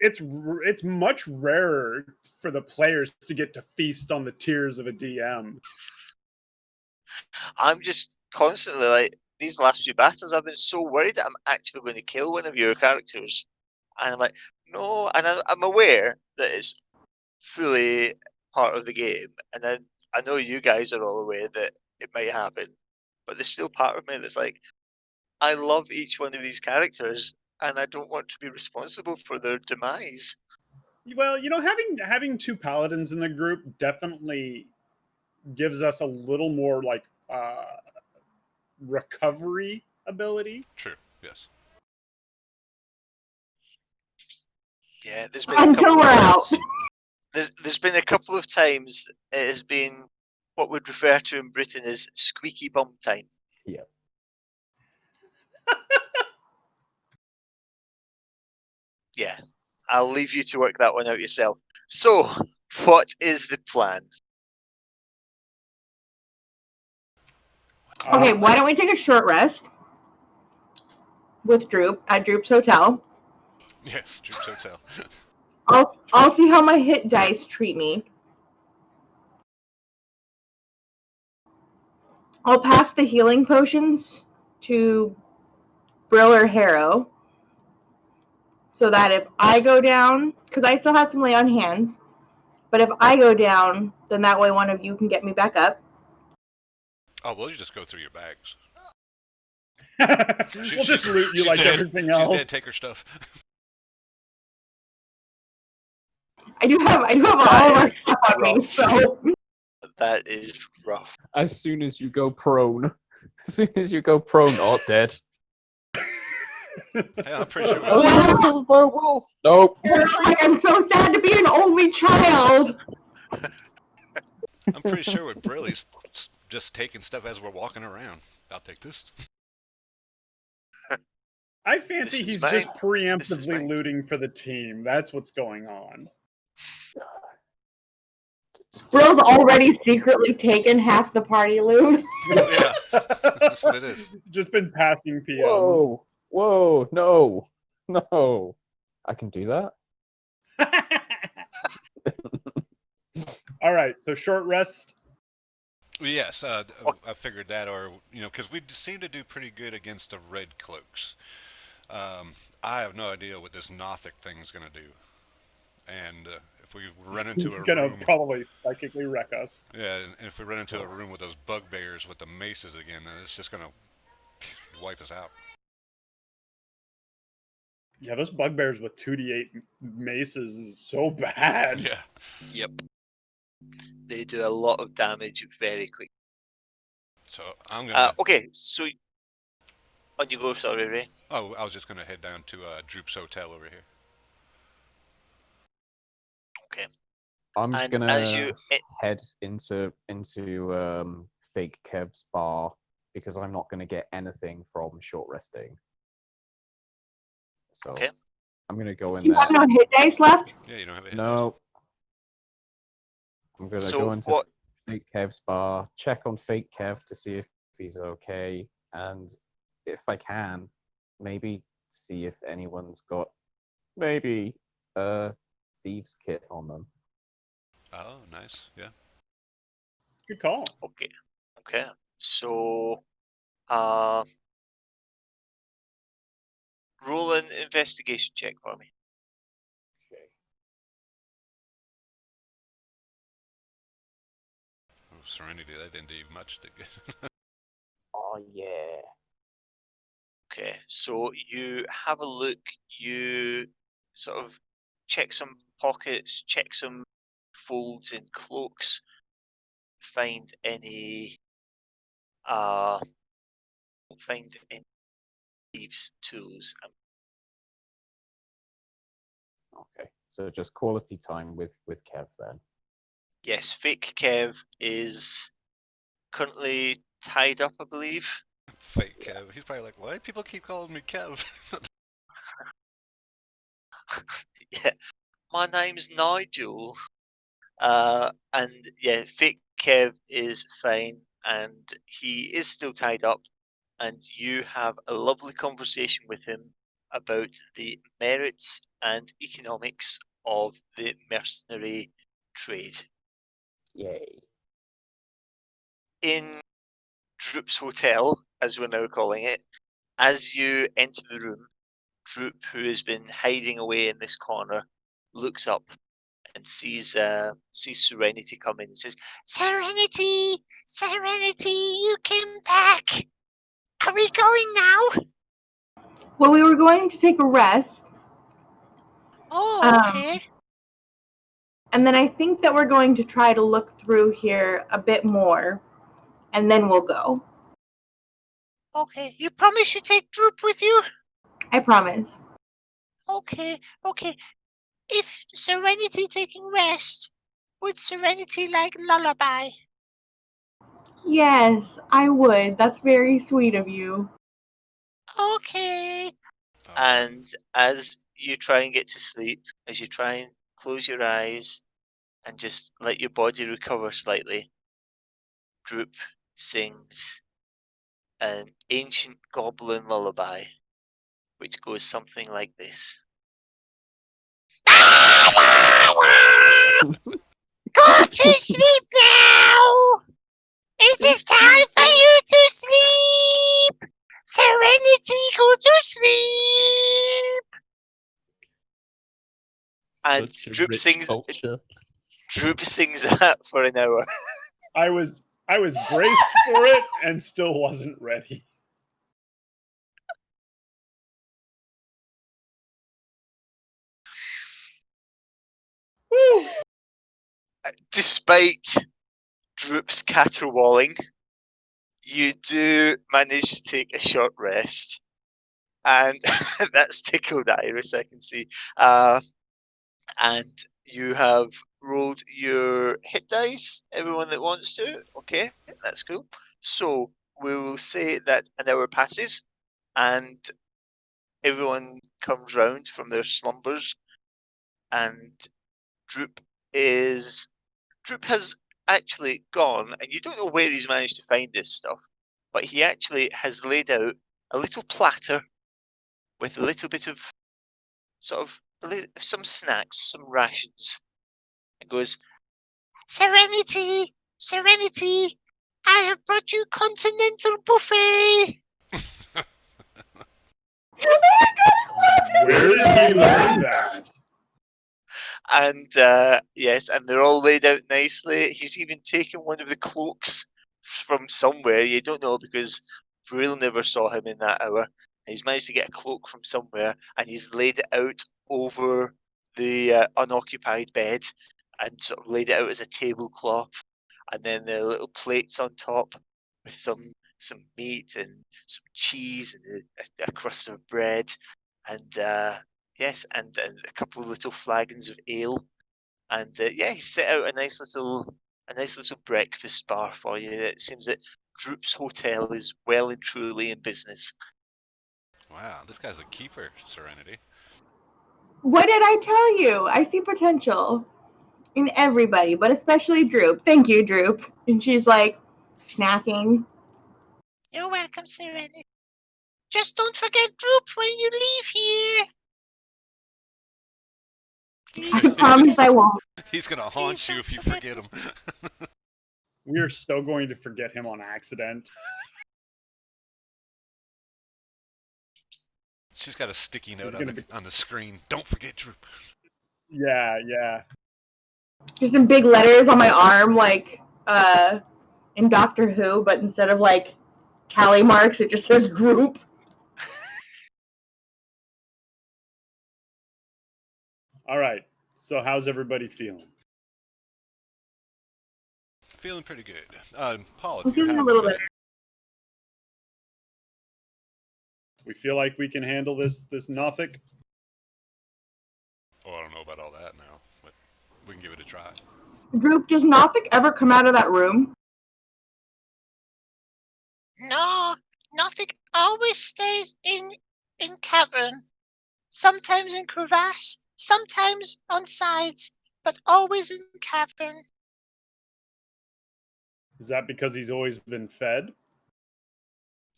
It's much rarer for the players to get to feast on the tears of a DM. I'm just constantly like these last few battles. I've been so worried that I'm actually going to kill one of your characters, and I'm like, no, and I'm aware that it's fully part of the game, and then I know you guys are all aware that it might happen, but there's still part of me that's like, I love each one of these characters, and I don't want to be responsible for their demise. Well, having two paladins in the group definitely gives us a little more like recovery ability. True. Yes. Yeah, there's been a Until couple we're of out. times. There's been a couple of times it has been what we'd refer to in Britain as squeaky bum time. Yeah. Yeah, I'll leave you to work that one out yourself. So, what is the plan? Okay, why don't we take a short rest with Droop at Droop's hotel? Yes, Droop's Hotel. I'll see how my hit dice treat me. I'll pass the healing potions to Brill or Harrow, so that if I go down, because I still have some lay on hands, but if I go down, then that way one of you can get me back up. Oh, well, you just go through your bags. We'll just loot you she's like dead. everything She's else. dead. Take her stuff. I do have all of our stuff on me, so That is rough. As soon as you go prone. As soon as you go prone, oh, dead. Hey, I'm pretty sure. Oh, no, by a wolf! Nope. like I'm so sad to be an only child. I'm pretty sure with Brilly's just taking stuff as we're walking around. I'll take this. I fancy This is he's mine. just This is preemptively mine. looting for the team. That's what's going on. Brill's already secretly taken half the party loot. Yeah, that's what it is. Just been passing PMs. Whoa! Whoa! No! No! I can do that? All right, so short rest. Yes, I figured that, or because we seem to do pretty good against the red cloaks. I have no idea what this Nothic thing's gonna do, and if we run into He's a gonna room, probably psychically wreck us. yeah, and if we run into a room with those bugbears with the maces again, then it's just gonna wipe us out. Yeah, those bugbears with 2d8 maces is so bad. Yeah. Yep. They do a lot of damage very quick. So I'm gonna. Okay, so on you go, sorry, Ray. Oh, I was just gonna head down to Droop's Hotel over here. Okay. I'm And gonna as you head into Fake Kev's bar because I'm not gonna get anything from short resting. So Okay. I'm gonna go in You there. have no hit dice left? Yeah, you don't have a hit No. I'm gonna So go into what? Fake Kev's bar, check on Fake Kev to see if he's okay, and if I can, maybe see if anyone's got maybe a thieves kit on them. Oh, nice. Yeah. Good call. Okay. Okay. So, roll an investigation check for me. Okay. Oh, Serenity, that didn't do much. Oh yeah. Okay. So you have a look. You sort of check some pockets, check some folds in cloaks. Find any. Don't find any thieves' tools. Okay. So just quality time with Kev then. Yes, fake Kev is currently tied up, I believe. Fake Kev. He's probably like, why do people keep calling me Kev? Yeah, my name's Nigel. And yeah, fake Kev is fine, and he is still tied up. And you have a lovely conversation with him about the merits and economics of the mercenary trade. Yay. In Droop's Hotel, as we're now calling it, as you enter the room, Droop, who has been hiding away in this corner, looks up and sees Serenity come in and says, Serenity! Serenity, you came back! Are we going now? Well, we were going to take a rest. Oh, okay. And then I think that we're going to try to look through here a bit more, and then we'll go. Okay. You promise you take Droop with you? I promise. Okay. If Serenity taking rest, would Serenity like lullaby? Yes, I would. That's very sweet of you. Okay. And as you try and get to sleep, as you try and close your eyes and just let your body recover slightly, Droop sings an ancient goblin lullaby, which goes something like this. Go to sleep now! It is time for you to sleep! Serenity, go to sleep! And Such a Droop rich sings culture. Droop sings that for an hour. I was braced for it and still wasn't ready. Woo! Despite Droop's caterwauling, you do manage to take a short rest. And that's tickled Iris, I can see. And you have rolled your hit dice, everyone that wants to. Okay, that's cool. So we will say that an hour passes and everyone comes round from their slumbers, and Droop has actually gone, and you don't know where he's managed to find this stuff, but he actually has laid out a little platter with a little bit of sort of some snacks, some rations. It goes, Serenity! Serenity! I have brought you continental buffet! Where did he learn that? and yes, and they're all laid out nicely. He's even taken one of the cloaks from somewhere. You don't know because Vril never saw him in that hour. He's managed to get a cloak from somewhere, and he's laid it out over the unoccupied bed, and sort of laid it out as a tablecloth. And then the little plates on top with some meat and some cheese and a crust of bread, and yes, and a couple of little flagons of ale, and yeah, he set out a nice little breakfast bar for you. It seems that Droop's Hotel is well and truly in business. Wow, this guy's a keeper, Serenity. What did I tell you? I see potential in everybody, but especially Droop. Thank you, Droop. And she's like snacking. You're welcome, Serenity. Just don't forget Droop when you leave here. Please I don't promise I forget. won't. He's gonna Please haunt you don't if you forget. forget him. We are so going to forget him on accident. She's got a sticky note He's on gonna the, be- on the screen. Don't forget Droop. Yeah. Just in big letters on my arm, like in Doctor Who, but instead of like tally marks, it just says Droop. All right. So how's everybody feeling? Feeling pretty good. Paul, I'm if you feeling a have a little minute. We feel like we can handle this Nothic? Oh, I don't know about all that now, but we can give it a try. Droop, does Nothic ever come out of that room? No, nothing always stays in cavern. Sometimes in crevasse, sometimes on sides, but always in cavern. Is that because he's always been fed?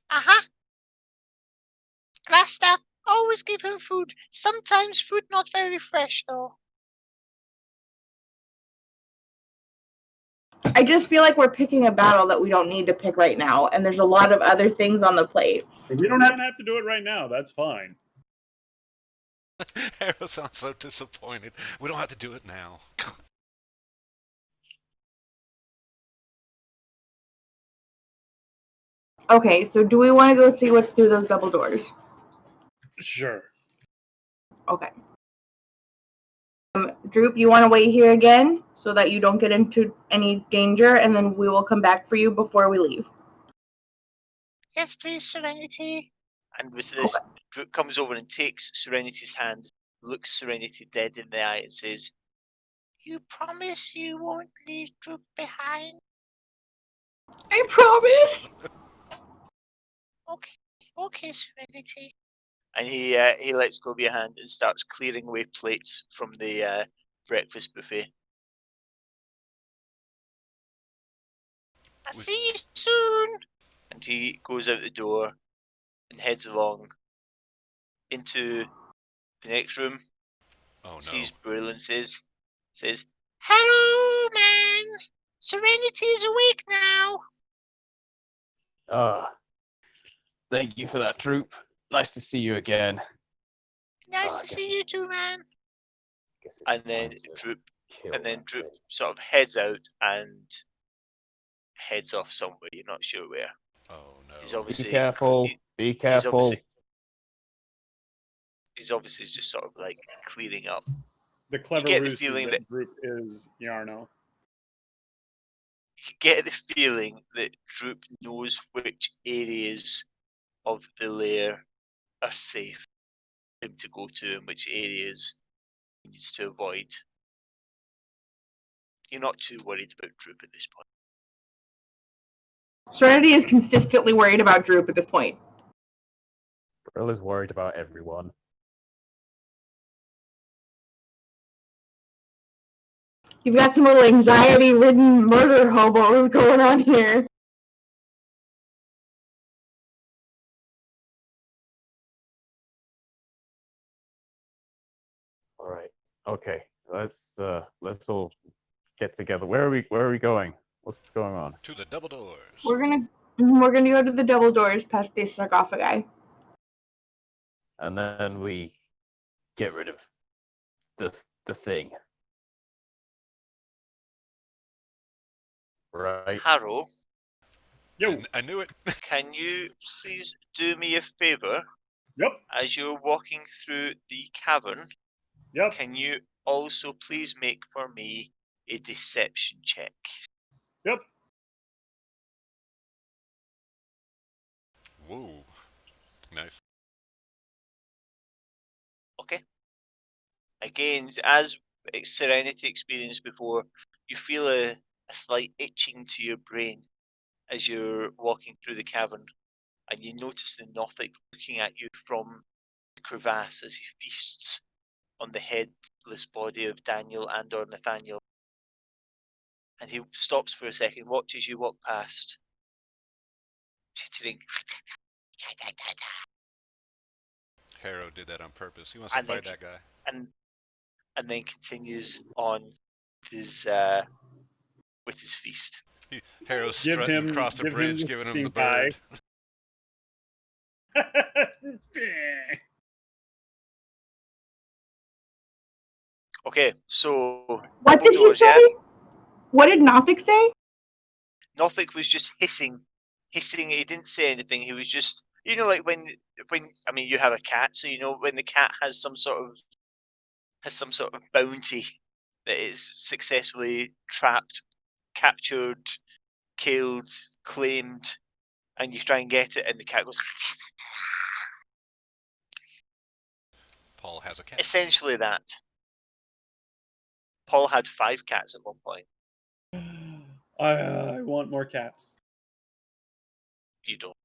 Aha! Glass staff always give him food. Sometimes food not very fresh though. I just feel like we're picking a battle that we don't need to pick right now, and there's a lot of other things on the plate. We don't have to do it right now. That's fine. Harrow sounds so disappointed. We don't have to do it now. Okay, so do we want to go see what's through those double doors? Sure. Okay. Droop, you want to wait here again so that you don't get into any danger, and then we will come back for you before we leave. Yes, please, Serenity. And with this, Droop comes over and takes Serenity's hand, looks Serenity dead in the eye, and says, You promise you won't leave Droop behind? I promise. Okay, Serenity. and he lets go of your hand and starts clearing away plates from the breakfast buffet. I'll see you soon. And he goes out the door and heads along into the next room. Oh no. Sees Brill and says, Hello, man. Serenity is awake now. Thank you for that, Troop. Nice to see you again. Nice to see you too, man. and then Droop sort of heads out and heads off somewhere. You're not sure where. Oh no. He's obviously Be careful. Be careful. He's obviously just sort of like cleaning up. The clever get the ruse feeling is that- Droop is Yarno. You get the feeling that Droop knows which areas of the lair are safe for him to go to and which areas he needs to avoid. You're not too worried about Droop at this point. Serenity is consistently worried about Droop at this point. Brill is worried about everyone. You've got some little anxiety-ridden murder hobos going on here. All right. Okay. Let's all get together. Where are we going? What's going on? To the double doors. We're gonna go to the double doors past the sarcophagi. And then we get rid of the thing. Right. Harrow, Yo. I knew it. can you please do me a favour? Yep. As you're walking through the cavern, Yep. can you also please make for me a deception check? Yep. Whoa. Nice. Okay. Again, as Serenity experienced before, you feel a slight itching to your brain as you're walking through the cavern, and you notice the Nothic looking at you from the crevasse as he feasts on the headless body of Daniel and or Nathaniel. And he stops for a second, watches you walk past, chittering. Harrow did that on purpose. He wants to And fight then- that guy. and then continues on with his feast. Harrow's Give strutting him- across the give him bridge, the giving him the stink eye. bird. Okay, so What did he doors, say? yeah? What did Nothic say? Nothic was just hissing. He didn't say anything. He was just, like when I mean, you have a cat, so when the cat has some sort of bounty that is successfully trapped, captured, killed, claimed, and you try and get it, and the cat goes. Paul has a cat. Essentially that. Paul had 5 cats at one point. I want more cats. You don't.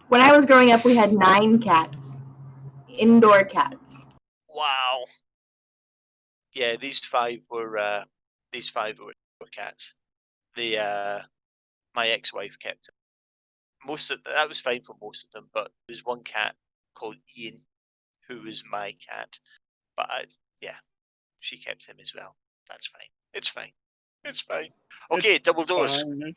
When I was growing up, we had 9 cats. Indoor cats. Wow. Yeah, these 5 were cats. My ex-wife kept them. That was fine for most of them, but there's one cat called Ian who was my cat. But she kept him as well. That's fine. It's fine. Okay, It's double doors. fine.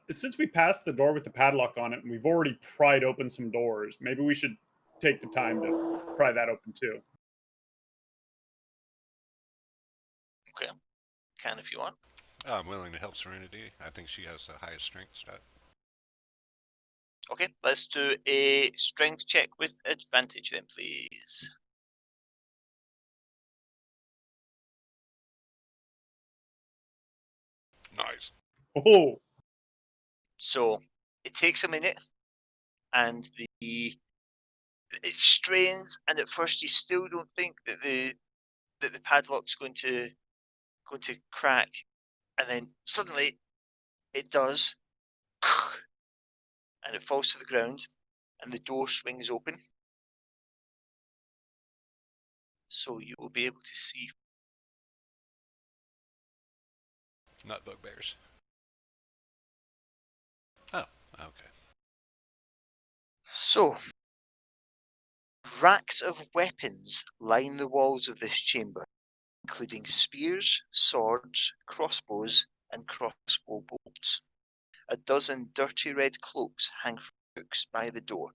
Since we passed the door with the padlock on it, and we've already pried open some doors, maybe we should take the time to pry that open too. Okay, can if you want. I'm willing to help Serenity. I think she has the highest strength stat. Okay, let's do a strength check with advantage then, please. Nice. Oh, So it takes a minute, and it strains, and at first you still don't think that the padlock's going to crack, and then suddenly it does, and it falls to the ground, and the door swings open. So you will be able to see. Not bugbears. Oh, okay. So, racks of weapons line the walls of this chamber, including spears, swords, crossbows, and crossbow bolts. A dozen dirty red cloaks hang from hooks by the door.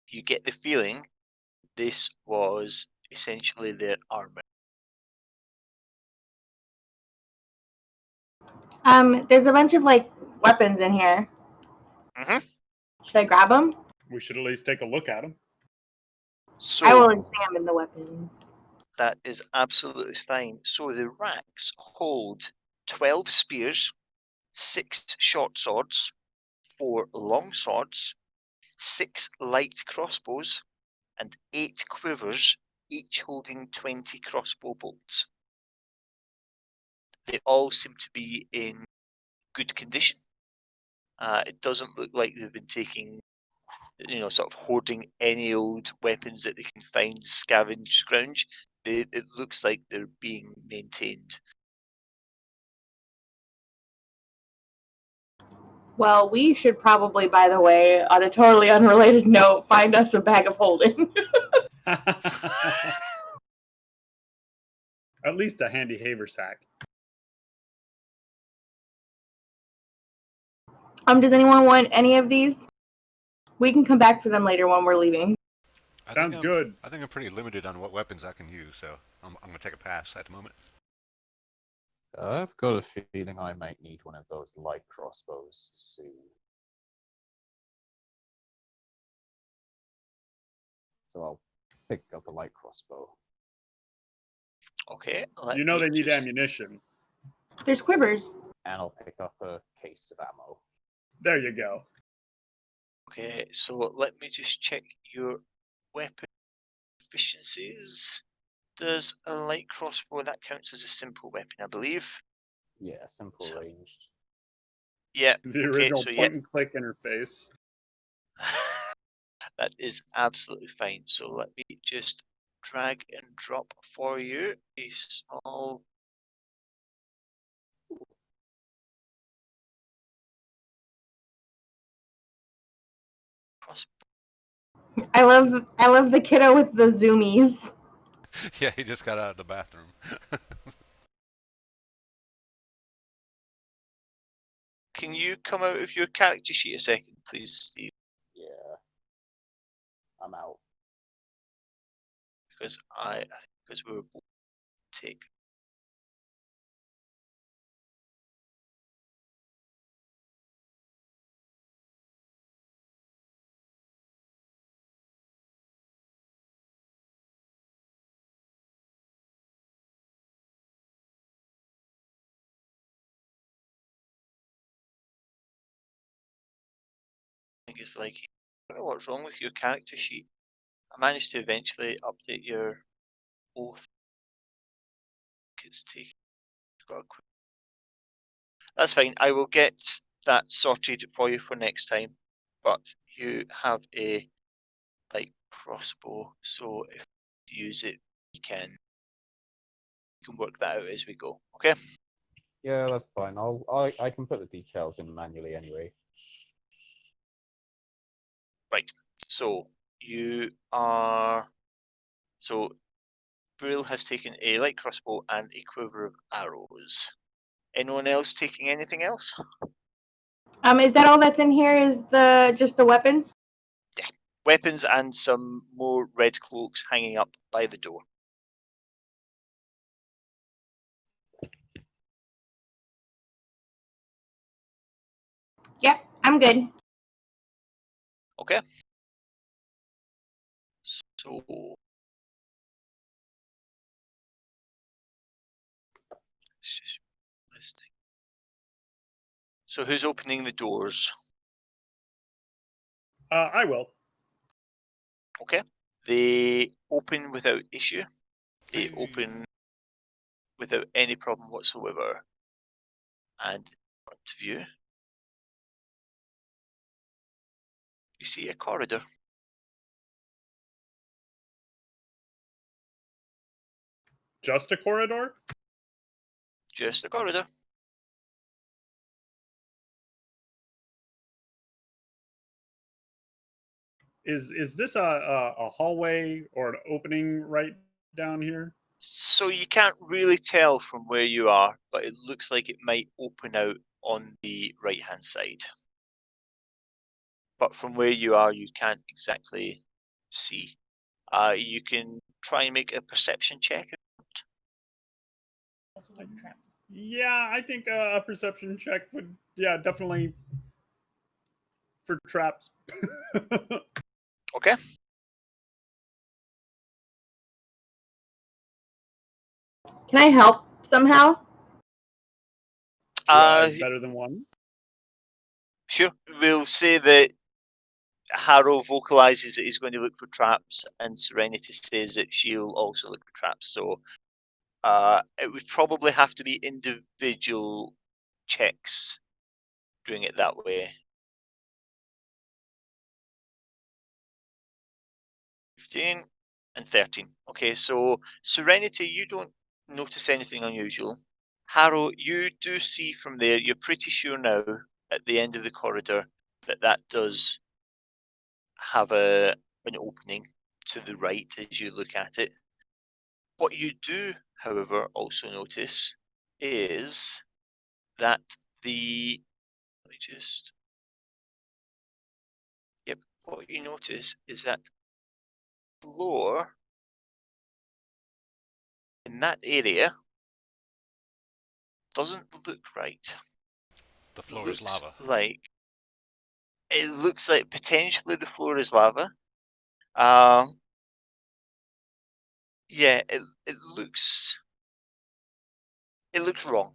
You get the feeling this was essentially their armor. There's a bunch of like weapons in here. Mhm. Should I grab them? we should at least take a look at them. I will So examine the weapons. that is absolutely fine. So the racks hold 12 spears, 6 short swords, 4 long swords, 6 light crossbows, and 8 quivers, each holding 20 crossbow bolts. They all seem to be in good condition. It doesn't look like they've been taking, sort of hoarding any old weapons that they can find, scrounge. It looks like they're being maintained. Well, we should probably, by the way, on a totally unrelated note, find us a bag of holding. At least a handy haversack. Does anyone want any of these? We can come back for them later when we're leaving. Sounds good. I think I'm pretty limited on what weapons I can use, so I'm going to take a pass at the moment. I've got a feeling I might need one of those light crossbows soon. So I'll pick up a light crossbow. Okay. You know they need ammunition. There's quivers. And I'll pick up a case of ammo. There you go. Okay, so let me just check your weapon efficiencies. Does a light crossbow, that counts as a simple weapon, I believe? Yeah, simple So- ranged. Yeah, The okay, original so point and click interface. that is absolutely fine. So let me just drag and drop for you a small crossbow. I love the kiddo with the zoomies. Yeah, he just got out of the bathroom. Can you come out of your character sheet a second, please, Steve? Yeah. I'm out. Because we were both take. I think it's like, I don't know what's wrong with your character sheet. I managed to eventually update your oath. It's taken. That's fine. I will get that sorted for you for next time. But you have a light crossbow, so if you use it, you can work that out as we go. Okay. Yeah, that's fine. I can put the details in manually anyway. Right. So you are. So Brill has taken a light crossbow and a quiver of arrows. Anyone else taking anything else? Is that all that's in here? Is just the weapons? Yeah. Weapons and some more red cloaks hanging up by the door. Yep, I'm good. Okay. So it's just listening. So who's opening the doors? I will. Okay. They open without issue. They Hey. open without any problem whatsoever. And in front of you, you see a corridor. Just a corridor? Just a corridor. Is this a hallway or an opening right down here? So you can't really tell from where you are, but it looks like it might open out on the right hand side. But from where you are, you can't exactly see. You can try and make a perception check. Yeah, I think a perception check would, yeah, definitely for traps. Okay. Can I help somehow? Two eyes better than one. Sure. We'll say that Harrow vocalizes that he's going to look for traps, and Serenity says that she'll also look for traps. So it would probably have to be individual checks doing it that way. 15 and 13. Okay, so Serenity, you don't notice anything unusual. Harrow, you do see from there, you're pretty sure now at the end of the corridor that does have an opening to the right as you look at it. What you do, however, also notice is that the, let me just, yep, what you notice is that floor in that area doesn't look right. The floor is lava. It looks like potentially the floor is lava. Yeah, it looks wrong.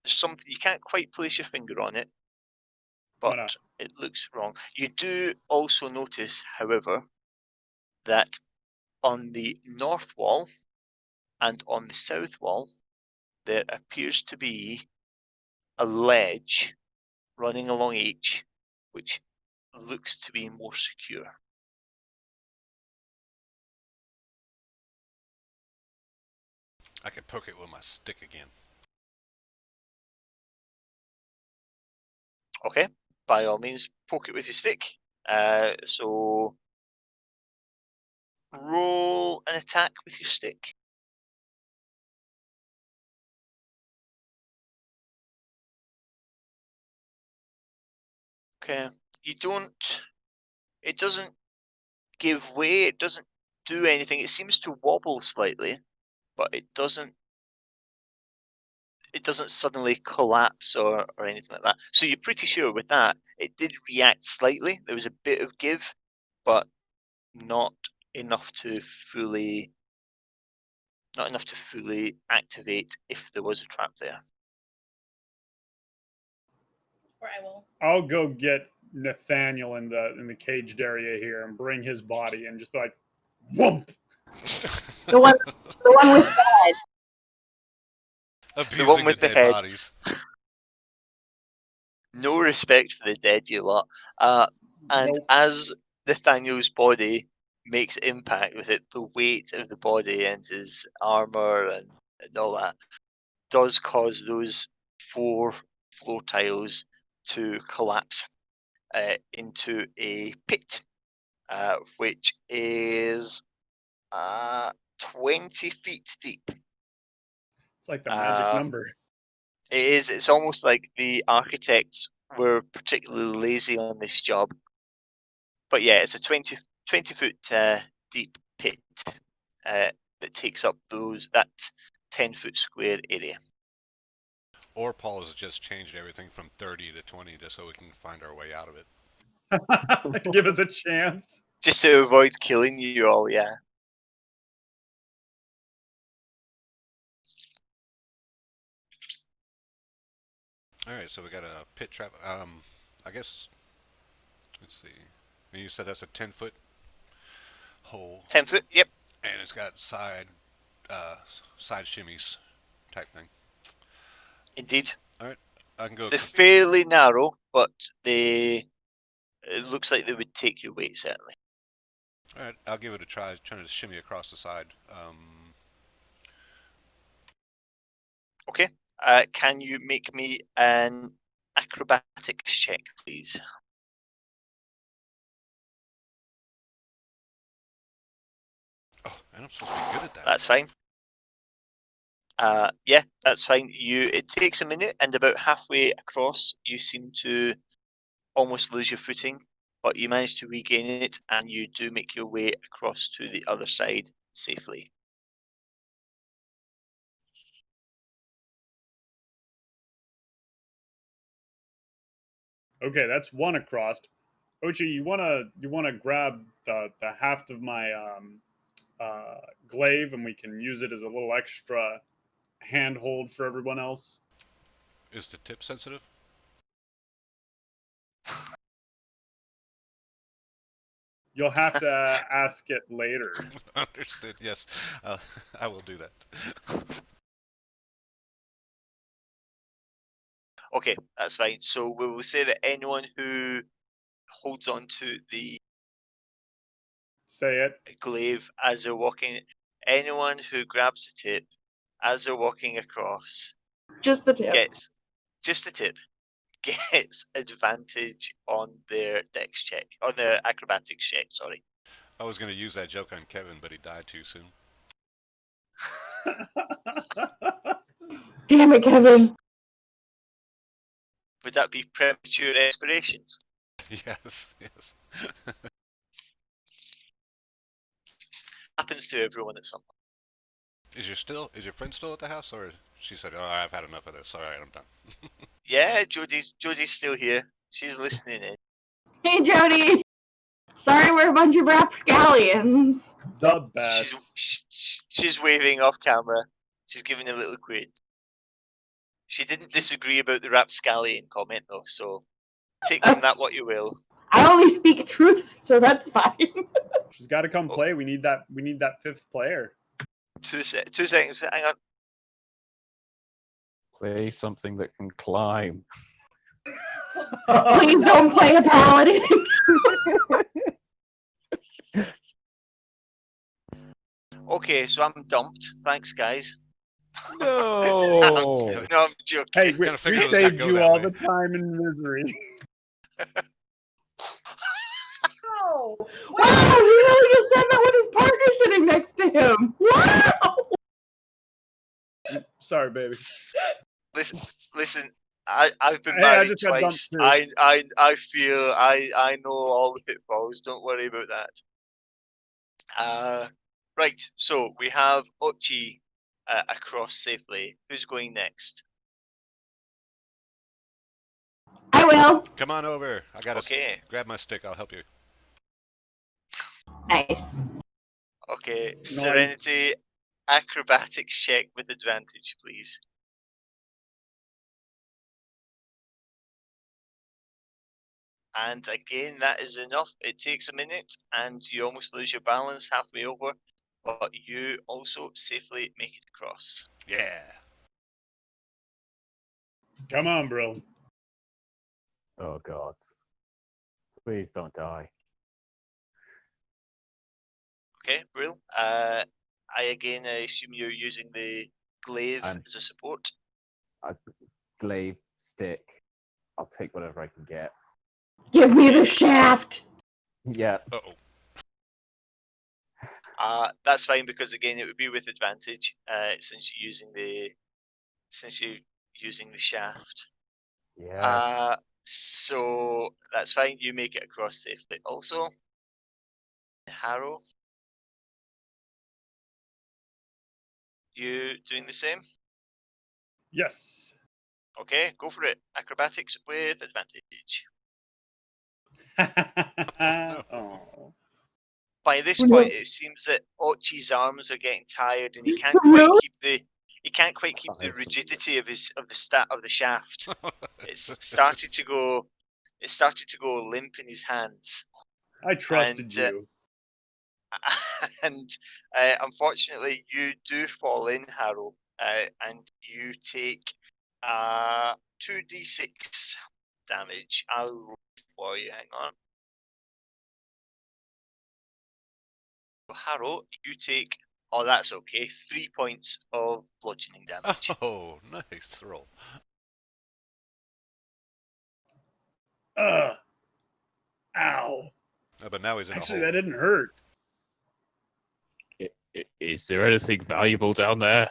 There's something you can't quite place your finger on it, Why but not? it looks wrong. You do also notice, however, that on the north wall and on the south wall, there appears to be a ledge running along each, which looks to be more secure. I can poke it with my stick again. Okay, by all means, poke it with your stick. So roll an attack with your stick. Okay, you don't. It doesn't give way. It doesn't do anything. It seems to wobble slightly, but it doesn't. It doesn't suddenly collapse or anything like that. So you're pretty sure with that it did react slightly. There was a bit of give, but not enough to fully activate if there was a trap there. Or I will. I'll go get Nathaniel in the caged area here and bring his body and just be like, whoomp. The one with the head. Abusing The one with the dead head. bodies. No respect for the dead, you lot. And Nope. as Nathaniel's body makes impact with it, the weight of the body and his armor and all that does cause those 4 floor tiles to collapse into a pit, which is 20 feet deep. It's like the magic Uh, number. It is. It's almost like the architects were particularly lazy on this job. But yeah, it's a 20 foot deep pit that takes up that 10-foot square area. Or Paul has just changed everything from 30 to 20 just so we can find our way out of it. Give us a chance. Just to avoid killing you all, yeah. Alright, so we got a pit trap. I guess, let's see. And you said that's a 10-foot hole. 10 foot, yep. And it's got side shimmies type thing. Indeed. Alright, I can go. They're fairly narrow, but it looks like they would take your weight, certainly. Alright, I'll give it a try, trying to shimmy across the side. Okay. Can you make me an acrobatics check, please? Oh, and I'm supposed to be good at that. That's fine. Yeah, that's fine. It takes a minute, and about halfway across, you seem to almost lose your footing, but you manage to regain it, and you do make your way across to the other side safely. Okay, that's one across. Ochi, you wanna grab the haft of my glaive, and we can use it as a little extra handhold for everyone else. Is the tip sensitive? You'll have to ask it later. Understood, yes. I will do that. Okay, that's fine. So we will say that anyone who holds on to the Say it. glaive as they're walking, anyone who grabs the tip as they're walking across Just the tip. gets just the tip, gets advantage on their dex check, on their acrobatics check. Sorry. I was going to use that joke on Kevin, but he died too soon. Damn it, Kevin. Would that be premature expiration? Yes, yes. Happens to everyone at some point. Is your friend still at the house, or she said, "Oh, I've had enough of this. All right, I'm done." Yeah, Jodie's still here. She's listening in. Hey, Jody. Sorry, we're a bunch of rapscallions. The best. She's waving off camera. She's giving a little quid. She didn't disagree about the rapscallion comment though, so take from that what you will. I only speak truth, so that's fine. She's got to come play. We need that fifth player. 2 seconds. Hang on. Play something that can climb. Please don't play a paladin. Okay, so I'm dumped. Thanks, guys. No. No, I'm joking. Hey, we Kinda figured it was gonna saved go you that all way. the time and misery. Oh, Wow, he really just said that with his partner sitting next to him. Wow. Sorry, baby. Listen. I've been Hey, I married just got dumped twice. too. I feel I know all the pitfalls. Don't worry about that. Right. So we have Ochi across safely. Who's going next? I will. Come on over. I gotta Okay. grab my stick. I'll help you. Nice. Okay. Nice. Serenity, acrobatics check with advantage, please. And again, that is enough. It takes a minute, and you almost lose your balance halfway over, but you also safely make it across. Yeah. Come on, bro. Oh God. Please don't die. Okay, Brill. I assume you're using the glaive And- as a support. Glaive, stick. I'll take whatever I can get. Give me the shaft. Yeah. Uh-oh. That's fine because again, it would be with advantage since you're using the shaft. Yes. So that's fine. You make it across safely. Also, Harrow, you doing the same? Yes. Okay, go for it. Acrobatics with advantage. No. Oh. By this Oh, no. point, it seems that Ochi's arms are getting tired, and he can't Really? quite keep the rigidity of the shaft. It's started to go limp in his hands, I trusted and you. and unfortunately, you do fall in, Harrow, and you take 2d6 damage. I'll roll for you. Hang on. Harrow, you take. Oh, that's okay. 3 points of bludgeoning damage. Oh, nice roll. Ugh. Ow. But now he's in Actually, a that hole. didn't hurt. Is there anything valuable down there?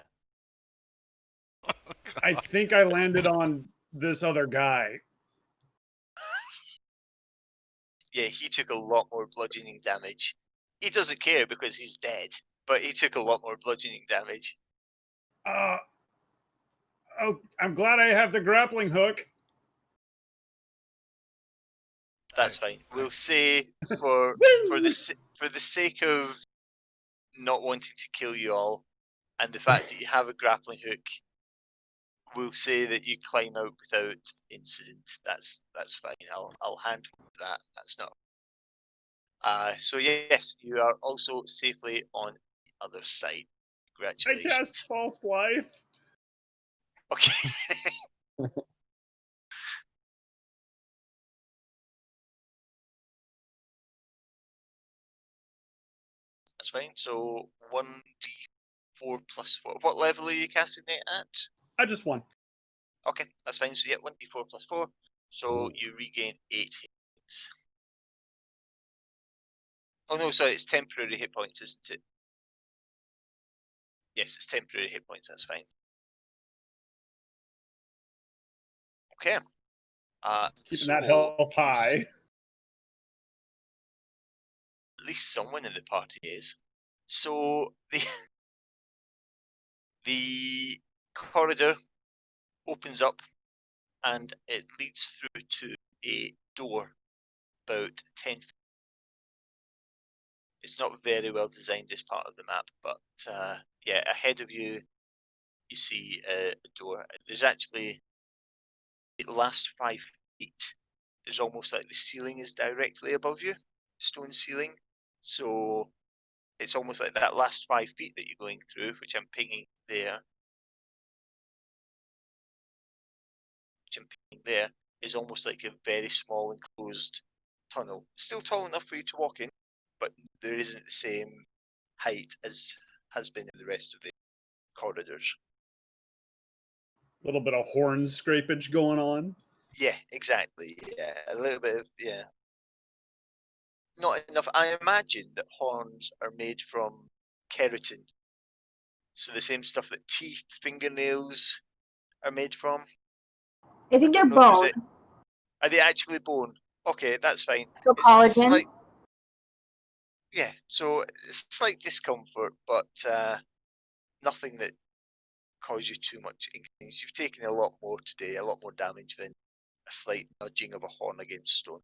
I think I landed on this other guy. Yeah, he took a lot more bludgeoning damage. He doesn't care because he's dead, but he took a lot more bludgeoning damage. Oh, I'm glad I have the grappling hook. That's fine. We'll say for the sake of not wanting to kill you all, and the fact that you have a grappling hook, we'll say that you climb out without incident. That's fine. I'll handle that. That's not. So yes, you are also safely on the other side. I cast Congratulations. false life. Okay. That's fine. So 1d4 plus 4. What level are you casting it at? I just won. Okay, that's fine. So yeah, 1d4 plus 4. So you regain 8 hits. Oh no, sorry, it's temporary hit points, isn't it? Yes, it's temporary hit points. That's fine. Okay. Keeping So that health you high. at least someone in the party is. So the corridor opens up and it leads through to a door about 10 feet. It's not very well designed, this part of the map, but yeah, ahead of you, you see a door. There's actually, the last 5 feet, there's almost like the ceiling is directly above you, stone ceiling. So it's almost like that last 5 feet that you're going through, which I'm pinging there. There is almost like a very small enclosed tunnel. Still tall enough for you to walk in, but there isn't the same height as has been in the rest of the corridors. A little bit of horn scrapage going on. Yeah, exactly. Yeah, a little bit of, yeah. Not enough. I imagine that horns are made from keratin. So the same stuff that teeth, fingernails are made from. I think they're don't know if there's bone. Are they actually bone? Okay, that's fine. So It's collagen. slight, yeah. So it's slight discomfort, but nothing that cause you too much inconvenience. You've taken a lot more today, a lot more damage than a slight nudging of a horn against stone.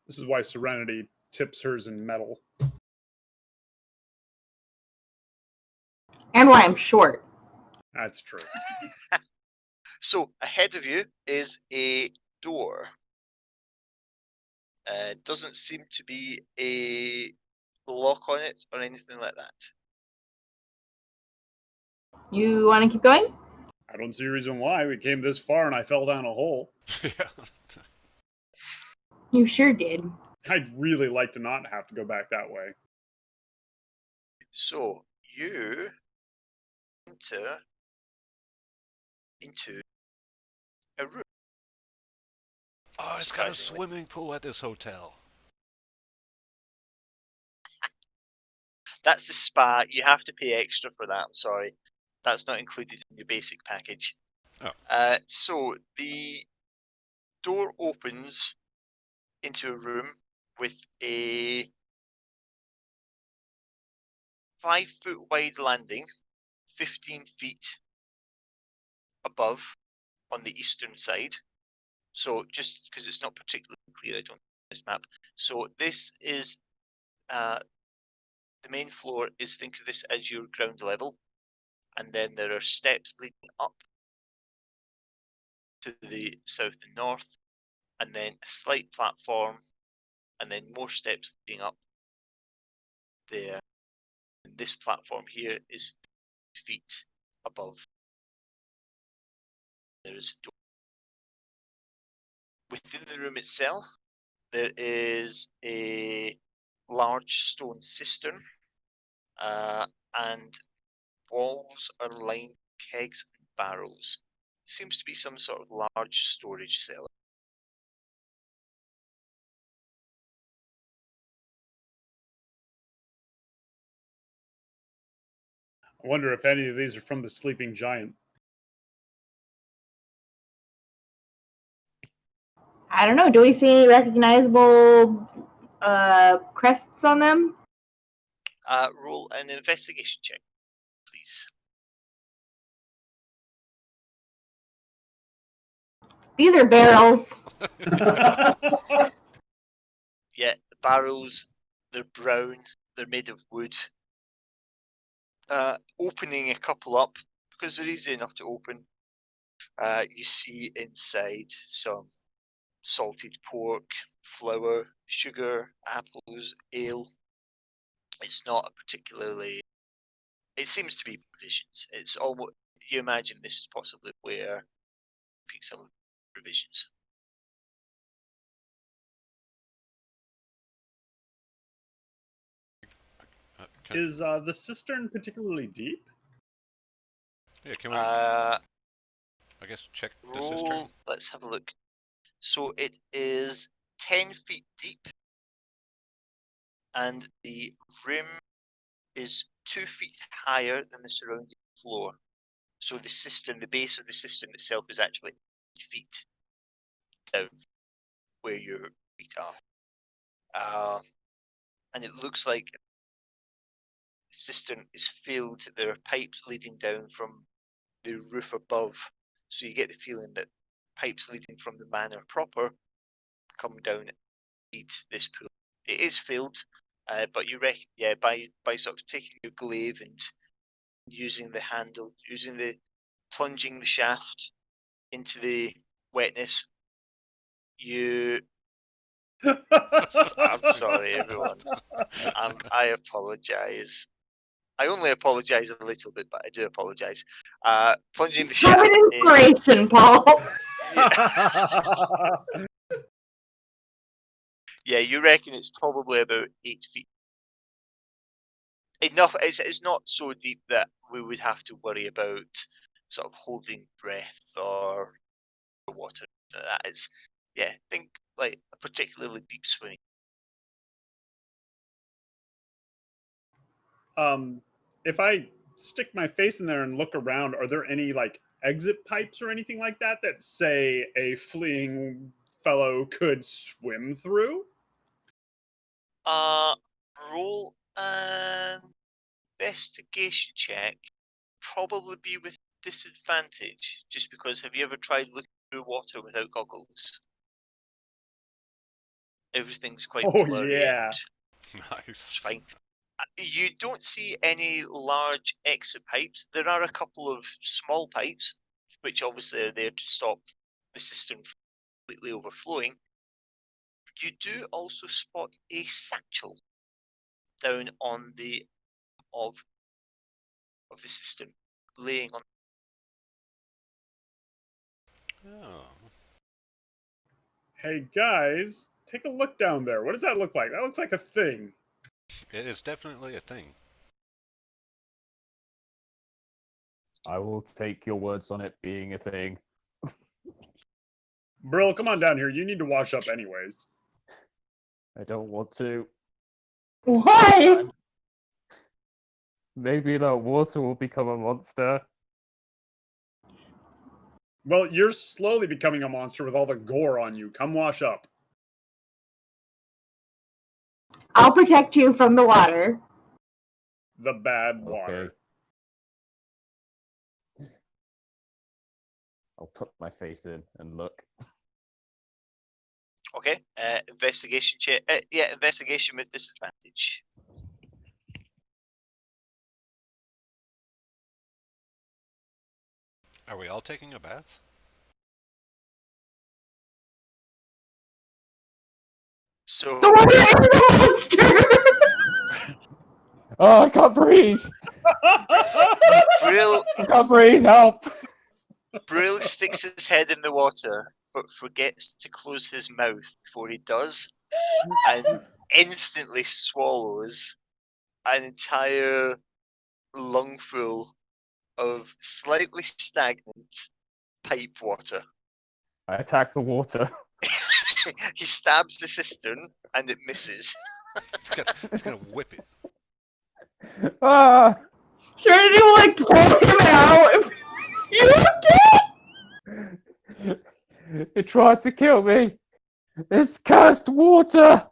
This is why Serenity tips hers in metal. And why I'm short. That's true. So ahead of you is a door. Doesn't seem to be a lock on it or anything like that. You want to keep going? I don't see a reason why. We came this far and I fell down a hole. Yeah. You sure did. I'd really like to not have to go back that way. So you enter into a room. Oh, it's got a Surprisingly. swimming pool at this hotel. That's the spa. You have to pay extra for that. I'm sorry. That's not included in your basic package. Oh. So the door opens into a room with a 5-foot wide landing, 15 feet above on the eastern side. So just because it's not particularly clear, I don't know this map. So this is the main floor is, think of this as your ground level, and then there are steps leading up to the south and north, and then a slight platform, and then more steps leading up there. And this platform here is feet above. There is a door. Within the room itself, there is a large stone cistern, and walls are lined with kegs and barrels. Seems to be some sort of large storage cellar. I wonder if any of these are from the sleeping giant. I don't know. Do we see any recognizable crests on them? Roll an investigation check, please. These are barrels. Yeah, the barrels, they're brown, they're made of wood. Opening a couple up, because they're easy enough to open, you see inside some salted pork, flour, sugar, apples, ale. It's not a particularly... It seems to be provisions. It's almost... You imagine this is possibly where you pick some provisions. Is the cistern particularly deep? Yeah, can we, I guess, check the cistern? Roll, let's have a look. So it is 10 feet deep, and the rim is 2 feet higher than the surrounding floor. So the cistern, the base of the cistern itself is actually 8 feet down where your feet are. And it looks like the cistern is filled. There are pipes leading down from the roof above. So you get the feeling that pipes leading from the manor proper come down and feed this pool. It is filled, but you reckon, yeah, by sort of taking your glaive and using the handle, plunging the shaft into the wetness, you... I'm sorry, everyone. I apologise. I only apologise a little bit, but I do apologise. Plunging the Have shaft an inspiration, Paul. Yeah, you reckon it's probably about 8 feet. Enough. It's not so deep that we would have to worry about sort of holding breath or water. That is, yeah. Think like a particularly deep swimming. If I stick my face in there and look around, are there any like exit pipes or anything like that that say a fleeing fellow could swim through? Roll an investigation check. Probably be with disadvantage, just because. Have you ever tried looking through water without goggles? Everything's quite Oh, blurry yeah. and Nice. it's fine. You don't see any large exit pipes. There are a couple of small pipes, which obviously are there to stop the system from completely overflowing. You do also spot a satchel down on the of the system, laying on. Oh. Hey guys, take a look down there. What does that look like? That looks like a thing. It is definitely a thing. I will take your words on it being a thing. Brill, come on down here. You need to wash up anyways. I don't want to. Why? Maybe that water will become a monster. Well, you're slowly becoming a monster with all the gore on you. Come wash up. I'll protect you from the water. The bad water. Okay. I'll put my face in and look. Okay. Investigation check. Yeah, investigation with disadvantage. Are we all taking a bath? So The water is the monster! Oh, I can't breathe! Brill I can't breathe, help! Brill sticks his head in the water, but forgets to close his mouth before he does, and instantly swallows an entire lungful of slightly stagnant pipe water. I attack the water. He stabs the cistern and it misses. He's gonna whip it. Ah! Serenity will like pull him out. You okay? It tried to kill me! It's cursed water!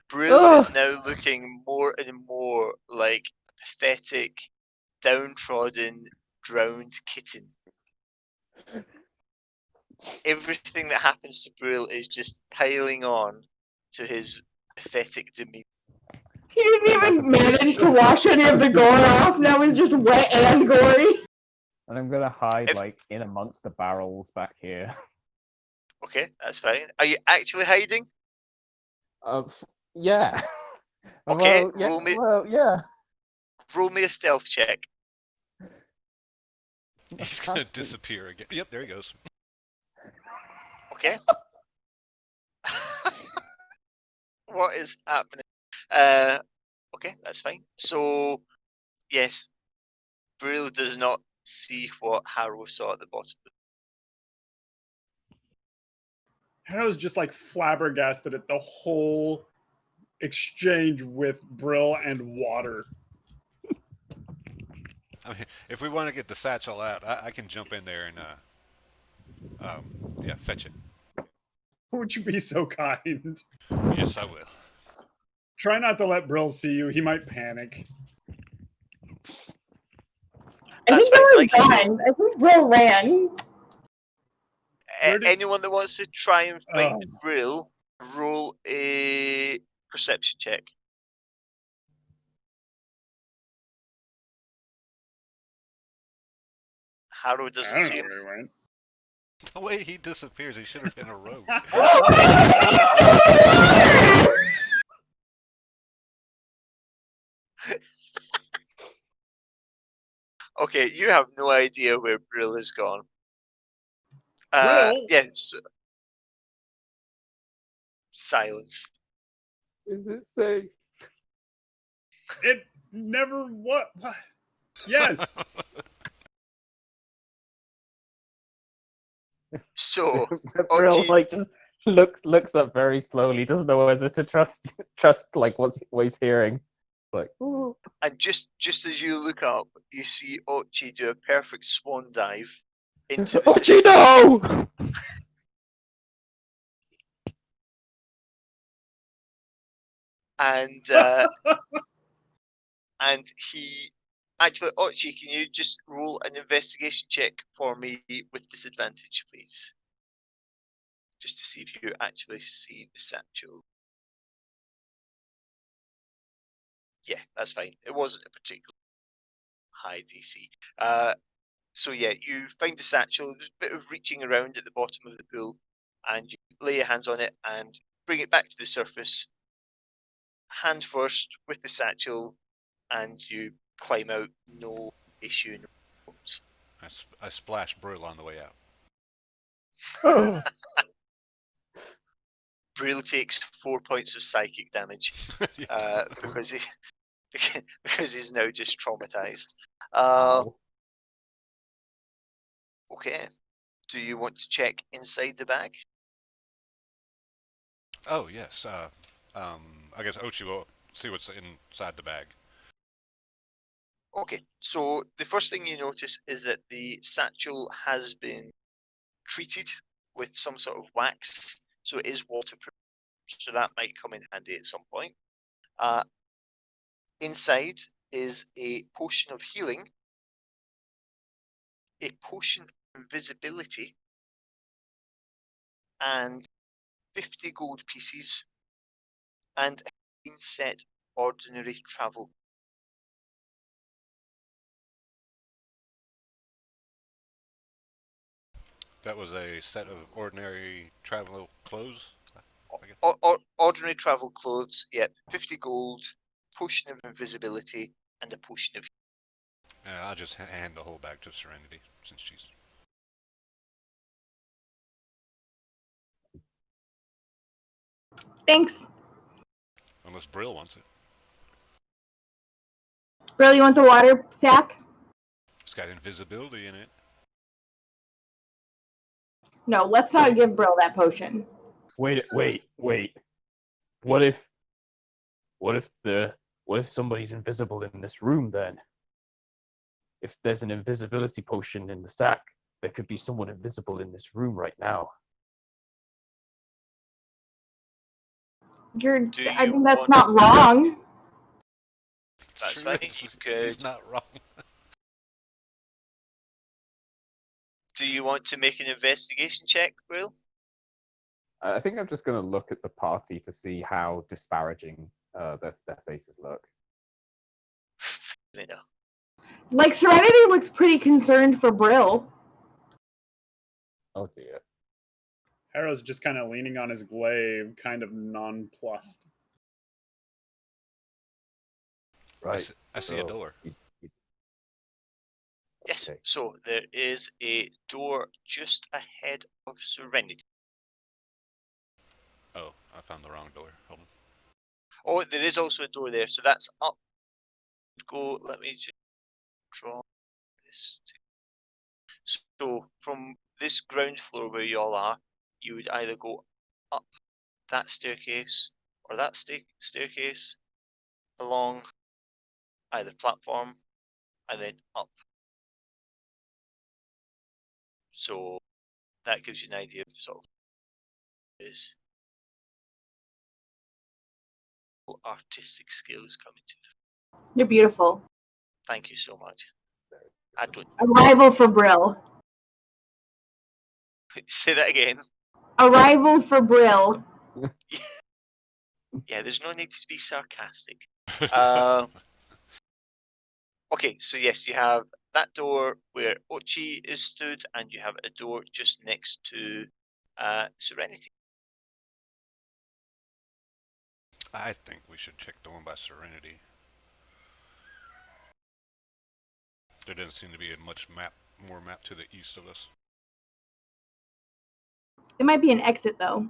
Brill is Ugh. now looking more and more like a pathetic, downtrodden, drowned kitten. Everything that happens to Brill is just piling on to his pathetic demeanor. He didn't even manage to wash any of the gore off. Now he's just wet and gory. And I'm gonna hide, If- like, in amongst the barrels back here. Okay, that's fine. Are you actually hiding? Yeah. Okay, well, yeah, roll me- well, yeah. Roll me a stealth check. He's gonna disappear again. Yep, there he goes. Okay. What is happening? Okay, that's fine. So, yes, Brill does not see what Harrow saw at the bottom. Harrow's just like flabbergasted at the whole exchange with Brill and water. I mean, if we want to get the satchel out, I can jump in there and yeah, fetch it. Would you be so kind? Yes, I will. Try not to let Brill see you. He might panic. I That's think they fine. were Like I said, gone. I think Will ran. Where did- anyone that wants to try and find Oh. Brill, roll a perception check. Harrow I doesn't don't see know him. where he went. The way he disappears, he should have been a rogue. Okay, you have no idea where Brill has gone. Brill? Yes. Silence. Is it safe? It never what? Yes. So, Brill, Ochi, like, just looks up very slowly, doesn't know whether to trust like what he's hearing. Like, ooh. and just as you look up, you see Ochi do a perfect swan dive into the Ochi, no! and and he actually, Ochi, can you just roll an investigation check for me with disadvantage, please? Just to see if you actually see the satchel. Yeah, that's fine. It wasn't a particularly high DC. So yeah, you find the satchel. There's a bit of reaching around at the bottom of the pool, and you lay your hands on it and bring it back to the surface. Hand first with the satchel, and you climb out. No issue. No problems. I splash Brill on the way out. Oh. Brill takes 4 points of psychic damage Yeah. because he's now just traumatized. Ow. Okay. Do you want to check inside the bag? Oh yes. I guess Ochi will see what's inside the bag. Okay. So the first thing you notice is that the satchel has been treated with some sort of wax, so it is waterproof. So that might come in handy at some point. Inside is a potion of healing, a potion of invisibility and 50 gold pieces and a 15 set ordinary travel. That was a set of ordinary travel clothes. Ordinary travel clothes, yep, 50 gold, potion of invisibility, and a potion of. I'll just hand the whole bag to Serenity since she's. Thanks. Unless Brill wants it. Brill, you want the water sack? It's got invisibility in it. No, let's not give Brill that potion. Wait. What if somebody's invisible in this room then? If there's an invisibility potion in the sack, there could be someone invisible in this room right now. I think that's not wrong. That's True, fine. he's not wrong. Do you want to make an investigation check, Will? I think I'm just going to look at the party to see how disparaging their faces look. Like, Serenity looks pretty concerned for Brill. Oh dear. Harrow's just kind of leaning on his glaive, kind of nonplussed. Right. I see a door. Yes, Okay. so there is a door just ahead of Serenity. Oh, I found the wrong door. Hold on. Oh, there is also a door there, so that's up. Go, let me just draw this. So from this ground floor where you all are, you would either go up that staircase or that staircase along either platform and then up. So that gives you an idea of sort of is artistic skills coming to them. You're beautiful. Thank you so much. I don't A rival for Brill. say that again. A rival for Brill. Yeah, there's no need to be sarcastic. Okay, so yes, you have that door where Ochi is stood, and you have a door just next to Serenity. I think we should check the one by Serenity. There doesn't seem to be more map to the east of us. It might be an exit, though.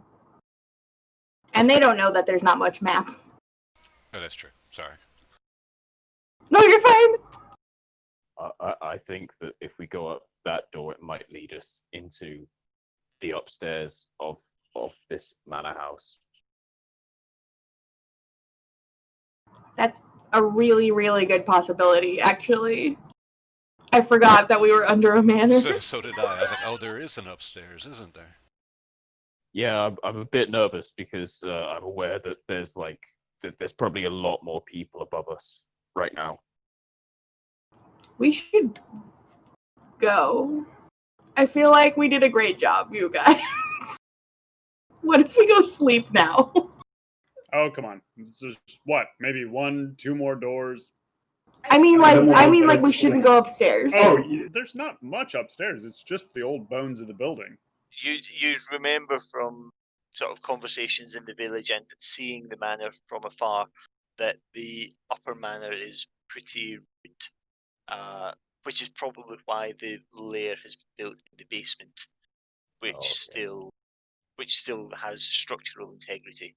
And they don't know that there's not much map. Oh, that's true. Sorry. No, you're fine. I think that if we go up that door, it might lead us into the upstairs of this manor house. That's a really, really good possibility, actually. I forgot that we were under a manor. So did I. I was like, oh, there is an upstairs, isn't there? Yeah, I'm a bit nervous because I'm aware that there's probably a lot more people above us right now. We should go. I feel like we did a great job, you guys. What if we go sleep now? Oh, come on. It's just, what? Maybe 1, 2 more doors? I mean, like we shouldn't go upstairs. Oh, there's not much upstairs. It's just the old bones of the building. You remember from sort of conversations in the village and seeing the manor from afar that the upper manor is pretty rude, which is probably why the lair has been built in the basement, which still has structural integrity.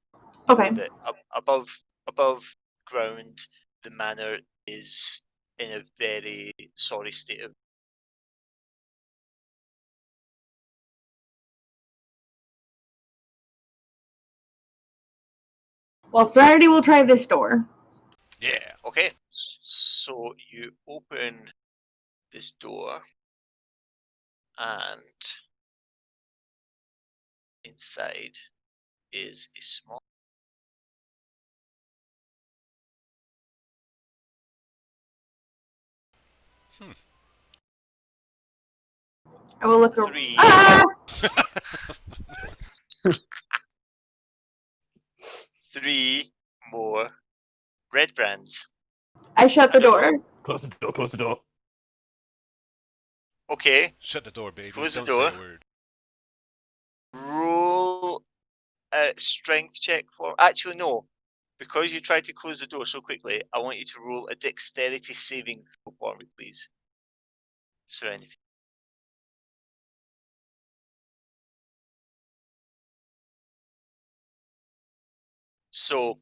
Okay. That above ground, the manor is in a very sorry state of. Well, Serenity will try this door. Yeah. Okay. So you open this door, and inside is a small. I will look. 3. Ah! 3 more red brands. I shut the door. Close the door. Close the door. Okay, Shut the door, baby. Close the Don't door. say a word. roll a strength check for. Actually, no. Because you tried to close the door so quickly, I want you to roll a dexterity saving throw for me, please. Serenity. So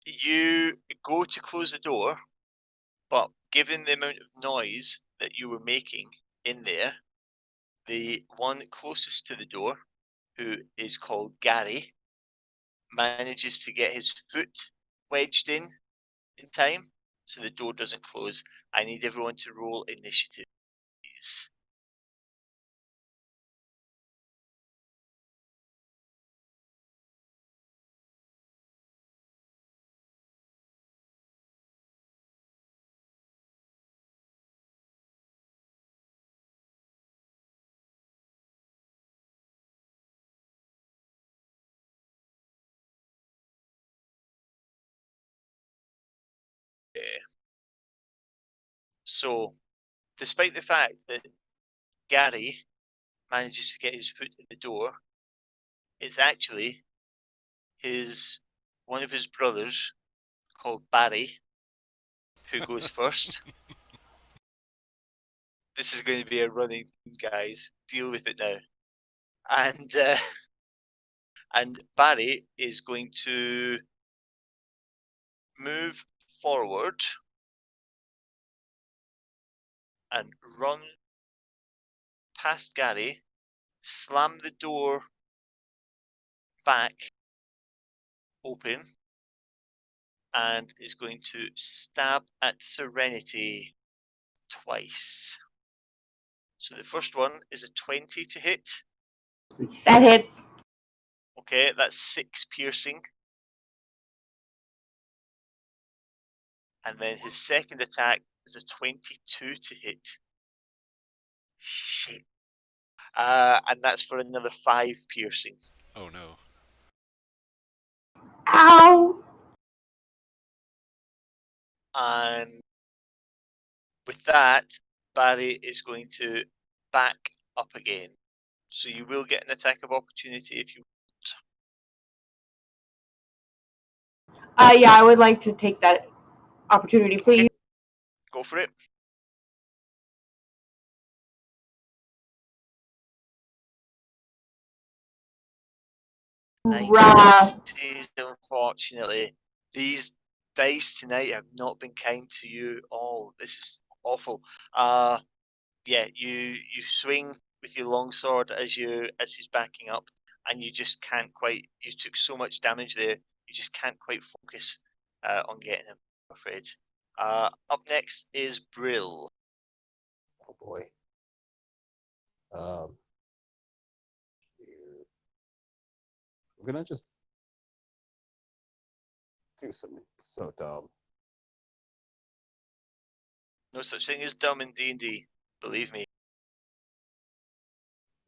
you go to close the door, but given the amount of noise that you were making in there, the one closest to the door, who is called Gary, manages to get his foot wedged in time, so the door doesn't close. I need everyone to roll initiative, please. So, despite the fact that Gary manages to get his foot in the door, it's actually one of his brothers called Barry who goes first. This is going to be a running theme, guys. Deal with it now. And Barry is going to move forward and run past Gary, slam the door back open, and is going to stab at Serenity twice. So the first one is a 20 to hit. That hits. Okay, that's 6 piercing. And then his second attack is a 22 to hit. Shit. And that's for another 5 piercing. Oh no. Ow! And with that, Barry is going to back up again. So you will get an attack of opportunity if you Yeah, I would like to take that opportunity, please. go for it. Right. Unfortunately, these dice tonight have not been kind to you all. This is awful. Yeah, you swing with your longsword as he's backing up, and you just can't quite. You took so much damage there, you just can't quite focus on getting him. I'm afraid. Up next is Brill. Oh boy. I'm gonna just do something so dumb. No such thing as dumb in D&D. Believe me.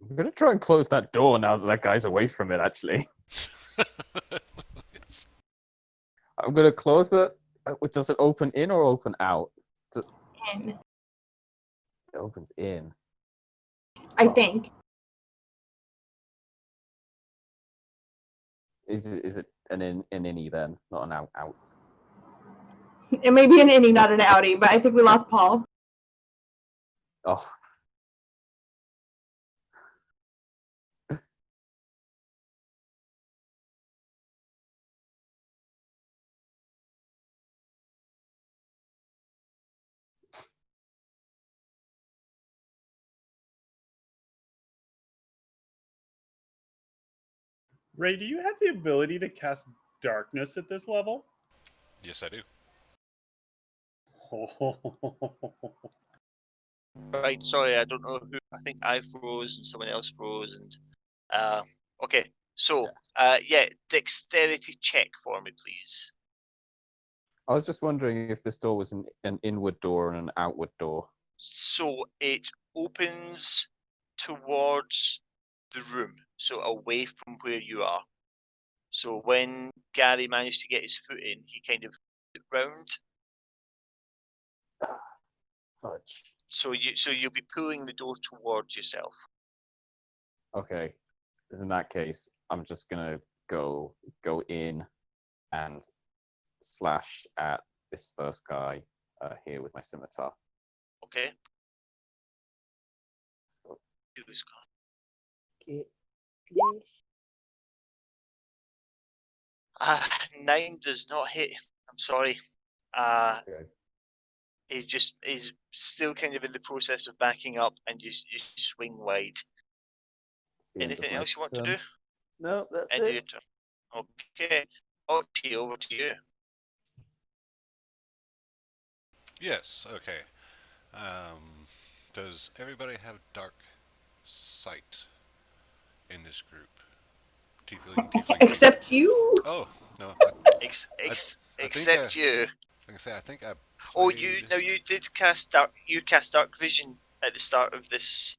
I'm gonna try and close that door now that guy's away from it, actually. Yes. I'm gonna close it. Does it open in or open out? In, It opens in. I think. Is it an innie then, not an out? It may be an innie, not an outie, but I think we lost Paul. Oh. Ray, do you have the ability to cast darkness at this level? Yes, I do. Right, sorry, I don't know who. I think I froze and someone else froze. And okay, so yeah, dexterity check for me, please. I was just wondering if this door was an inward door and an outward door. So it opens towards the room, so away from where you are. So when Gary managed to get his foot in, he kind of round. Fudge. So you'll be pulling the door towards yourself. Okay. In that case, I'm just gonna go in and slash at this first guy here with my scimitar. Okay. So, Do this guy. okay. 9 does not hit. I'm sorry. He just is still kind of in the process of backing up, and you swing wide. Anything else you want to do? No, that's End of it. your turn. Okay. Ochi, over to you. Yes. Okay. Does everybody have dark sight in this group? Tiefling. Except you. Oh no. Except you. I think I Oh, played. you did cast dark. You cast dark vision at the start of this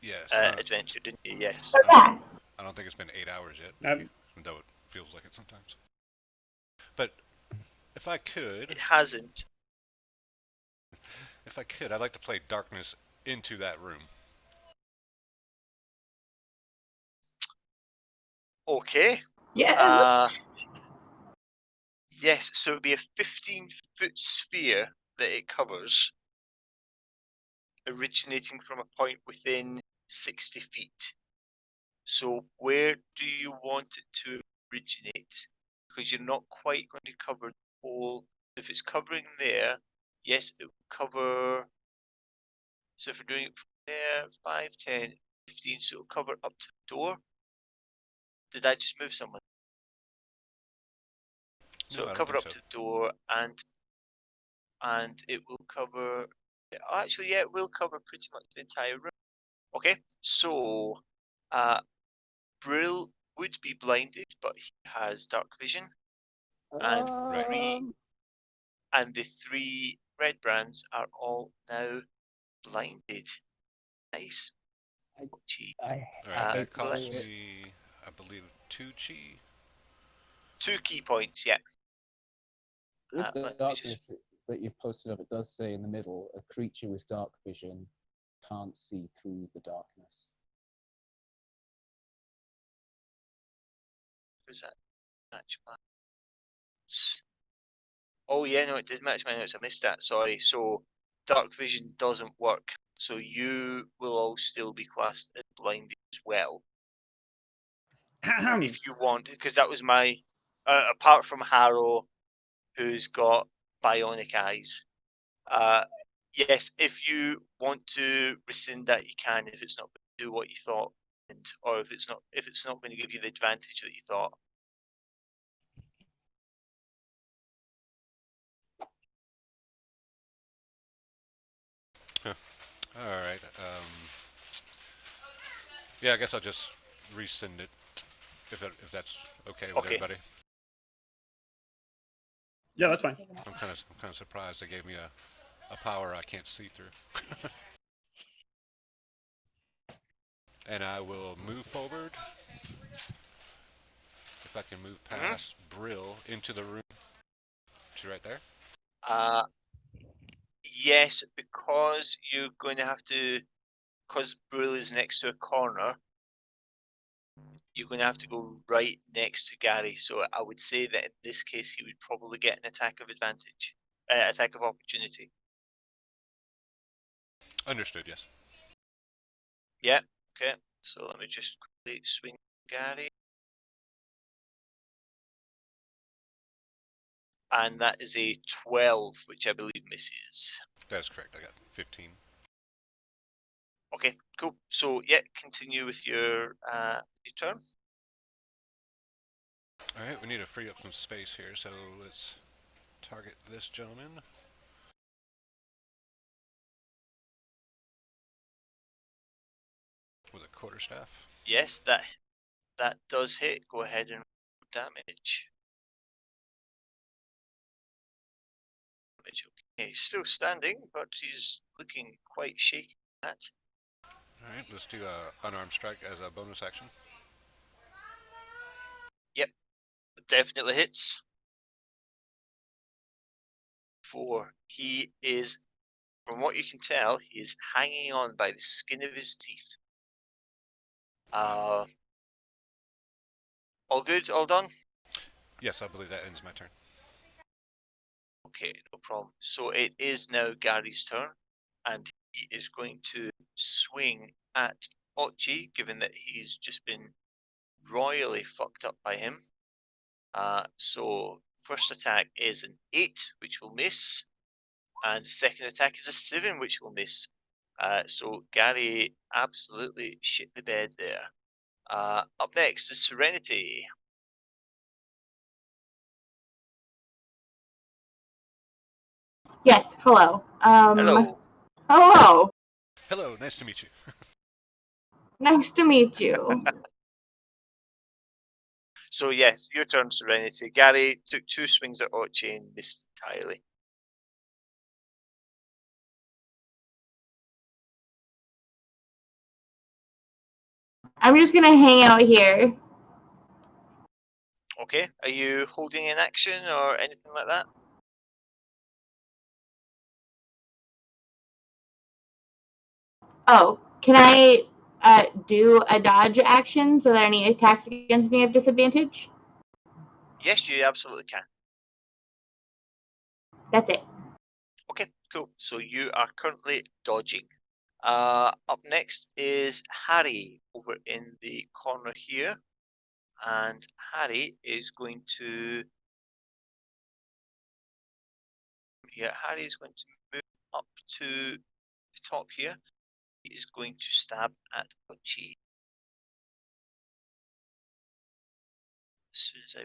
Yes. adventure, didn't you? Yes. I don't think it's been 8 hours yet, though it feels like it sometimes. But if I could, It hasn't. I'd like to play darkness into that room. Okay. Yeah. Yes, so it would be a 15-foot sphere that it covers, originating from a point within 60 feet. So where do you want it to originate? Because you're not quite going to cover the whole. If it's covering there, yes, it will cover. So if we're doing it from there, 5, 10, 15, so it'll cover up to the door. Did I just move someone? So No, it'll I don't cover think up so. to the door, and it will cover. Actually, yeah, it will cover pretty much the entire room. Okay, so Brill would be blinded, but he has dark vision, and the three red brands are all now blinded. Nice. Gee. Alright, that costs let's- me, I believe, 2 chi. 2 key points, yeah. With the let me darkness that you've posted up, it does say in the middle, a creature with dark vision can't see through the darkness. Was that match my notes? Oh yeah, no, it did match my notes. I missed that. Sorry. So dark vision doesn't work. So you will all still be classed as blinded as well, if you want, because that was my. Apart from Harrow, who's got bionic eyes. Yes, if you want to rescind that, you can. If it's not going to do what you thought, or if it's not going to give you the advantage that you thought. Alright, yeah, I guess I'll just rescind it, if that's okay with everybody. Yeah, that's fine. I'm kind of surprised they gave me a power I can't see through. And I will move forward. If I can move past Brill into the room. She's right there. Yes, because you're going to have to. Because Brill is next to a corner, you're going to have to go right next to Gary. So I would say that in this case, he would probably get an attack of opportunity. Understood, yes. Yeah, okay. So let me just quickly swing Gary. And that is a 12, which I believe misses. That's correct. I got 15. Okay, cool. So yeah, continue with your turn. Alright, we need to free up some space here, so let's target this gentleman. With a quarterstaff. Yes, that does hit. Go ahead and damage. Okay, still standing, but he's looking quite shaky. That. Alright, Alright, let's do a unarmed strike as a bonus action. Yep, definitely hits. 4. He is, from what you can tell, he is hanging on by the skin of his teeth. All good? All done? Yes, I believe that ends my turn. Okay, no problem. So it is now Gary's turn, and he is going to swing at Ochi, given that he's just been royally fucked up by him. So first attack is an 8, which will miss, and second attack is a 7, which will miss. So Gary absolutely shit the bed there. Up next is Serenity. Yes, hello. Hello. Hello. Hello, nice to meet you. Nice to meet you. So yeah, your turn, Serenity. Gary took 2 swings at Ochi and missed entirely. I'm just gonna hang out here. Okay, are you holding an action or anything like that? Oh, can I do a dodge action so that any attacks against me have disadvantage? Yes, you absolutely can. That's it. Okay, cool. So you are currently dodging. Up next is Harry over in the corner here. And Harry is going to... Yeah, Harry is going to move up to the top here. He is going to stab at Ochi. As soon as I...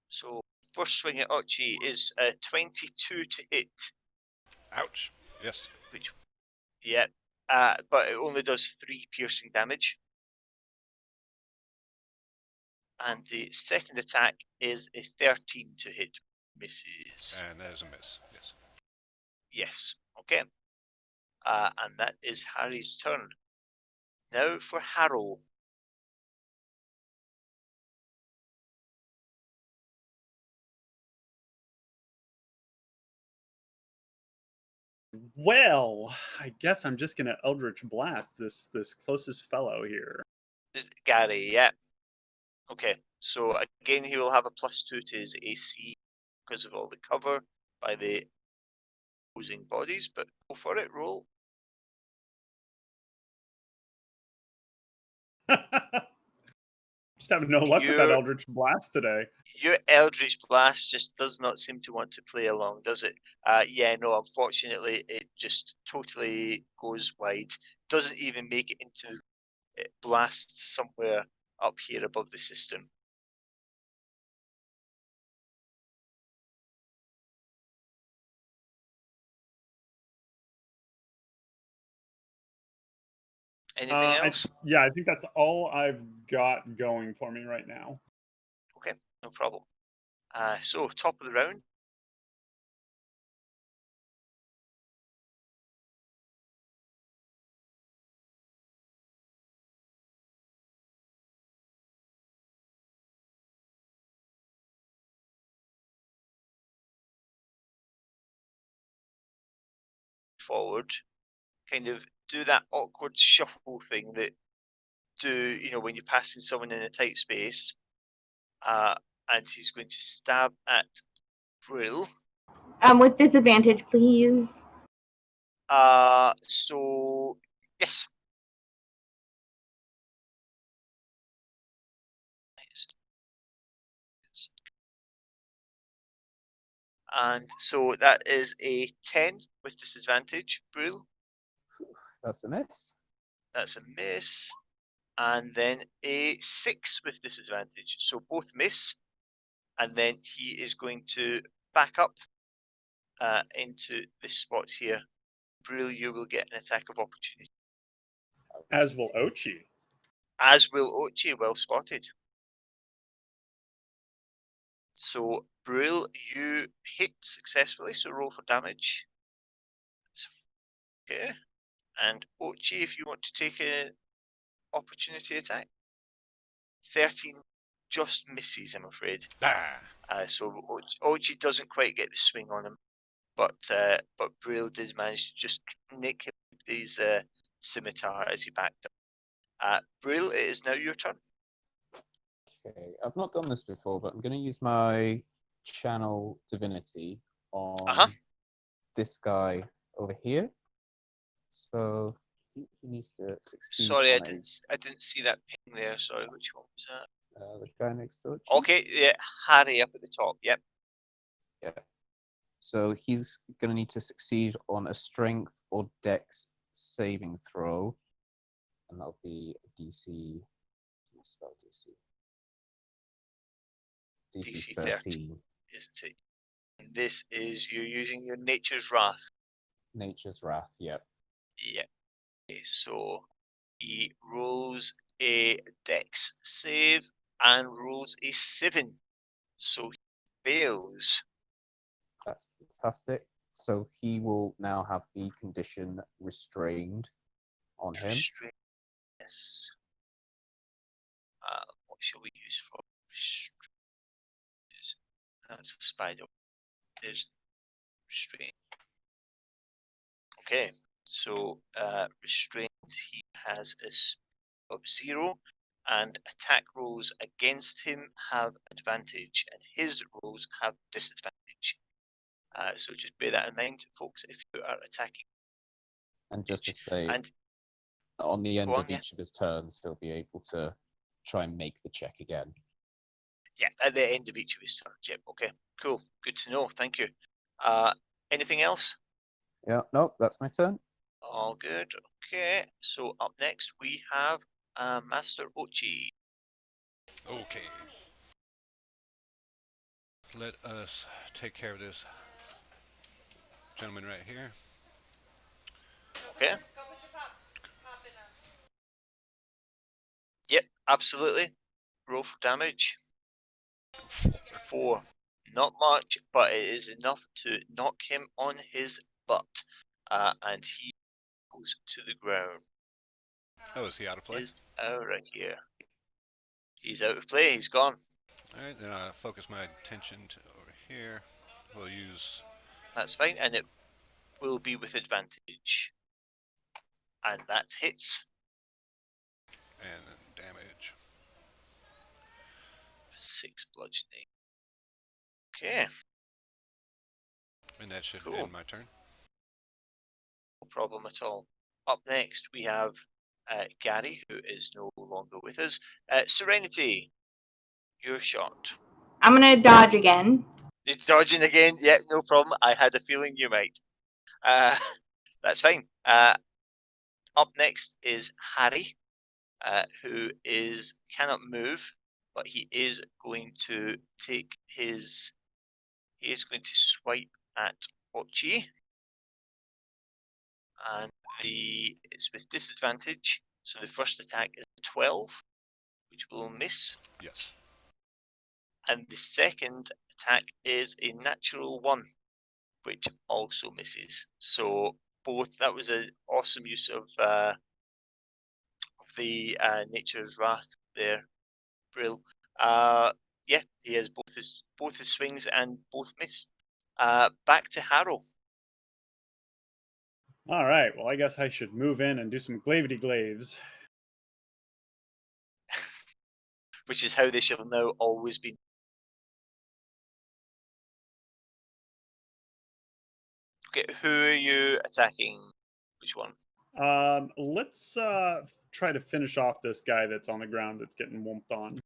So first swing at Ochi is 22 to hit. Ouch. Yes. Which, yeah, but it only does 3 piercing damage. And the second attack is a 13 to hit. Misses. And that is a miss. Yes. Yes. Okay. And that is Harry's turn. Now for Harrow. Well, I guess I'm just gonna Eldritch Blast this closest fellow here. Gary, yeah. Okay. So again, he will have a +2 to his AC because of all the cover by the opposing bodies, but go for it, roll. Just having no luck with that Your Eldritch Blast today. Eldritch Blast just does not seem to want to play along, does it? Yeah, no, unfortunately, it just totally goes wide. Doesn't even make it into... It blasts somewhere up here above the system. Anything else? Yeah, I think that's all I've got going for me right now. Okay, no problem. So, top of the round. Forward. Kind of do that awkward shuffle thing that when you're passing someone in a tight space. And he's going to stab at Brill. With disadvantage, please. So yes. And so that is a 10 with disadvantage, Brill. That's a miss. That's a miss. And then a 6 with disadvantage. So both miss. And then he is going to back up into this spot here. Brill, you will get an attack of opportunity. As will Ochi. As will Ochi, well spotted. So Brill, you hit successfully, so roll for damage. Okay. And Ochi, if you want to take an opportunity attack. 13 just misses, I'm afraid. So Ochi doesn't quite get the swing on him, but Brill did manage to just nick him with his scimitar as he backed up. Brill, it is now your turn. Okay, I've not done this before, but I'm going to use my channel divinity on this guy over here. So he needs to succeed. Sorry, on I didn't see that ping there. Sorry, which one was that? The guy next to it. Okay, yeah, Harry up at the top. Yep. Yeah. So he's going to need to succeed on a strength or dex saving throw, and that'll be DC. Spell DC 13. Isn't it? And this is you're using your Nature's Wrath. Nature's Wrath. Yep. Yeah. Okay, so he rolls a dex save and rolls a 7. So he fails. That's fantastic. So he will now have the condition restrained on him. Restraint. Yes. What shall we use for restraint? That's a spider. There's restraint. Okay, so restraint, he has a speed of 0, and attack rolls against him have advantage, and his rolls have disadvantage. So just bear that in mind, folks, if you are attacking. And just to say, and on the end on, of each of his turns, he'll be able to try and make the check again. Yeah, at the end of each of his turns. Yep. Okay. Cool. Good to know. Thank you. Anything else? Yeah. Nope. That's my turn. All good. Okay. So up next we have Master Ochi. Okay. Let us take care of this gentleman right here. Okay. Yep. Absolutely. Roll for damage. 4. Not much, but it is enough to knock him on his butt, and he goes to the ground. Oh, is he out of play? Is out right here. He's out of play. He's gone. All right, then I'll focus my attention to over here. We'll use. That's fine, and it will be with advantage. And that hits. And damage. 6 bludgeoning. Okay. And that should Cool. end my turn. No problem at all. Up next, we have Gary, who is no longer with us. Serenity, your shot. I'm gonna dodge again. You're dodging again? Yeah, no problem. I had a feeling you might. That's fine. Up next is Harry, who cannot move, but he is going to take his. He is going to swipe at Ochi, and it's with disadvantage. So the first attack is 12, which will miss. Yes. And the second attack is a natural 1, which also misses. So that was an awesome use of the Nature's Wrath there, Brill. Yeah, he has both his swings and both miss. Back to Harrow. All right. Well, I guess I should move in and do some glavity glaves. Which is how they shall now always be. Okay, who are you attacking? Which one? Let's try to finish off this guy that's on the ground that's getting womped on.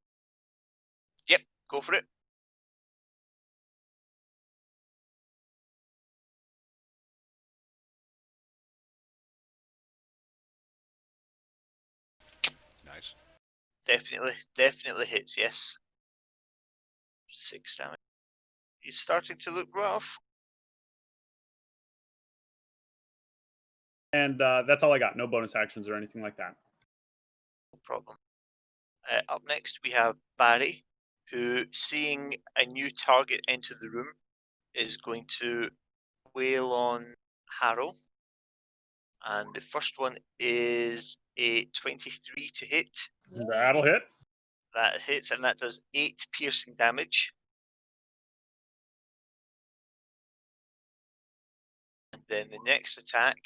Yep, go for it. Nice. Definitely hits, yes. 6 damage. He's starting to look rough. And that's all I got. No bonus actions or anything like that. No problem. Up next, we have Barry, who, seeing a new target enter the room, is going to wail on Harrow. And the first one is a 23 to hit. That'll hit. That hits, and that does 8 piercing damage. And then the next attack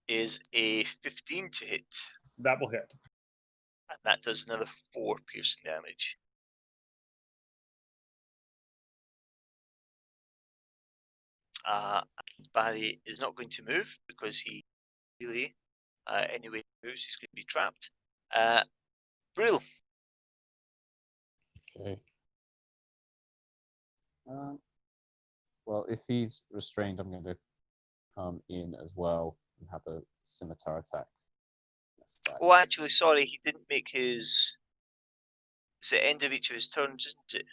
is a 15 to hit, That will hit. and that does another 4 piercing damage. Barry is not going to move because he really, anyway, moves, he's going to be trapped. Brill. Okay. Well, if he's restrained, I'm going to come in as well and have a scimitar attack. Oh, actually, sorry, he didn't make his. It's the end of each of his turns, isn't it?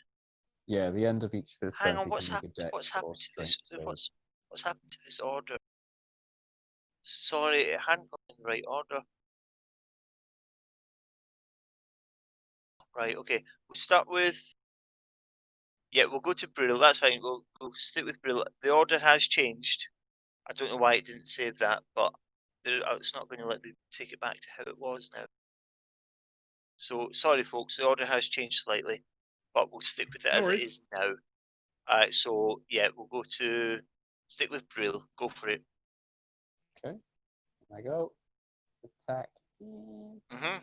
Yeah, the end of each of his Hang turns, on, he what's can make a happened? dex What's or happened to this? strength save. What's happened to this order? Sorry, it hadn't gone in the right order. Right, okay. We'll start with. Yeah, we'll go to Brill. That's fine. We'll stick with Brill. The order has changed. I don't know why it didn't save that, but it's not going to let me take it back to how it was now. So sorry, folks. The order has changed slightly, but we'll stick with it as it is now. So yeah, we'll go to stick with Brill. Go for it. Okay. I go. Attack. Mm-hmm.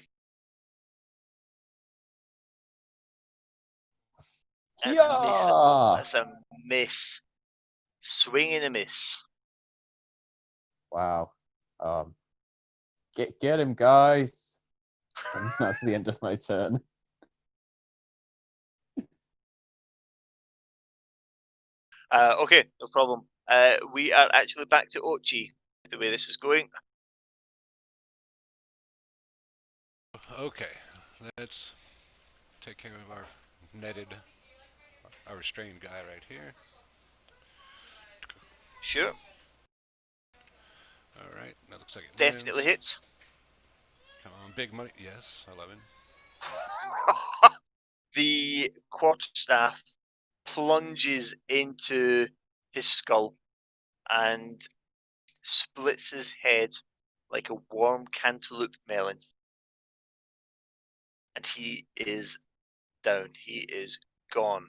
Yeah! That's a miss. Swing and a miss. Wow. Get him, guys. And that's the end of my turn. Okay, no problem. We are actually back to Ochi, the way this is going. Okay, let's take care of our netted, our restrained guy right here. Sure. All right, that looks like it Definitely lives. hits. Come on, big money. Yes, 11. The quarterstaff plunges into his skull and splits his head like a warm cantaloupe melon. And he is down. He is gone.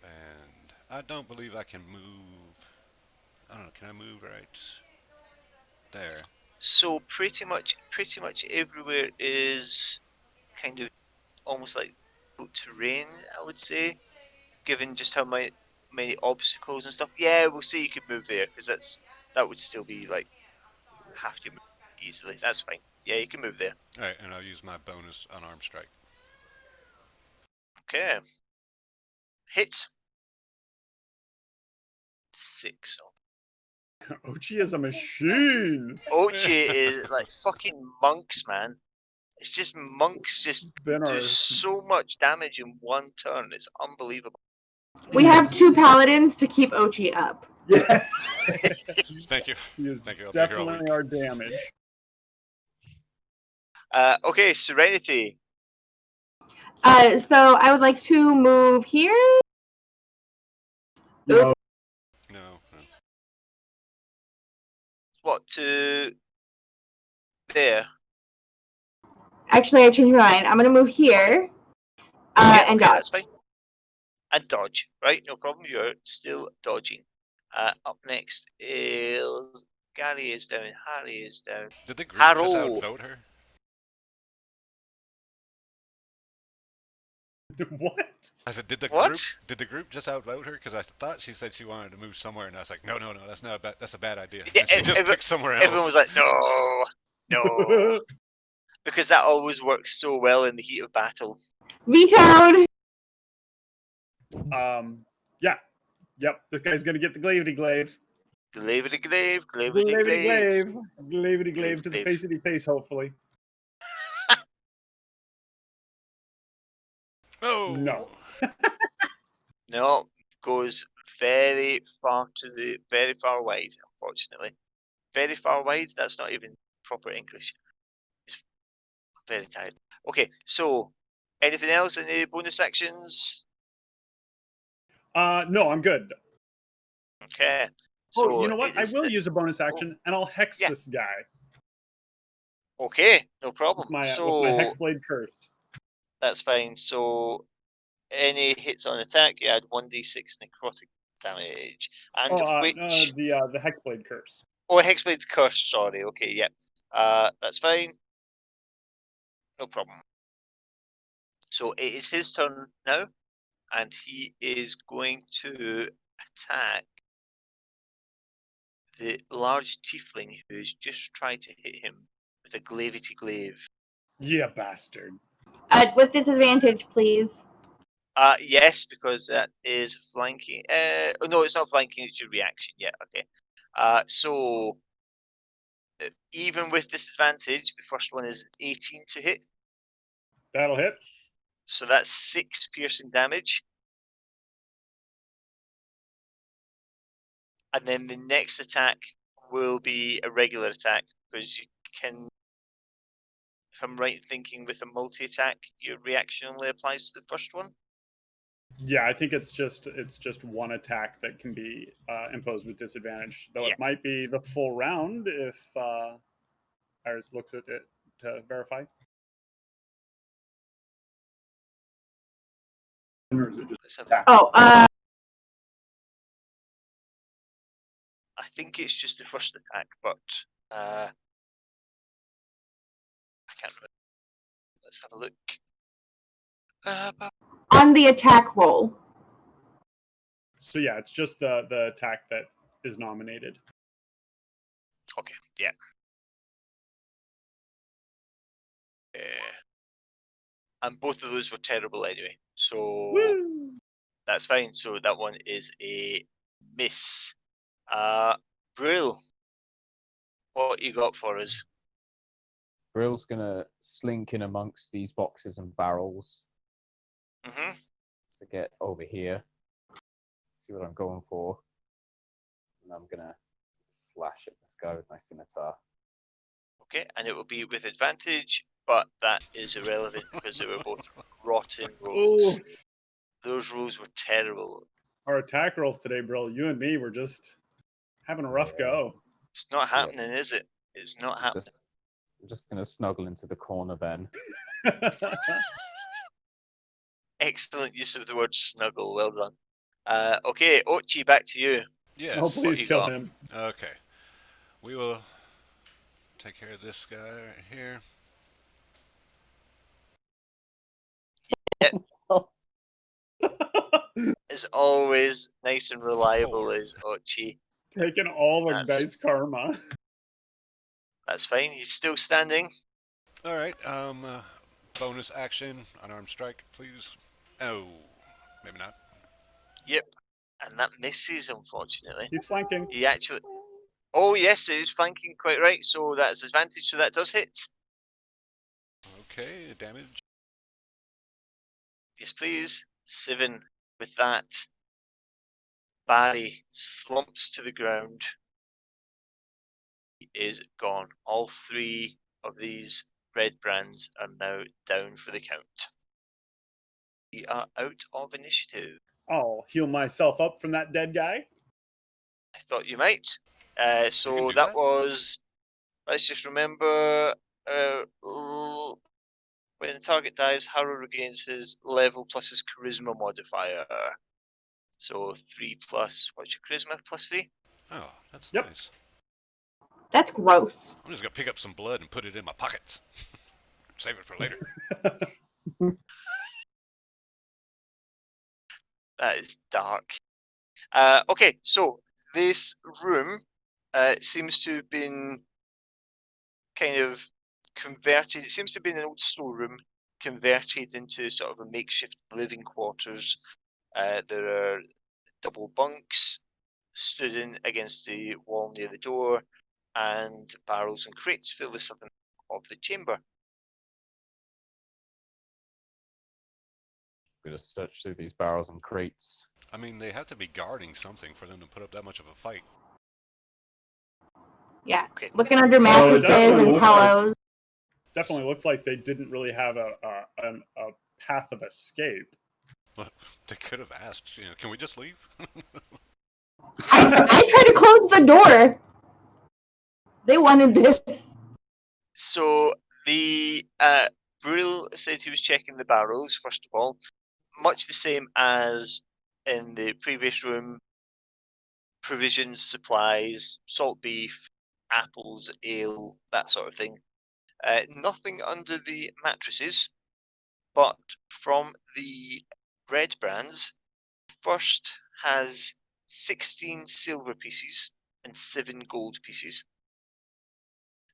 And I don't believe I can move. I don't know. Can I move right there? So pretty much everywhere is kind of almost like terrain, I would say, given just how many obstacles and stuff. Yeah, we'll say you could move there because that would still be like half your move easily. That's fine. Yeah, you can move there. All right, and I'll use my bonus unarmed strike. Okay. Hit. 6. Ochi is a machine. Ochi is like fucking monks, man. It's just monks just Been do our so much damage in one turn. It's unbelievable. We have 2 paladins to keep Ochi up. yeah. Thank you. He is Thank you. I'll be here all definitely week. our damage. Okay, Serenity. So I would like to move here. No. No. What to there? Actually, I changed my mind. I'm gonna move here. Yeah, And okay, dodge. that's fine. And dodge, right? No problem. You're still dodging. Up next is Gary is down. Harry is down. Did the group Harrow. just outvote her? What? I said, did the What? group just outvote her? Because I thought she said she wanted to move somewhere, and I was like, no, that's not that's a bad idea. Yeah, And she just picked somewhere else. Everyone was like, no, because that always works so well in the heat of battle. Vetoed. Yeah. Yep. This guy's gonna get the glavity glaive. Glavity glaive, Glavity glaive. Glavity glaive to the Glaive. facey face, hopefully. Oh No. No, goes very far wide, unfortunately. Very far wide, that's not even proper English. It's very tired. Okay, so Anything else? Any bonus actions? No, I'm good. Okay. Oh, So you know what? it I is will use a bonus action, and I'll hex yeah. this guy Okay, no problem. with my So hexblade curse. that's fine. So any hits on attack, you add 1d6 necrotic damage, and which The hexblade curse. Hexblade curse. Sorry. Okay, yeah. That's fine. No problem. So it is his turn now, and he is going to attack the large tiefling who has just tried to hit him with a glavity glaive. Yeah, bastard. With disadvantage, please. Yes, because that is flanking. Oh, no, it's not flanking. It's your reaction. Yeah, okay. So even with disadvantage, the first one is 18 to hit. That'll hit. So that's 6 piercing damage. And then the next attack will be a regular attack because you can, if I'm right in thinking, with a multi-attack, your reaction only applies to the first one. Yeah, I think it's just one attack that can be imposed with disadvantage, though Yeah. it might be the full round if Iris looks at it to verify. Let's have a- Oh, I think it's just the first attack, but I can't remember. Let's have a look. on the attack roll. So yeah, it's just the attack that is nominated. Okay, yeah. And both of those were terrible anyway, so Woo! that's fine. So that one is a miss. Brill, what you got for us? Brill's gonna slink in amongst these boxes and barrels Mm-hmm. to get over here. See what I'm going for. And I'm gonna slash at this guy with my scimitar. Okay, and it will be with advantage, but that is irrelevant because they were both rotten rolls. Ooh, Those rolls were terrible. our attack rolls today, bro. You and me were just having a rough go. It's not happening, is it? It's not happening. I'm just gonna snuggle into the corner then. Excellent use of the word snuggle. Well done. Okay, Ochi, back to you. Yes. Oh, please you kill got? him. Okay. We will take care of this guy right here. As always, nice and reliable is Ochi. Taking all the That's- dice karma. That's fine. He's still standing. All right. Bonus action, unarmed strike, please. Oh, maybe not. Yep. And that misses, unfortunately. He's flanking. He actually. Oh, yes, it is flanking quite right. So that's advantage. So that does hit. Okay, damage. Yes, please. 7 with that. Barry slumps to the ground. He is gone. All 3 of these red brands are now down for the count. We are out of initiative. I'll heal myself up from that dead guy. I thought you might. You So can do that that. was. Let's just remember. When the target dies, Harrow regains his level plus his charisma modifier. So 3 plus. What's your charisma? Plus 3? Oh, that's Yep. nice. That's gross. I'm just gonna pick up some blood and put it in my pockets. Save it for later. That is dark. Okay, so this room seems to have been kind of converted. It seems to have been an old storeroom converted into sort of a makeshift living quarters. There are double bunks stood in against the wall near the door, and barrels and crates filled with something of the chamber. I'm gonna search through these barrels and crates. I mean, they have to be guarding something for them to put up that much of a fight. Yeah. Okay. Looking under it mattresses definitely and looks like- pillows. Definitely looks like they didn't really have a path of escape. They could have asked, can we just leave? I tried to close the door. They wanted this. So the Brill said he was checking the barrels, first of all. Much the same as in the previous room. Provisions, supplies, salt beef, apples, ale, that sort of thing. Nothing under the mattresses, but from the red brands, first has 16 silver pieces and 7 gold pieces.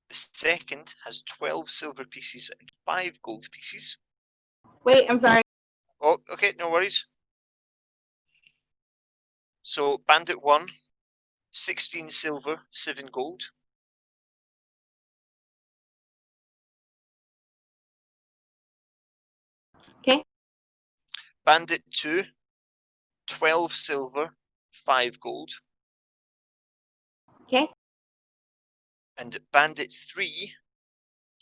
The second has 12 silver pieces and 5 gold pieces. Wait, I'm sorry. Oh, okay, no worries. So Bandit 1, 16 silver, 7 gold. Okay. Bandit 2, 12 silver, 5 gold. Okay. And Bandit 3,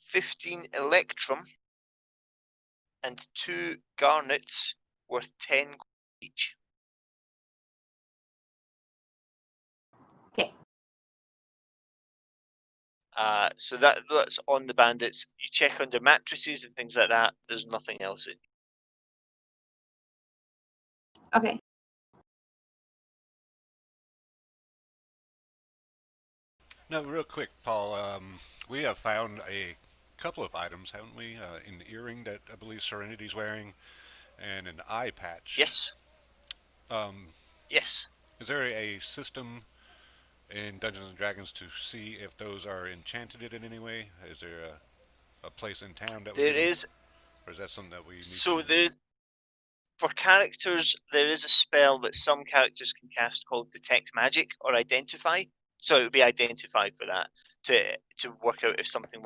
15 electrum and 2 garnets worth 10 gold each. Okay. So that's on the bandits. You check under mattresses and things like that. There's nothing else in. Okay. Now, real quick, Paul, we have found a couple of items, haven't we? An earring that I believe Serenity's wearing, and an eye patch. Yes. Um, Yes. is there a system in Dungeons and Dragons to see if those are enchanted in any way? Is there a place in town that we There can, is. or is that something that we need So to? there's for characters, there is a spell that some characters can cast called Detect Magic or Identify. So it would be Identify for that to work out if something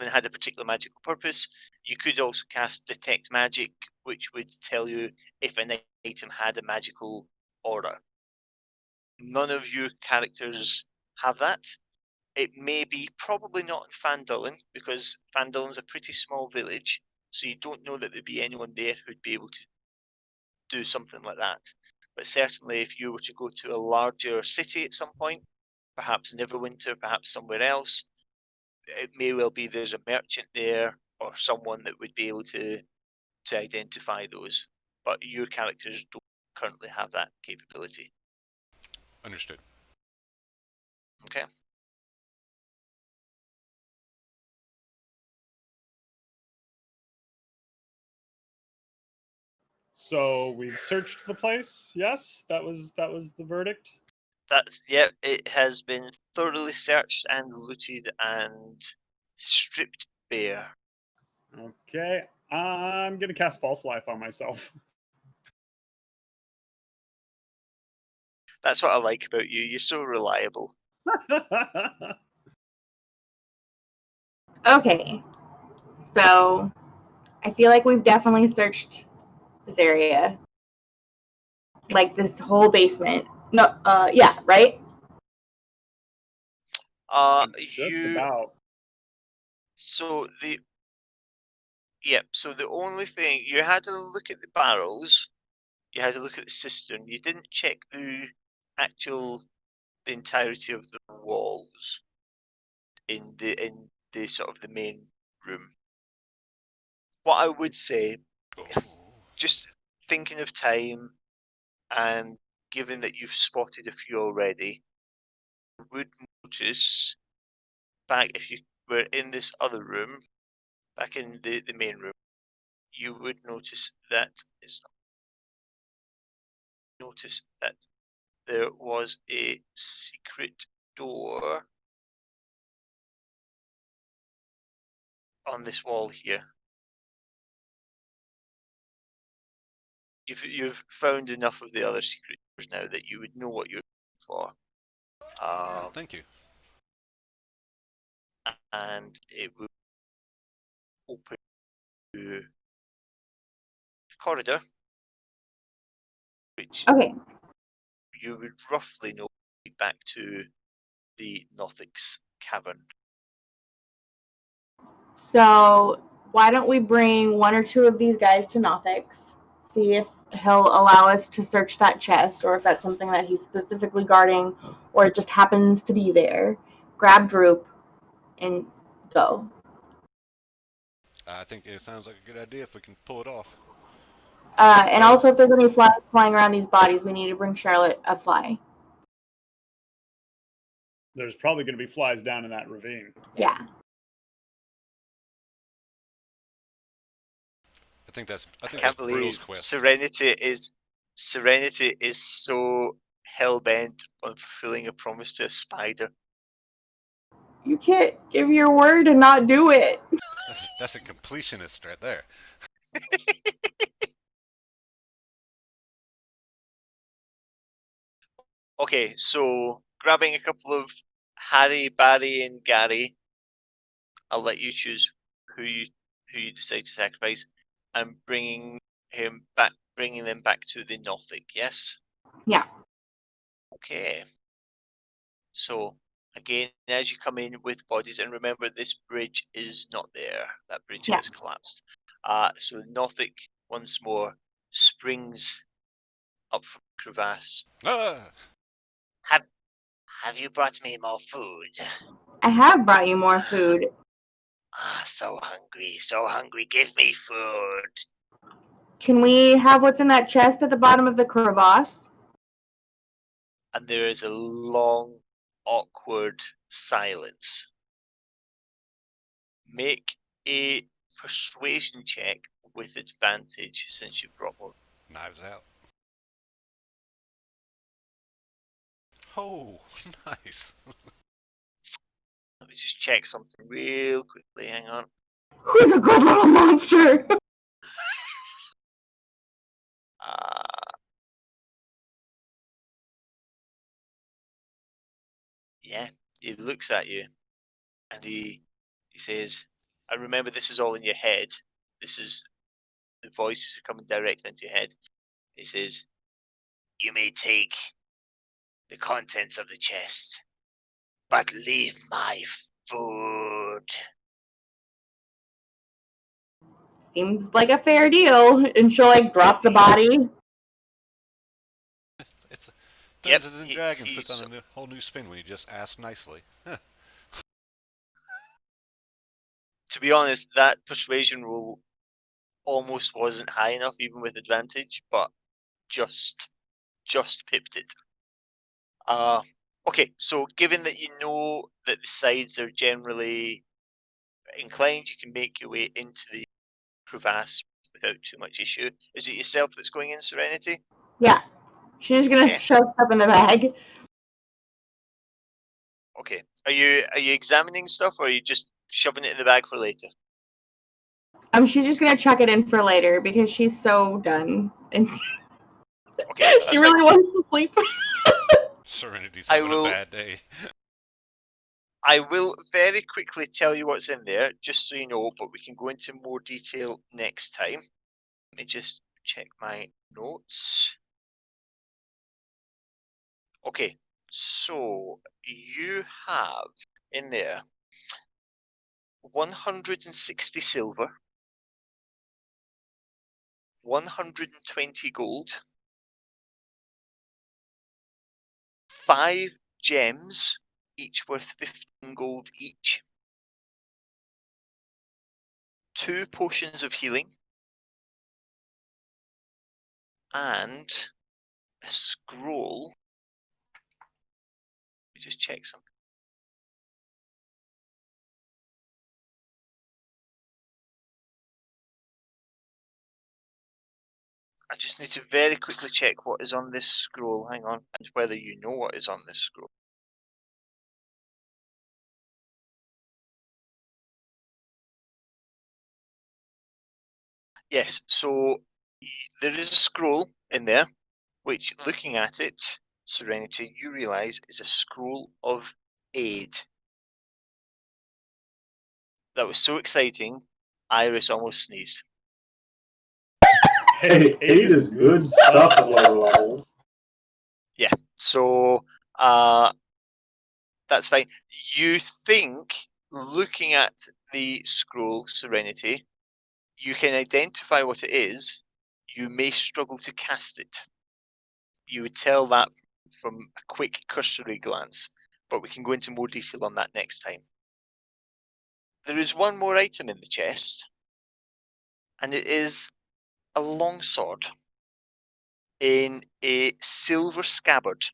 had a particular magical purpose. You could also cast Detect Magic, which would tell you if an item had a magical aura. None of your characters have that. It may be probably not in Fandolin, because Fandolin's a pretty small village, so you don't know that there'd be anyone there who'd be able to do something like that. But certainly if you were to go to a larger city at some point, perhaps Neverwinter, perhaps somewhere else, it may well be there's a merchant there or someone that would be able to identify those. But your characters don't currently have that capability. Understood. Okay. So we've searched the place. Yes, that was the verdict. It has been thoroughly searched and looted and stripped bare. Okay, I'm gonna cast False Life on myself. That's what I like about you. You're so reliable. Okay. So I feel like we've definitely searched this area. Like this whole basement. No, yeah, right? Just You about. so the so the only thing you had to look at the barrels, you had to look at the cistern. You didn't check the entirety of the walls in the sort of the main room. What I would say, Oh. just thinking of time, and given that you've spotted a few already, you would notice back if you were in this other room, back in the main room, you would notice that there was a secret door on this wall here. You've found enough of the other secret doors now that you would know what you're looking for. Thank you. And it would open to a corridor, which Okay. you would roughly know back to the Nothix cavern. So why don't we bring 1 or 2 of these guys to Nothix, see if he'll allow us to search that chest, or if that's something that he's specifically guarding, or it just happens to be there. Grab Droop and go. I think it sounds like a good idea if we can pull it off. And also, if there's any flies flying around these bodies, we need to bring Charlotte a fly. There's probably going to be flies down in that ravine. Yeah. I think I that's can't Brill's believe quest. Serenity is so hell bent on fulfilling a promise to a spider. You can't give your word and not do it. That's a completionist right there. Okay, so grabbing a couple of Harry, Barry, and Gary, I'll let you choose who you decide to sacrifice, and bringing them back to the Nothic. Yes. Yeah. Okay. So again, as you come in with bodies, and remember this bridge is not there. That bridge Yeah. has collapsed. So Nothic once more springs up from the crevasse. Ah! Have you brought me more food? I have brought you more food. So hungry, so hungry. Give me food. Can we have what's in that chest at the bottom of the crevasse? And there is a long, awkward silence. Make a persuasion check with advantage since you brought more. Knives out. Oh, nice. Let me just check something real quickly. Hang on. Who's a good little monster? Yeah, he looks at you and he says, "I remember this is all in your head. This is the voices are coming directly into your head." He says, You may take the contents of the chest, but leave my food. Seems like a fair deal. And she'll like drop the body. It's Yep, Dungeons and Dragons puts on a whole new spin when you just ask nicely. Huh. To be honest, that persuasion roll almost wasn't high enough, even with advantage, but just pipped it. Okay, so given that you know that the sides are generally inclined, you can make your way into the crevasse without too much issue. Is it yourself that's going in, Serenity? Yeah. She's gonna Okay. shove stuff in the bag. Okay. Are you examining stuff, or are you just shoving it in the bag for later? She's just gonna chuck it in for later because she's so done. And Okay, she really wants to sleep. Serenity's having a bad day. I will very quickly tell you what's in there, just so you know, but we can go into more detail next time. Let me just check my notes. Okay, so you have in there 160 silver, 120 gold, 5 gems, each worth 15 gold each, 2 potions of healing, and a scroll. Let me just check something. I just need to very quickly check what is on this scroll. Hang on, and whether you know what is on this scroll. Yes, so there is a scroll in there, which, looking at it, Serenity, you realise is a scroll of aid. That was so exciting, Iris almost sneezed. Hey, 8 is good stuff at lower levels. Yeah, so that's fine. You think, looking at the scroll, Serenity, You can identify what it is. You may struggle to cast it. You would tell that from a quick cursory glance, but we can go into more detail on that next time. There is one more item in the chest, and it is a longsword in a silver scabbard.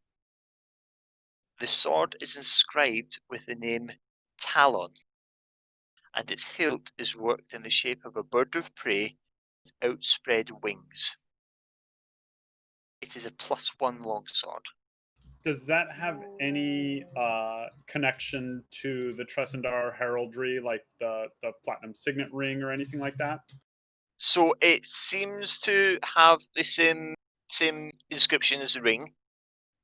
The sword is inscribed with the name Talon, and its hilt is worked in the shape of a bird of prey with outspread wings. It is a +1 longsword. Does that have any connection to the Tresendar heraldry, like the platinum signet ring or anything like that? So it seems to have the same inscription as the ring.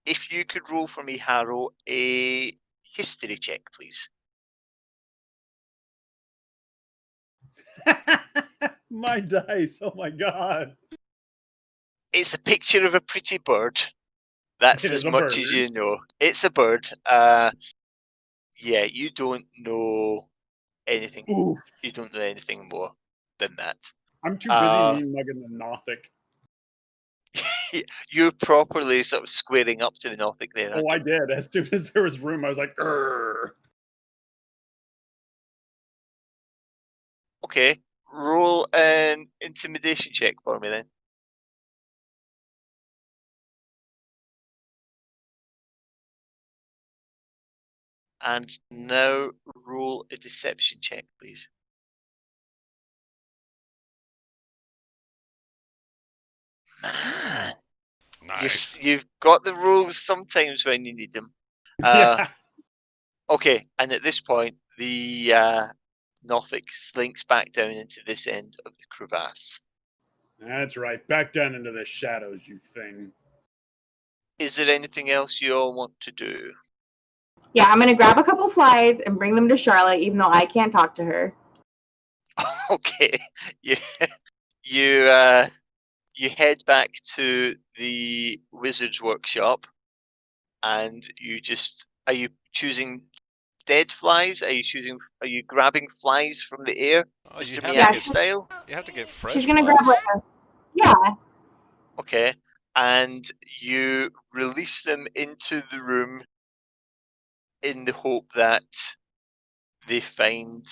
If you could roll for me, Harrow, a history check, please. My dice! Oh my god! It's a picture of a pretty bird. That's It as is a much as bird. you know. It's a bird. Yeah, you don't know anything. Ooh, You don't know anything more than that. I'm too busy mean mugging the Nothic. You're properly sort of squaring up to the Nothic there, aren't Oh, I you? did. As soon as there was room, I was like, "Grr." Okay, roll an intimidation check for me then. And now roll a deception check, please. Man, Nice. you've got the rolls sometimes when you need them. Yeah. Okay, and at this point, the Nothic slinks back down into this end of the crevasse. That's right. Back down into the shadows, you thing. Is there anything else you all want to do? Yeah, I'm gonna grab a couple flies and bring them to Charlotte, even though I can't talk to her. Okay, you you head back to the wizard's workshop, and you just are you choosing dead flies? Are you grabbing flies from the air, Oh, Mr. have to Miyagi get style? you have to get fresh She's gonna flies. grab like a yeah. Okay, and you release them into the room in the hope that they find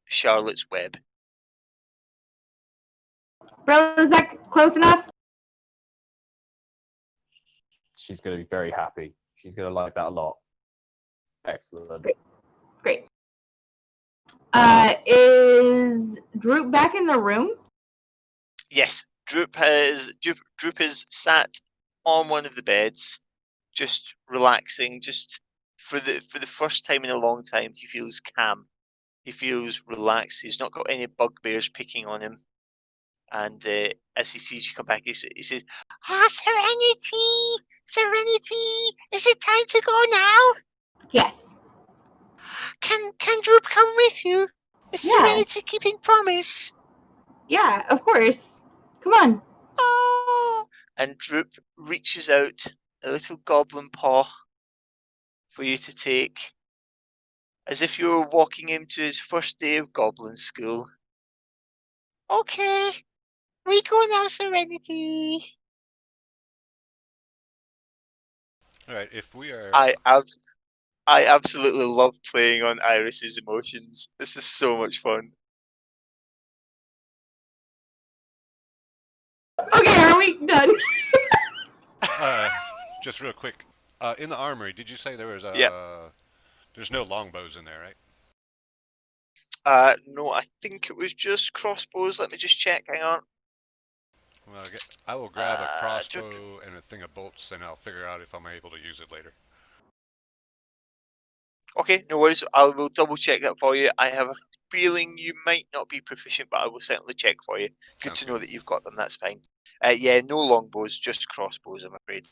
Charlotte's web. Bro, is that close enough? She's going to be very happy. She's going to like that a lot. Excellent. Great. Is Droop back in the room? Yes, Droop is sat on one of the beds, just relaxing. Just for the first time in a long time, he feels calm. He feels relaxed. He's not got any bugbears picking on him. And as he sees you come back, he says, "Ah, Serenity, Serenity, is it time to go now? Yes. Can Droop come with you? Is Yeah. Serenity keeping promise?" Yeah, of course. Come on. Oh, and Droop reaches out a little goblin paw for you to take, as if you were walking him to his first day of goblin school. Okay, we go now, Serenity. All right, if we are I absolutely love playing on Iris's emotions. This is so much fun. Okay, are we done? just real quick, in the armory, did you say there was Yep. there's no longbows in there, right? No, I think it was just crossbows. Let me just check. Hang on. Well, I will grab a crossbow Droop. and a thing of bolts, and I'll figure out if I'm able to use it later. Okay, no worries. I will double check that for you. I have a feeling you might not be proficient, but I will certainly check for you. Good Sounds to know good. that you've got them. That's fine. Yeah, no longbows, just crossbows, I'm afraid.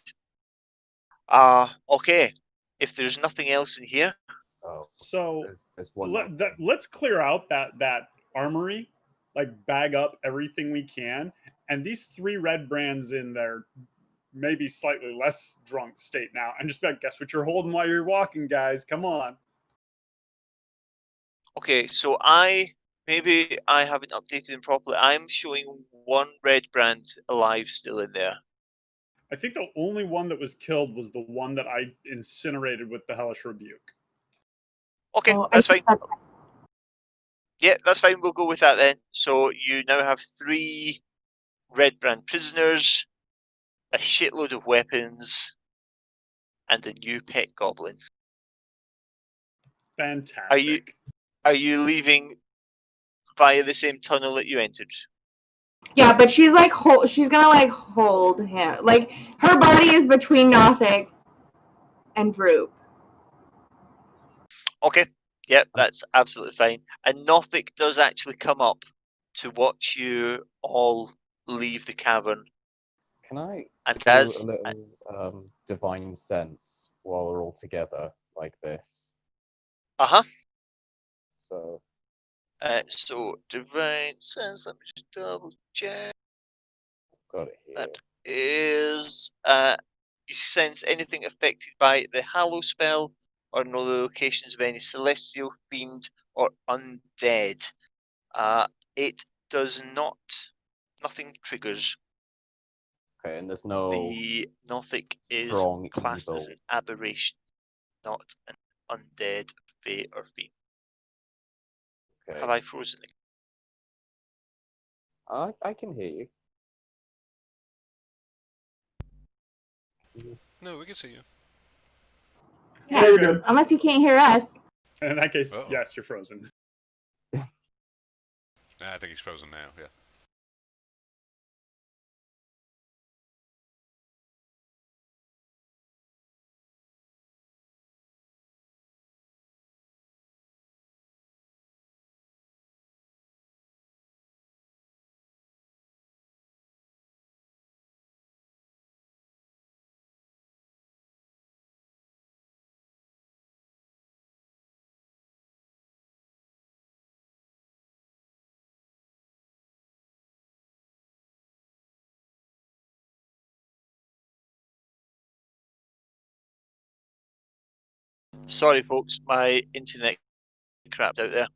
Okay. If there's nothing else in here, Oh, So there's one more thing. let's clear out that armory, like bag up everything we can, and these three red brands in their maybe slightly less drunk state now, and just be like, guess what you're holding while you're walking, guys? Come on. okay. So I Maybe I haven't updated them properly. I'm showing one red brand alive still in there. I think the only one that was killed was the one that I incinerated with the Hellish Rebuke. Okay, Oh, that's fine. Yeah, that's fine. We'll go with that then. So you now have 3 red brand prisoners, a shitload of weapons, and a new pet goblin. Fantastic. Are you leaving via the same tunnel that you entered? Yeah, but she's like she's gonna like hold him. Like her body is between Nothic and Droop. Okay. Yep, that's absolutely fine. And Nothic does actually come up to watch you all leave the cavern. Can I And do as a little divine sense while we're all together like this? uh-huh. So Divine Sense, let me just double check. got it here. That is you sense anything affected by the Hallow spell or know the locations of any celestial fiend or undead. It does not. Nothing triggers. Okay, and there's no The Nothic is strong classed evil. as an aberration, not an undead, fae, or fiend. Okay. Have I frozen it? I can hear you. No, we can see you. Yeah, You're good. unless you can't hear us. In that case, Uh-oh. yes, you're frozen. I think he's frozen now. Yeah. Sorry, folks, my internet crapped out there.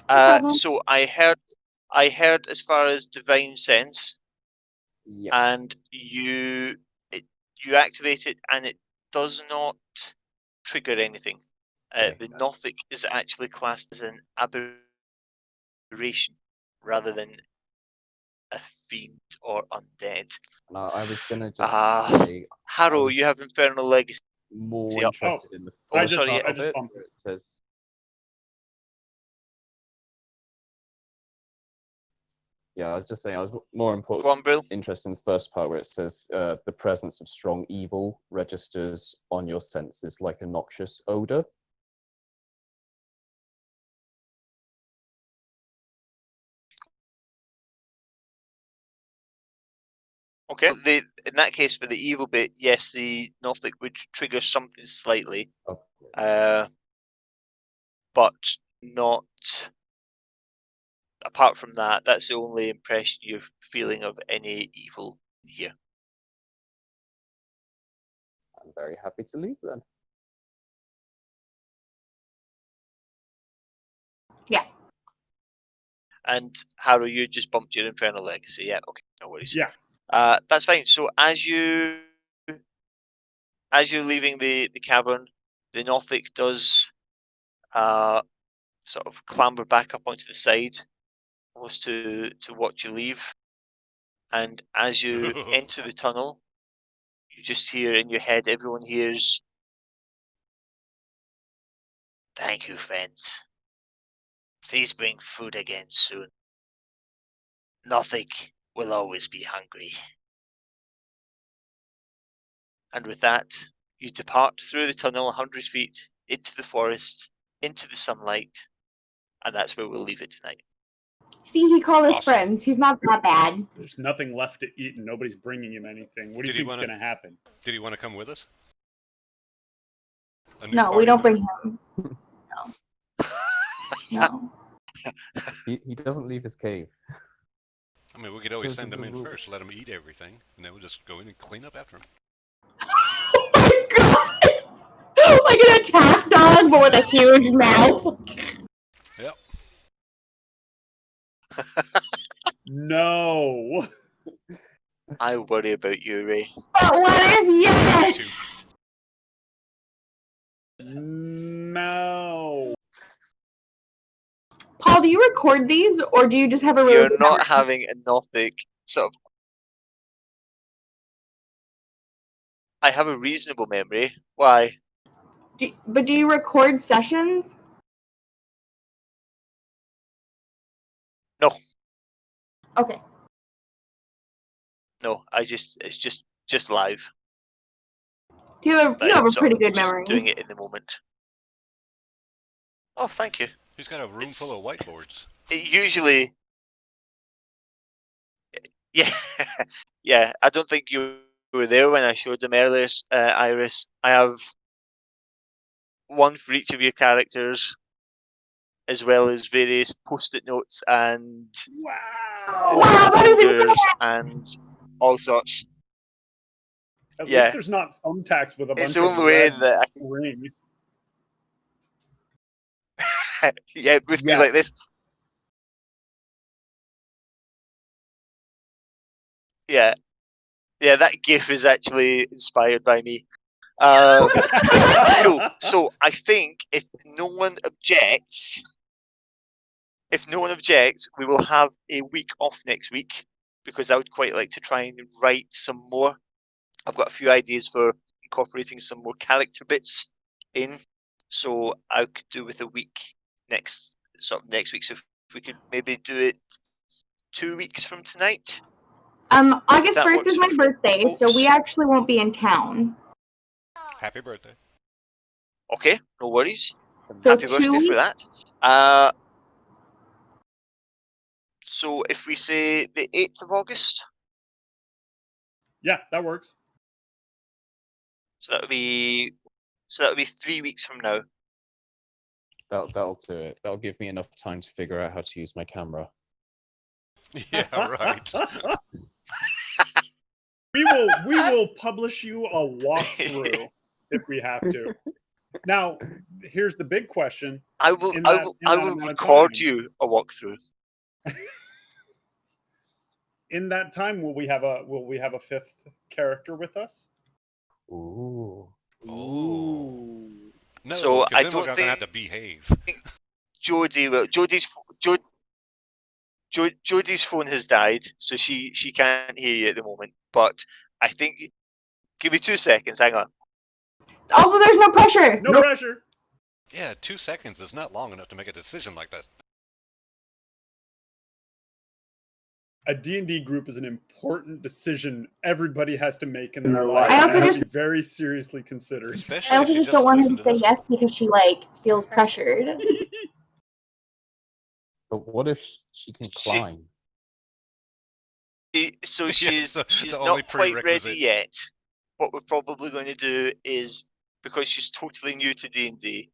problem. So I heard as far as divine sense, Yeah. and you activate it, and it does not trigger anything. Okay. The Nothic is actually classed as an aberration rather than a fiend or undead. And I was gonna just say Harrow, was you have Infernal Legacy more up. interested in the Oh, first sorry, part yeah. of it, bumped where it. it says. Yeah, I was just saying I was more Go on, Brill. interested in the first part where it says the presence of strong evil registers on your senses like a noxious odor. Okay. In that case, for the evil bit, yes, the Nothic would trigger something slightly, Okay. but not. Apart from that, that's the only impression you're feeling of any evil here. I'm very happy to leave then. Yeah. And Harrow, you just bumped your Infernal Legacy. Yeah, okay, no worries. Yeah. That's fine. So as you're leaving the cavern, the Nothic does sort of clamber back up onto the side, almost to watch you leave. And as you enter the tunnel, you just hear in your head, everyone hears, Thank you, friends. Please bring food again soon. Nothic will always be hungry. and with that, you depart through the tunnel 100 feet into the forest, into the sunlight, and that's where we'll leave it tonight. See, he called us Awesome. friends. He's not that bad. There's nothing left to eat and nobody's bringing him anything. What do you Did he think's wanna- going to happen? Did he want to come with us? A new No, we party don't member? bring him. No. He doesn't leave his cave. I mean, we could always Those send are him the in rules. first, let him eat everything, and then we'll just go in and clean up after him. Oh my god! Like an attack dog, but with a huge mouth. Yep. No. I worry about you, Ray. But what if Me yes? too. No. Paul, do you record these, or do you just have a really You're good not memory? having a Gothic sort of. I have a reasonable memory. Why? But do you record sessions? No, Okay. no. It's just live. You have Like, a sort pretty of good just memory. doing it in the moment. Oh, thank you. He's got a room full of whiteboards. It usually, yeah, yeah. I don't think you were there when I showed them earlier, Iris. I have one for each of your characters, as well as various post-it notes and Wow. Wow, that is folders and all sorts. At Yeah. least there's not thumbtacks with a It's bunch the of only way red that I ring. can, yeah, with me like this. Yeah, yeah. That GIF is actually inspired by me. Cool. So I think if no one objects, we will have a week off next week because I would quite like to try and write some more. I've got a few ideas for incorporating some more character bits in, so I could do with a week next week. So if we could maybe do it 2 weeks from tonight. August that 1st works is my for birthday, so folks. we actually won't be in town. Happy birthday. Okay, no worries. So Happy 2 birthday for weeks. that. So if we say the 8th of August, Yeah, that works. so that'll be 3 weeks from now. That'll do it. That'll give me enough time to figure out how to use my camera. Yeah, right. We will publish you a walkthrough if we have to. Now, here's the big question. I will In I that- will in I that will amount of record time. you a walkthrough. In that time, will we have a fifth character with us? Ooh. Oh. No, So because I then we're don't gonna have think to behave. Jodie will. Jodie's phone has died, so she can't hear you at the moment. But I think, give me 2 seconds. Hang on. Also, there's no pressure. No pressure. Yeah, 2 seconds is not long enough to make a decision like that. A D&D group is an important decision everybody has to make in their life. I And also it has just- to be very seriously considered. Especially I if also you just don't want her listen to to say this yes one. because she feels pressured. But what if she can She- climb? So Yes, she's the only not quite ready prerequisite. yet. What we're probably going to do is, because she's totally new to D&D,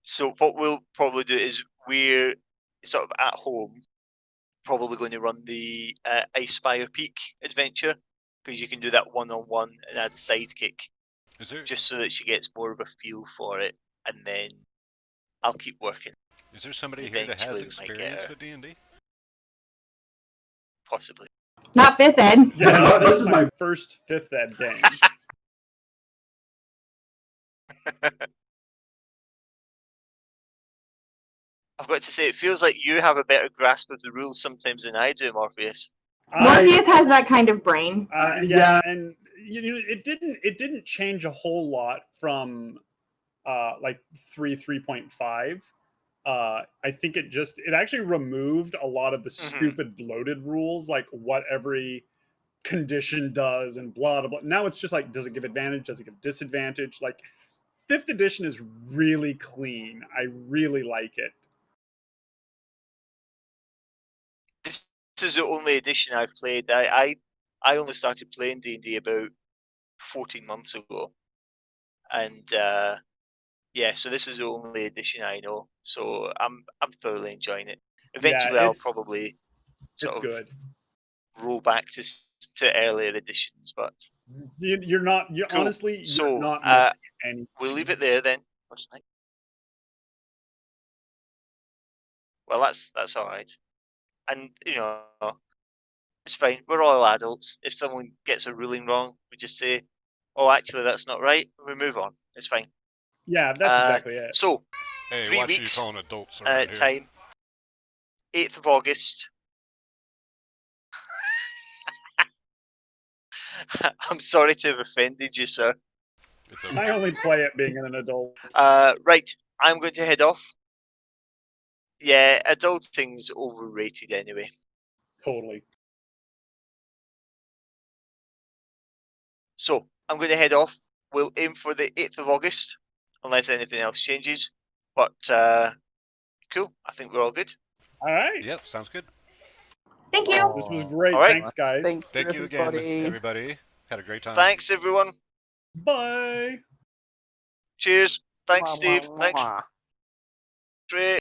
so what we'll probably do is we're sort of at home, probably going to run the Icespire Peak adventure, because you can do that one-on-one and add a sidekick, Is there just so that she gets more of a feel for it, and then I'll keep working. somebody here that has Eventually we might get experience her. with D&D? Possibly. Not 5th ed. Yeah, no, this is my first 5th ed game. I've got to say, it feels like you have a better grasp of the rules sometimes than I do, Morpheus. Morpheus has that kind of brain. Yeah, and it didn't change a whole lot from like 3.5. I think it actually removed a lot of the stupid bloated rules, like what every condition does and blah blah blah. Now it's just like, does it give advantage? Does it give disadvantage? Like 5th edition is really clean. I really like it. This is the only edition I've played. I only started playing D&D about 14 months ago, and yeah, so this is the only edition I know. So I'm thoroughly enjoying it. Eventually, I'll probably sort of good. roll back to earlier editions, but You're not. Cool. Honestly, so you're not missing anything. We'll leave it there then. Well, that's all right. And it's fine. We're all adults. If someone gets a ruling wrong, we just say, "Oh, actually, that's not right." We move on. It's fine. Yeah, that's exactly it. So, Hey, 3 watch who you're weeks calling adults around here. time. 8th of August. I'm sorry to have offended you, sir. It's okay. I only play it being an adult. Right, I'm going to head off. Yeah, adulting's overrated anyway. Totally. So, I'm going to head off. We'll aim for the 8th of August, unless anything else changes. But, cool. I think we're all good. All right. Yep, sounds good. Thank you. This was great. All right. Thanks, guys. Thanks, Thank you again, everybody. everybody. Had a great time. Thanks, everyone. Bye. Cheers. Thanks, Mwah, Steve. mwah, Thanks, mwah. Trey.